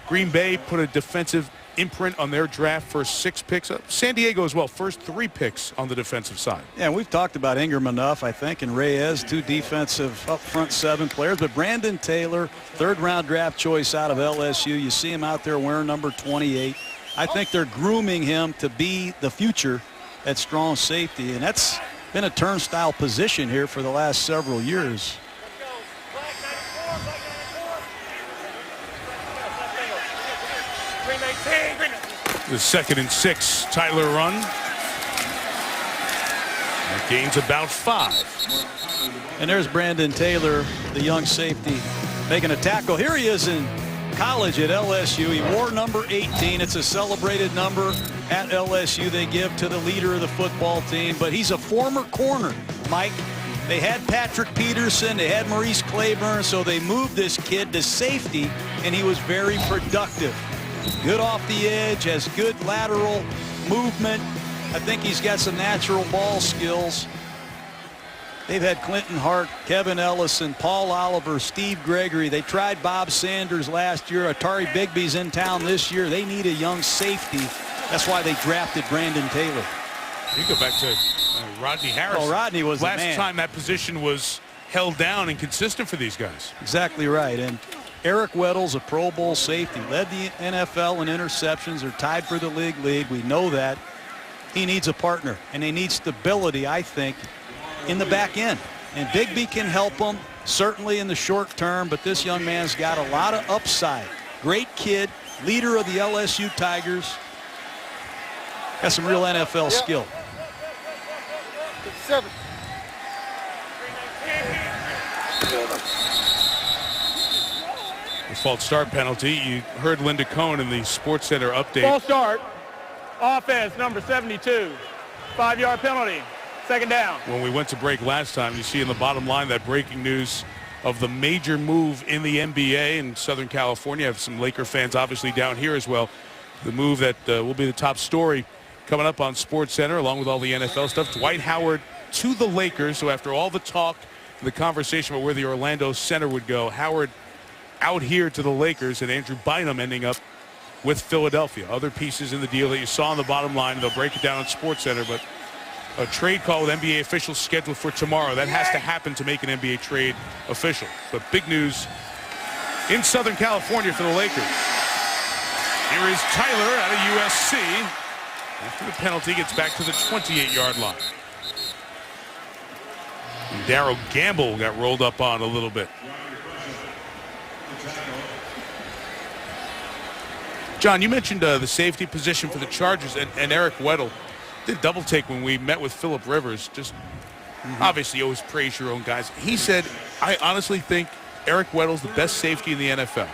Green Bay put a defensive imprint on their draft, first 6 picks. San Diego as well, first 3 picks on the defensive side. Yeah, we've talked about Ingram enough, I think, and Reyes, 2 defensive up front 7 players. But Brandon Taylor, 3rd-round draft choice out of LSU. You see him out there wearing number 28. I think they're grooming him to be the future at strong safety, and that's been a turnstile position here for the last several years. The 2nd and 6, Tyler run. That gains about 5. And there's Brandon Taylor, the young safety, making a tackle. Here he is in college at LSU. He wore number 18. It's a celebrated number at LSU they give to the leader of the football team. But he's a former corner, Mike. They had Patrick Peterson. They had Maurice Claiborne. So they moved this kid to safety, and he was very productive. Good off the edge, has good lateral movement. I think he's got some natural ball skills. They've had Clinton Hart, Kevin Ellison, Paul Oliver, Steve Gregory. They tried Bob Sanders last year. Atari Bigby's in town this year. They need a young safety. That's why they drafted Brandon Taylor. You go back to Rodney Harris. Oh, Rodney was the man. Last time that position was held down and consistent for these guys. Exactly right. And Eric Weddle's a Pro Bowl safety. Led the NFL in interceptions. They're tied for the league lead. We know that. He needs a partner, and they need stability, I think, in the back end. And Bigby can help them, certainly in the short term, but this young man's got a lot of upside. Great kid, leader of the LSU Tigers. Got some real NFL skill. 7. The false start penalty. You heard Linda Cohn in the Sports Center update. False start. Offense, number 72. 5-yard penalty. 2nd down. When we went to break last time, you see in the bottom line that breaking news of the major move in the NBA in Southern California. I have some Laker fans obviously down here as well. The move that will be the top story coming up on Sports Center along with all the NFL stuff. Dwight Howard to the Lakers. So after all the talk and the conversation about where the Orlando center would go, Howard out here to the Lakers, and Andrew Bynum ending up with Philadelphia. Other pieces in the deal that you saw on the bottom line. They'll break it down on Sports Center, but a trade call with NBA officials scheduled for tomorrow. That has to happen to make an NBA trade official. But big news in Southern California for the Lakers. Here is Tyler out of USC. After the penalty, gets back to the 28-yard line. And Darryl Gamble got rolled up on a little bit. John, you mentioned the safety position for the Chargers, and Eric Weddle did double take when we met with Phillip Rivers. Just obviously always praise your own guys. He said, I honestly think Eric Weddle's the best safety in the NFL.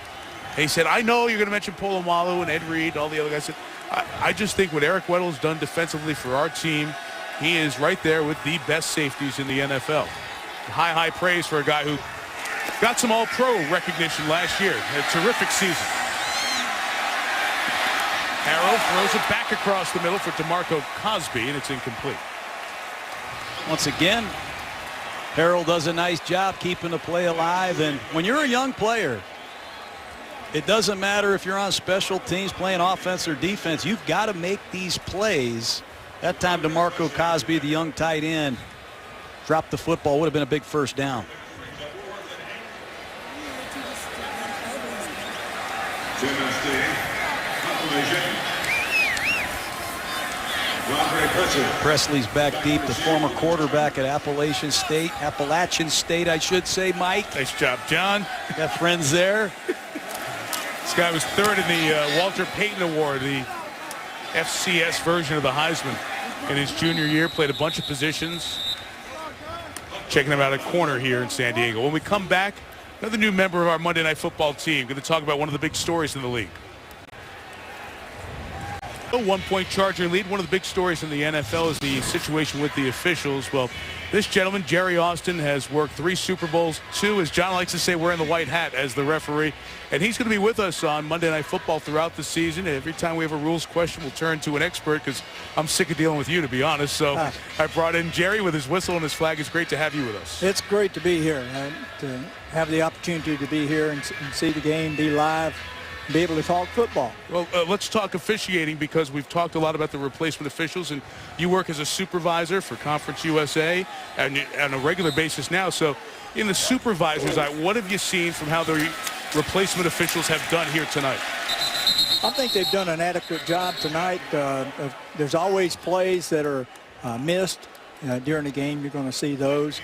And he said, I know you're going to mention Polamalu and Ed Reed and all the other guys. I just think what Eric Weddle's done defensively for our team, he is right there with the best safeties in the NFL. High praise for a guy who got some all-pro recognition last year. Had a terrific season. Harrell throws it back across the middle for DeMarco Cosby, and it's incomplete. Once again, Harrell does a nice job keeping the play alive. And when you're a young player, it doesn't matter if you're on special teams playing offense or defense. You've got to make these plays. That time, DeMarco Cosby, the young tight end, dropped the football. Would have been a big first down. Presley's back deep, the former quarterback at Appalachian State, I should say, Mike. Nice job, John. Got friends there. This guy was 3rd in the Walter Payton Award, the FCS version of the Heisman in his junior year. Played a bunch of positions. Checking him out at corner here in San Diego. When we come back, another new member of our Monday Night Football team. Going to talk about one of the big stories in the league. A 1-point Charger lead. One of the big stories in the NFL is the situation with the officials. Well, this gentleman, Jerry Austin, has worked 3 Super Bowls, 2, as John likes to say, wearing the white hat as the referee. And he's going to be with us on Monday Night Football throughout the season. Every time we have a rules question, we'll turn to an expert because I'm sick of dealing with you, to be honest. So I brought in Jerry with his whistle and his flag. It's great to have you with us. It's great to be here, to have the opportunity to be here and see the game, be live. be able to talk football. Well, let's talk officiating, because we've talked a lot about the replacement officials, and you work as a supervisor for Conference USA and on a regular basis now. So in the supervisor's eye, what have you seen from how the replacement officials have done here tonight? I think they've done an adequate job tonight. There's always plays that are missed during the game. You're going to see those.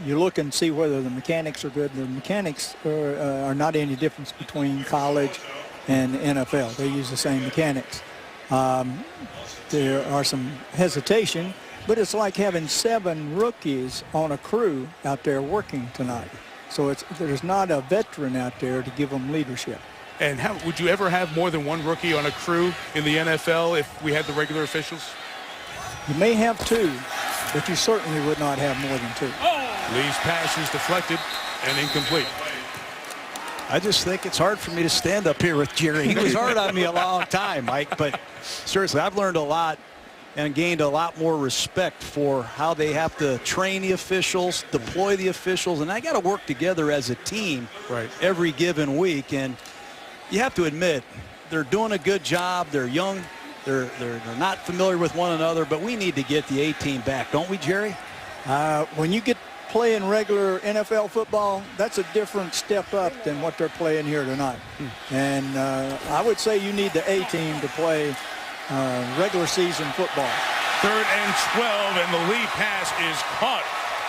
You look and see whether the mechanics are good. The mechanics are not any difference between college and NFL. They use the same mechanics. There are some hesitation, but it's like having 7 rookies on a crew out there working tonight. So there's not a veteran out there to give them leadership. And how would you ever have more than 1 rookie on a crew in the NFL if we had the regular officials? You may have 2, but you certainly would not have more than 2. Lee's pass is deflected and incomplete. I just think it's hard for me to stand up here with Jerry. He was hard on me a long time, Mike, but seriously, I've learned a lot and gained a lot more respect for how they have to train the officials, deploy the officials, and I got to work together as a team every given week. And you have to admit, they're doing a good job. They're young. They're not familiar with one another, but we need to get the A-team back, don't we, Jerry? When you get playing regular NFL football, that's a different step up than what they're playing here tonight. And I would say you need the A-team to play regular season football. 3rd and 12, and the Lee pass is caught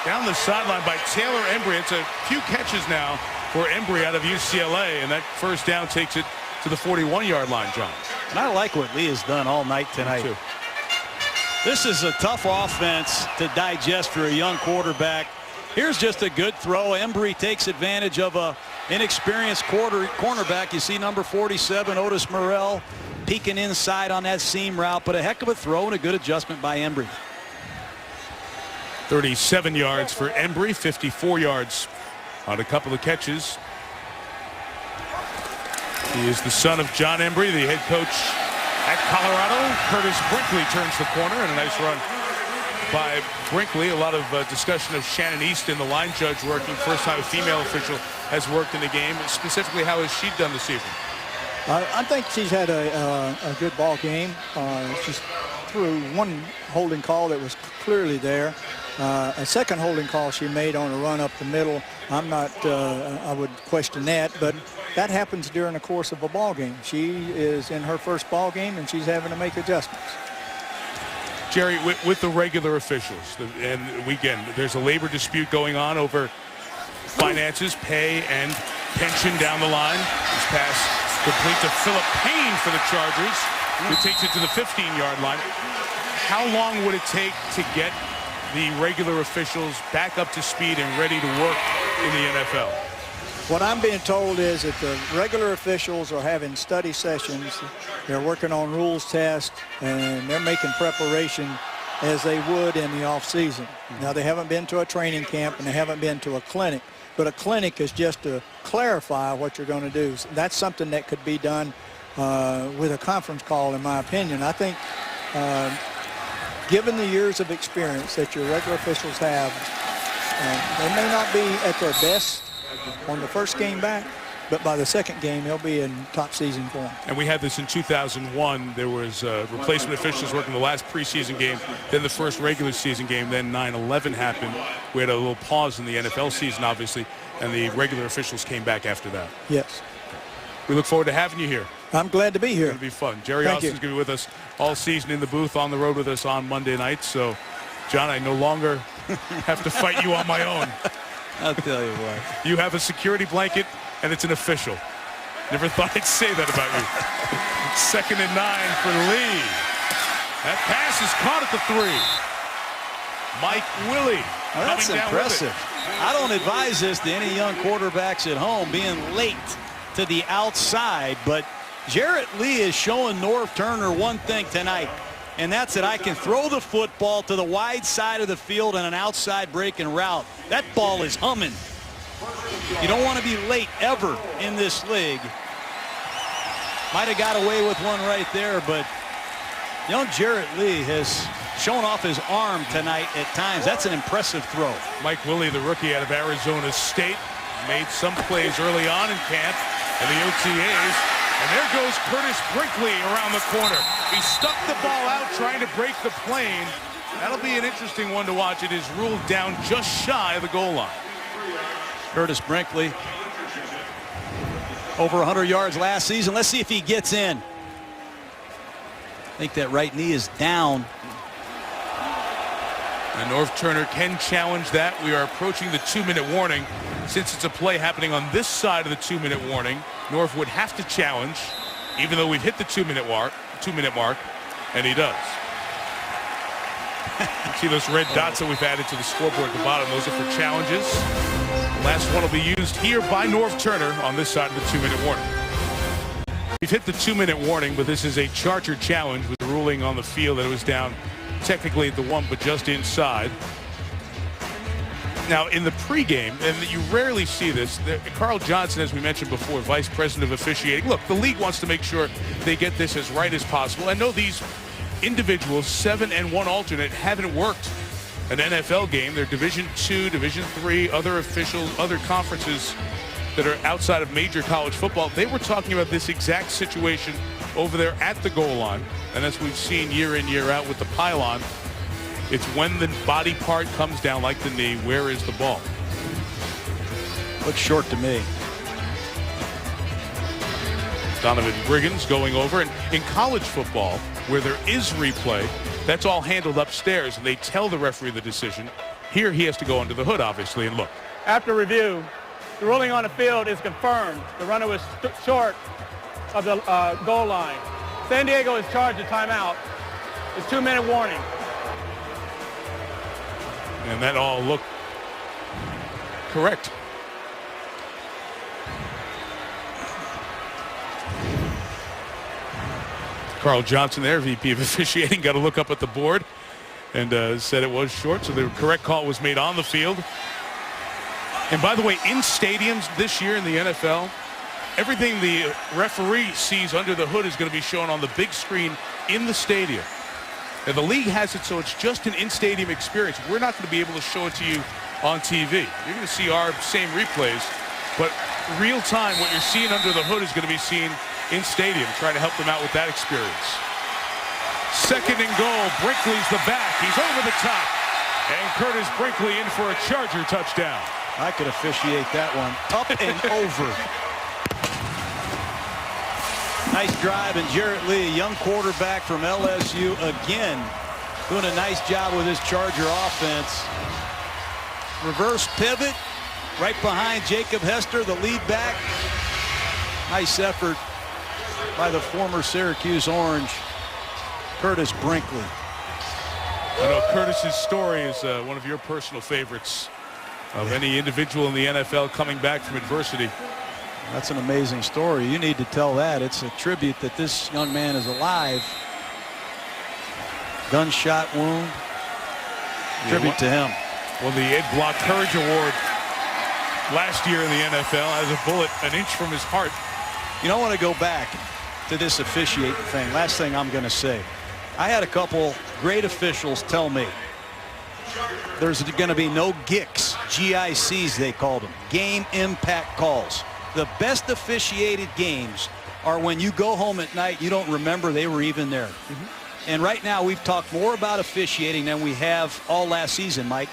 down the sideline by Taylor Embry. It's a few catches now for Embry out of UCLA, and that first down takes it to the 41-yard line, John. And I like what Lee has done all night tonight. Too. This is a tough offense to digest for a young quarterback. Here's just a good throw. Embry takes advantage of a inexperienced cornerback. You see number 47, Otis Morrell, peeking inside on that seam route, but a heck of a throw and a good adjustment by Embry. 37 yards for Embry, 54 yards on a couple of catches. He is the son of John Embry, the head coach at Colorado. Curtis Brinkley turns the corner, and a nice run by Brinkley. A lot of discussion of Shannon Easton, the line judge, working. First time a female official has worked in the game. Specifically, how has she done this evening? I think she's had a good ball game. She's threw one holding call that was clearly there. A second holding call she made on a run up the middle. I'm not, I would question that, but that happens during the course of a ball game. She is in her first ball game, and she's having to make adjustments. Jerry, with the regular officials, and again, there's a labor dispute going on over finances, pay, and pension down the line. This pass complete to Philip Payne for the Chargers, who takes it to the 15-yard line. How long would it take to get the regular officials back up to speed and ready to work in the NFL? What I'm being told is that the regular officials are having study sessions. They're working on rules tests, and they're making preparation as they would in the off season. Now, they haven't been to a training camp, and they haven't been to a clinic, but a clinic is just to clarify what you're going to do. So that's something that could be done with a conference call, in my opinion. I think given the years of experience that your regular officials have, they may not be at their best on the first game back, but by the second game, they'll be in top season form. And we had this in 2001. There was replacement officials working the last preseason game, then the first regular season game, then 9/11 happened. We had a little pause in the NFL season, obviously, and the regular officials came back after that. Yes. We look forward to having you here. I'm glad to be here. It's going to be fun. Jerry Austin's going to be with us all season in the booth, on the road with us on Monday nights. So, John, I no longer have to fight you on my own. I'll tell you what. You have a security blanket, and it's an official. Never thought I'd say that about you. 2nd and 9 for Lee. That pass is caught at the 3. Mike Willie. Well, that's impressive. I don't advise this to any young quarterbacks at home, being late to the outside, but Jarrett Lee is showing Norv Turner one thing tonight, and that's that I can throw the football to the wide side of the field on an outside breaking route. That ball is humming. You don't want to be late ever in this league. Might have got away with one right there, but young Jarrett Lee has shown off his arm tonight at times. That's an impressive throw. Mike Willie, the rookie out of Arizona State, made some plays early on in camp. and the OTAs. And there goes Curtis Brinkley around the corner. He stuck the ball out trying to break the plane. That'll be an interesting one to watch. It is ruled down just shy of the goal line. Curtis Brinkley, over 100 yards last season. Let's see if he gets in. I think that right knee is down. And Norv Turner can challenge that. We are approaching the 2-minute warning. Since it's a play happening on this side of the 2-minute warning, Norv would have to challenge, even though we've hit the 2-minute mark, and he does. You see those red dots that we've added to the scoreboard at the bottom? Those are for challenges. The last one will be used here by Norv Turner on this side of the 2-minute warning. We've hit the 2-minute warning, but this is a Charger challenge with the ruling on the field that it was down technically at the 1, but just inside. Now, in the pregame, and you rarely see this, Carl Johnson, as we mentioned before, Vice President of Officiating. Look, the league wants to make sure they get this as right as possible. I know these individuals, 7 and 1 alternate, haven't worked an NFL game. They're Division II, Division III, other officials, other conferences that are outside of major college football. They were talking about this exact situation over there at the goal line. And as we've seen year in, year out with the pylon, it's when the body part comes down like the knee, where is the ball? Looks short to me. Donovan Briggins going over. And in college football, where there is replay, that's all handled upstairs, and they tell the referee the decision. Here he has to go under the hood, obviously, and look. After review, the ruling on the field is confirmed. The runner was short of the goal line. San Diego is charged a timeout. It's 2-minute warning. And that all looked correct. Carl Johnson there, VP of Officiating, got to look up at the board and said it was short, so the correct call was made on the field. And by the way, in stadiums this year in the NFL, everything the referee sees under the hood is going to be shown on the big screen in the stadium. And the league has it so it's just an in-stadium experience. We're not going to be able to show it to you on TV. You're going to see our same replays, but real time, what you're seeing under the hood is going to be seen in stadium, trying to help them out with that experience. 2nd and goal. Brinkley's the back. He's over the top. And Curtis Brinkley in for a Charger touchdown. I could officiate that one. Up and over. Nice drive, and Jarrett Lee, young quarterback from LSU, again doing a nice job with his Charger offense. Reverse pivot right behind Jacob Hester, the lead back. Nice effort by the former Syracuse Orange, Curtis Brinkley. I know Curtis's story is one of your personal favorites of any individual in the NFL coming back from adversity. That's an amazing story. You need to tell that. It's a tribute that this young man is alive. Gunshot wound. Tribute to him. Well, the Ed Block Courage Award last year in the NFL has a bullet an inch from his heart. You don't want to go back to this officiating thing. Last thing I'm going to say. I had a couple great officials tell me there's going to be no GICs, GICs they called them, game impact calls. The best officiated games are when you go home at night, you don't remember they were even there. And right now we've talked more about officiating than we have all last season, Mike.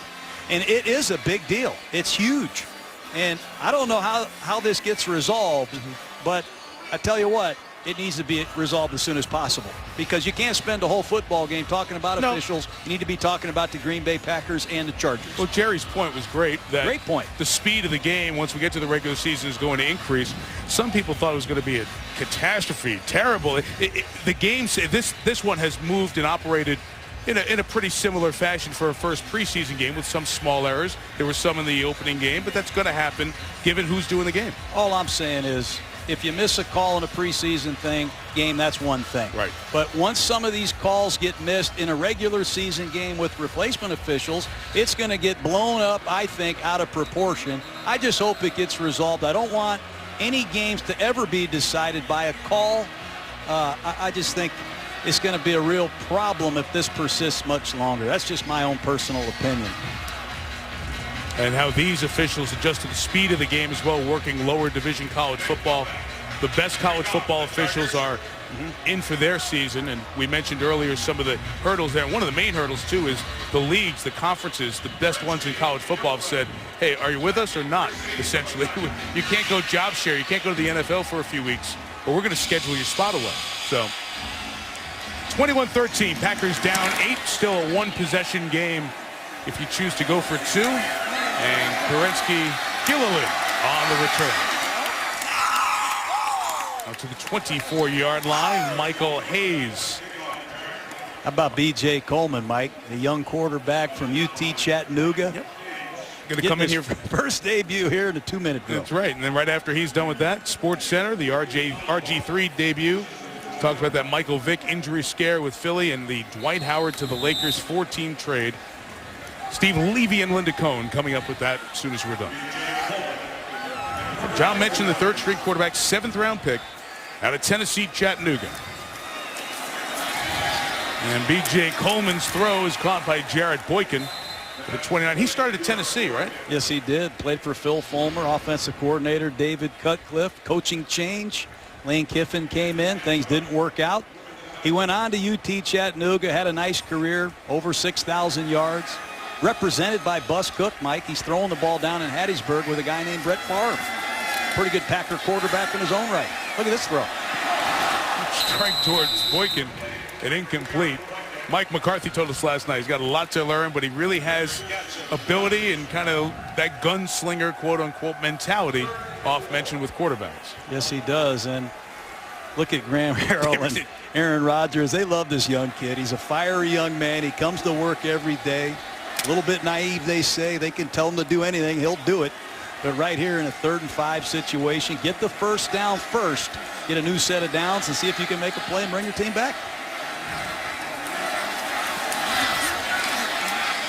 And it is a big deal. It's huge. And I don't know how this gets resolved, but I tell you what, it needs to be resolved as soon as possible, because you can't spend a whole football game talking about officials. You need to be talking about the Green Bay Packers and the Chargers. Well, Jerry's point was great. Great point. The speed of the game, once we get to the regular season, is going to increase. Some people thought it was going to be a catastrophe, terrible. The game, this one has moved and operated in a pretty similar fashion for a first preseason game with some small errors. There were some in the opening game, but that's going to happen given who's doing the game. All I'm saying is, if you miss a call in a preseason game, that's one thing. Right. But once some of these calls get missed in a regular season game with replacement officials, it's going to get blown up, I think, out of proportion. I just hope it gets resolved. I don't want any games to ever be decided by a call. I just think it's going to be a real problem if this persists much longer. That's just my own personal opinion. And how these officials adjust to the speed of the game as well, working lower division college football the best college football officials are in for their season. And we mentioned earlier some of the hurdles there. One of the main hurdles, too, is the leagues, the conferences, the best ones in college football have said, hey, are you with us or not, essentially? You can't go job share. You can't go to the NFL for a few weeks, but we're going to schedule your spot away. So 21-13, Packers down 8, still a one-possession game if you choose to go for 2. And Kerensky Gilliland on the return. Out to the 24-yard line, Michael Hayes. How about B.J. Coleman, Mike, the young quarterback from UT Chattanooga? Yep. Going to come in here for first debut here in a 2-minute drill. That's right. And then right after he's done with that, Sports Center, the RG3 debut. Talks about that Michael Vick injury scare with Philly and the Dwight Howard to the Lakers 4-team trade. Steve Levy and Linda Cohn coming up with that as soon as we're done. John mentioned the third-string quarterback, 7th-round pick out of Tennessee, Chattanooga. And B.J. Coleman's throw is caught by Jared Boykin for the 29. He started at Tennessee, right? Yes, he did. Played for Phil Fulmer, offensive coordinator David Cutcliffe. Coaching change. Lane Kiffin came in. Things didn't work out. He went on to UT Chattanooga, had a nice career, over 6,000 yards. Represented by Bus Cook, Mike. He's throwing the ball down in Hattiesburg with a guy named Brett Favre. Pretty good Packer quarterback in his own right. Look at this throw. Strike towards Boykin and incomplete. Mike McCarthy told us last night he's got a lot to learn, but he really has ability and kind of that gunslinger, quote-unquote, mentality off mentioned with quarterbacks. Yes, he does. And look at Graham Harrell and Aaron Rodgers. They love this young kid. He's a fiery young man. He comes to work every day. A little bit naive, they say. They can tell him to do anything. He'll do it. But right here in a 3rd and 5 situation, get the first down first, get a new set of downs, and see if you can make a play and bring your team back.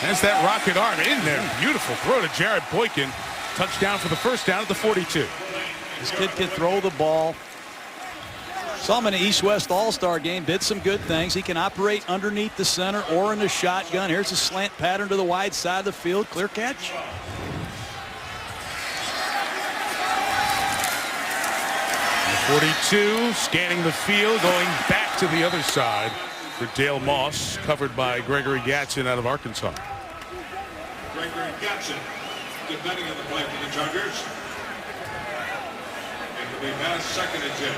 There's that rocket arm in there. Beautiful throw to Jared Boykin. Touchdown for the first down at the 42. This kid can throw the ball. Saw him in the East-West All-Star game, did some good things. He can operate underneath the center or in the shotgun. Here's a slant pattern to the wide side of the field. Clear catch. The 42 scanning the field, going back to the other side for Dale Moss, covered by Gregory Gatson out of Arkansas. Gregory Gatson defending on the play for the Chargers. It will be pass second and 10.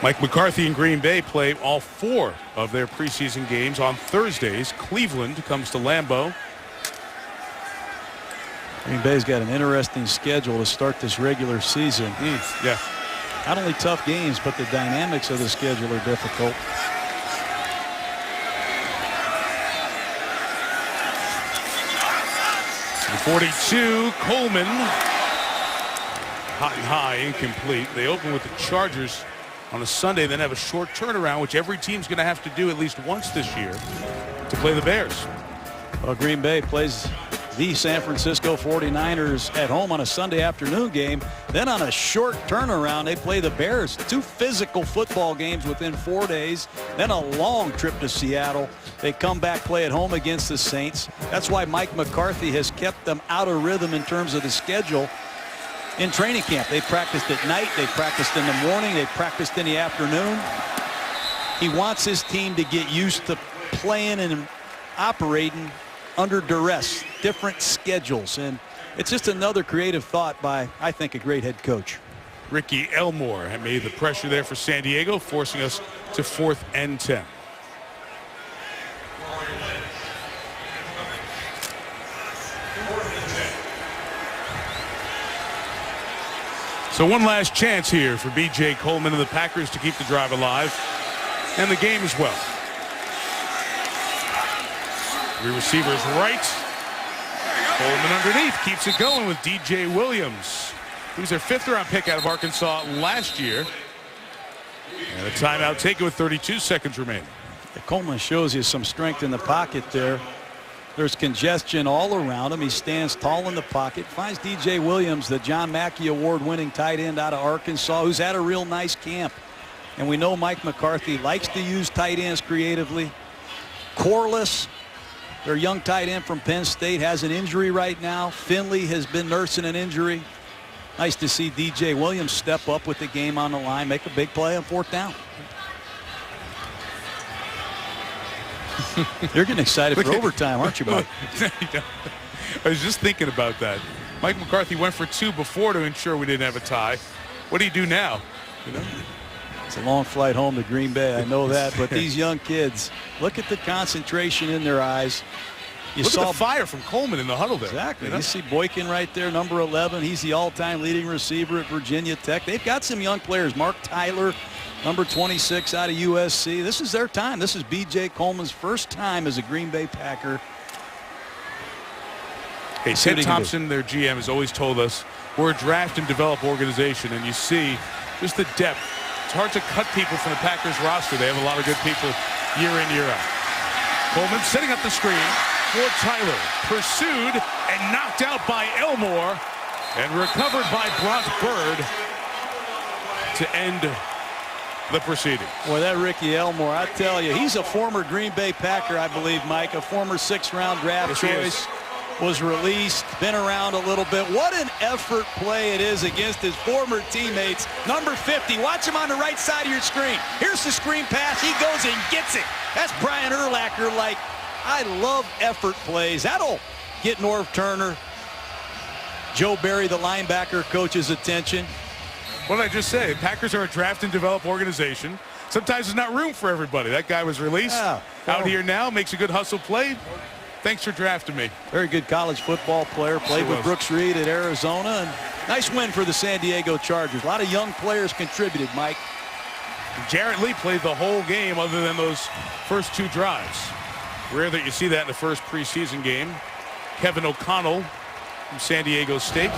Mike McCarthy and Green Bay play all 4 of their preseason games on Thursdays. Cleveland comes to Lambeau. Green Bay's got an interesting schedule to start this regular season. Yeah. Not only tough games, but the dynamics of the schedule are difficult. The 42, Coleman. Hot and high, incomplete. They open with the Chargers on a Sunday, then have a short turnaround, which every team's going to have to do at least once this year to play the Bears. Well, Green Bay plays the San Francisco 49ers at home on a Sunday afternoon game. Then on a short turnaround, they play the Bears. 2 physical football games within 4 days. Then a long trip to Seattle. They come back, play at home against the Saints. That's why Mike McCarthy has kept them out of rhythm in terms of the schedule. In training camp, they practiced at night, they practiced in the morning, they practiced in the afternoon. He wants his team to get used to playing and operating under duress, different schedules, and it's just another creative thought by, I think, a great head coach. Ricky Elmore had made the pressure there for San Diego, forcing us to 4th and 10. So one last chance here for B.J. Coleman and the Packers to keep the drive alive and the game as well. 3 receivers right. Coleman underneath keeps it going with D.J. Williams. He was their 5th-round pick out of Arkansas last year. And a timeout taken with 32 seconds remaining. Coleman shows you some strength in the pocket there. There's congestion all around him. He stands tall in the pocket. Finds D.J. Williams, the John Mackey Award-winning tight end out of Arkansas, who's had a real nice camp. And we know Mike McCarthy likes to use tight ends creatively. Corliss, their young tight end from Penn State, has an injury right now. Finley has been nursing an injury. Nice to see DJ Williams step up with the game on the line, make a big play on 4th down. You're getting excited for overtime, aren't you, Mike? I was just thinking about that. Mike McCarthy went for 2 before to ensure we didn't have a tie. What do you do now? You know? It's a long flight home to Green Bay. I know that. But these young kids, look at the concentration in their eyes. Look at the fire from Coleman in the huddle there. Exactly. You see Boykin right there, number 11. He's the all-time leading receiver at Virginia Tech. They've got some young players. Mark Tyler, number 26 out of USC. This is their time. This is B.J. Coleman's first time as a Green Bay Packer. Hey, Ted Thompson, their GM, has always told us we're a draft and develop organization, and you see just the depth. It's hard to cut people from the Packers roster. They have a lot of good people year in, year out. Coleman setting up the screen for Tyler. Pursued and knocked out by Elmore and recovered by Brock Bird to end the proceedings. Boy, that Ricky Elmore, I tell you, he's a former Green Bay Packer, I believe, Mike, a former 6th-round draft choice. Was released, been around a little bit. What an effort play it is against his former teammates. Number 50, watch him on the right side of your screen. Here's the screen pass. He goes and gets it. That's Brian Urlacher. Like, I love effort plays. That'll get Norv Turner, Joe Barry, the linebacker coach's attention. What did I just say? Packers are a draft and develop organization. Sometimes there's not room for everybody. That guy was released. Out here now, makes a good hustle play. Thanks for drafting me. Very good college football player. Played with Brooks Reed at Arizona. And nice win for the San Diego Chargers. A lot of young players contributed, Mike. Jarrett Lee played the whole game other than those first 2 drives. Rare that you see that in the first preseason game. Kevin O'Connell from San Diego State,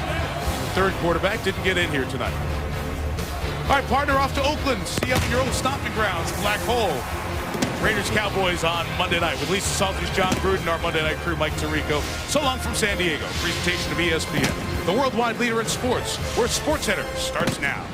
3rd quarterback, didn't get in here tonight. All right, partner, off to Oakland. See you up in your old stomping grounds, Black Hole. Raiders Cowboys on Monday night with Lisa Salters, John Gruden, our Monday night crew, Mike Tirico. So long from San Diego. Presentation of ESPN, the worldwide leader in sports, where SportsCenter starts now.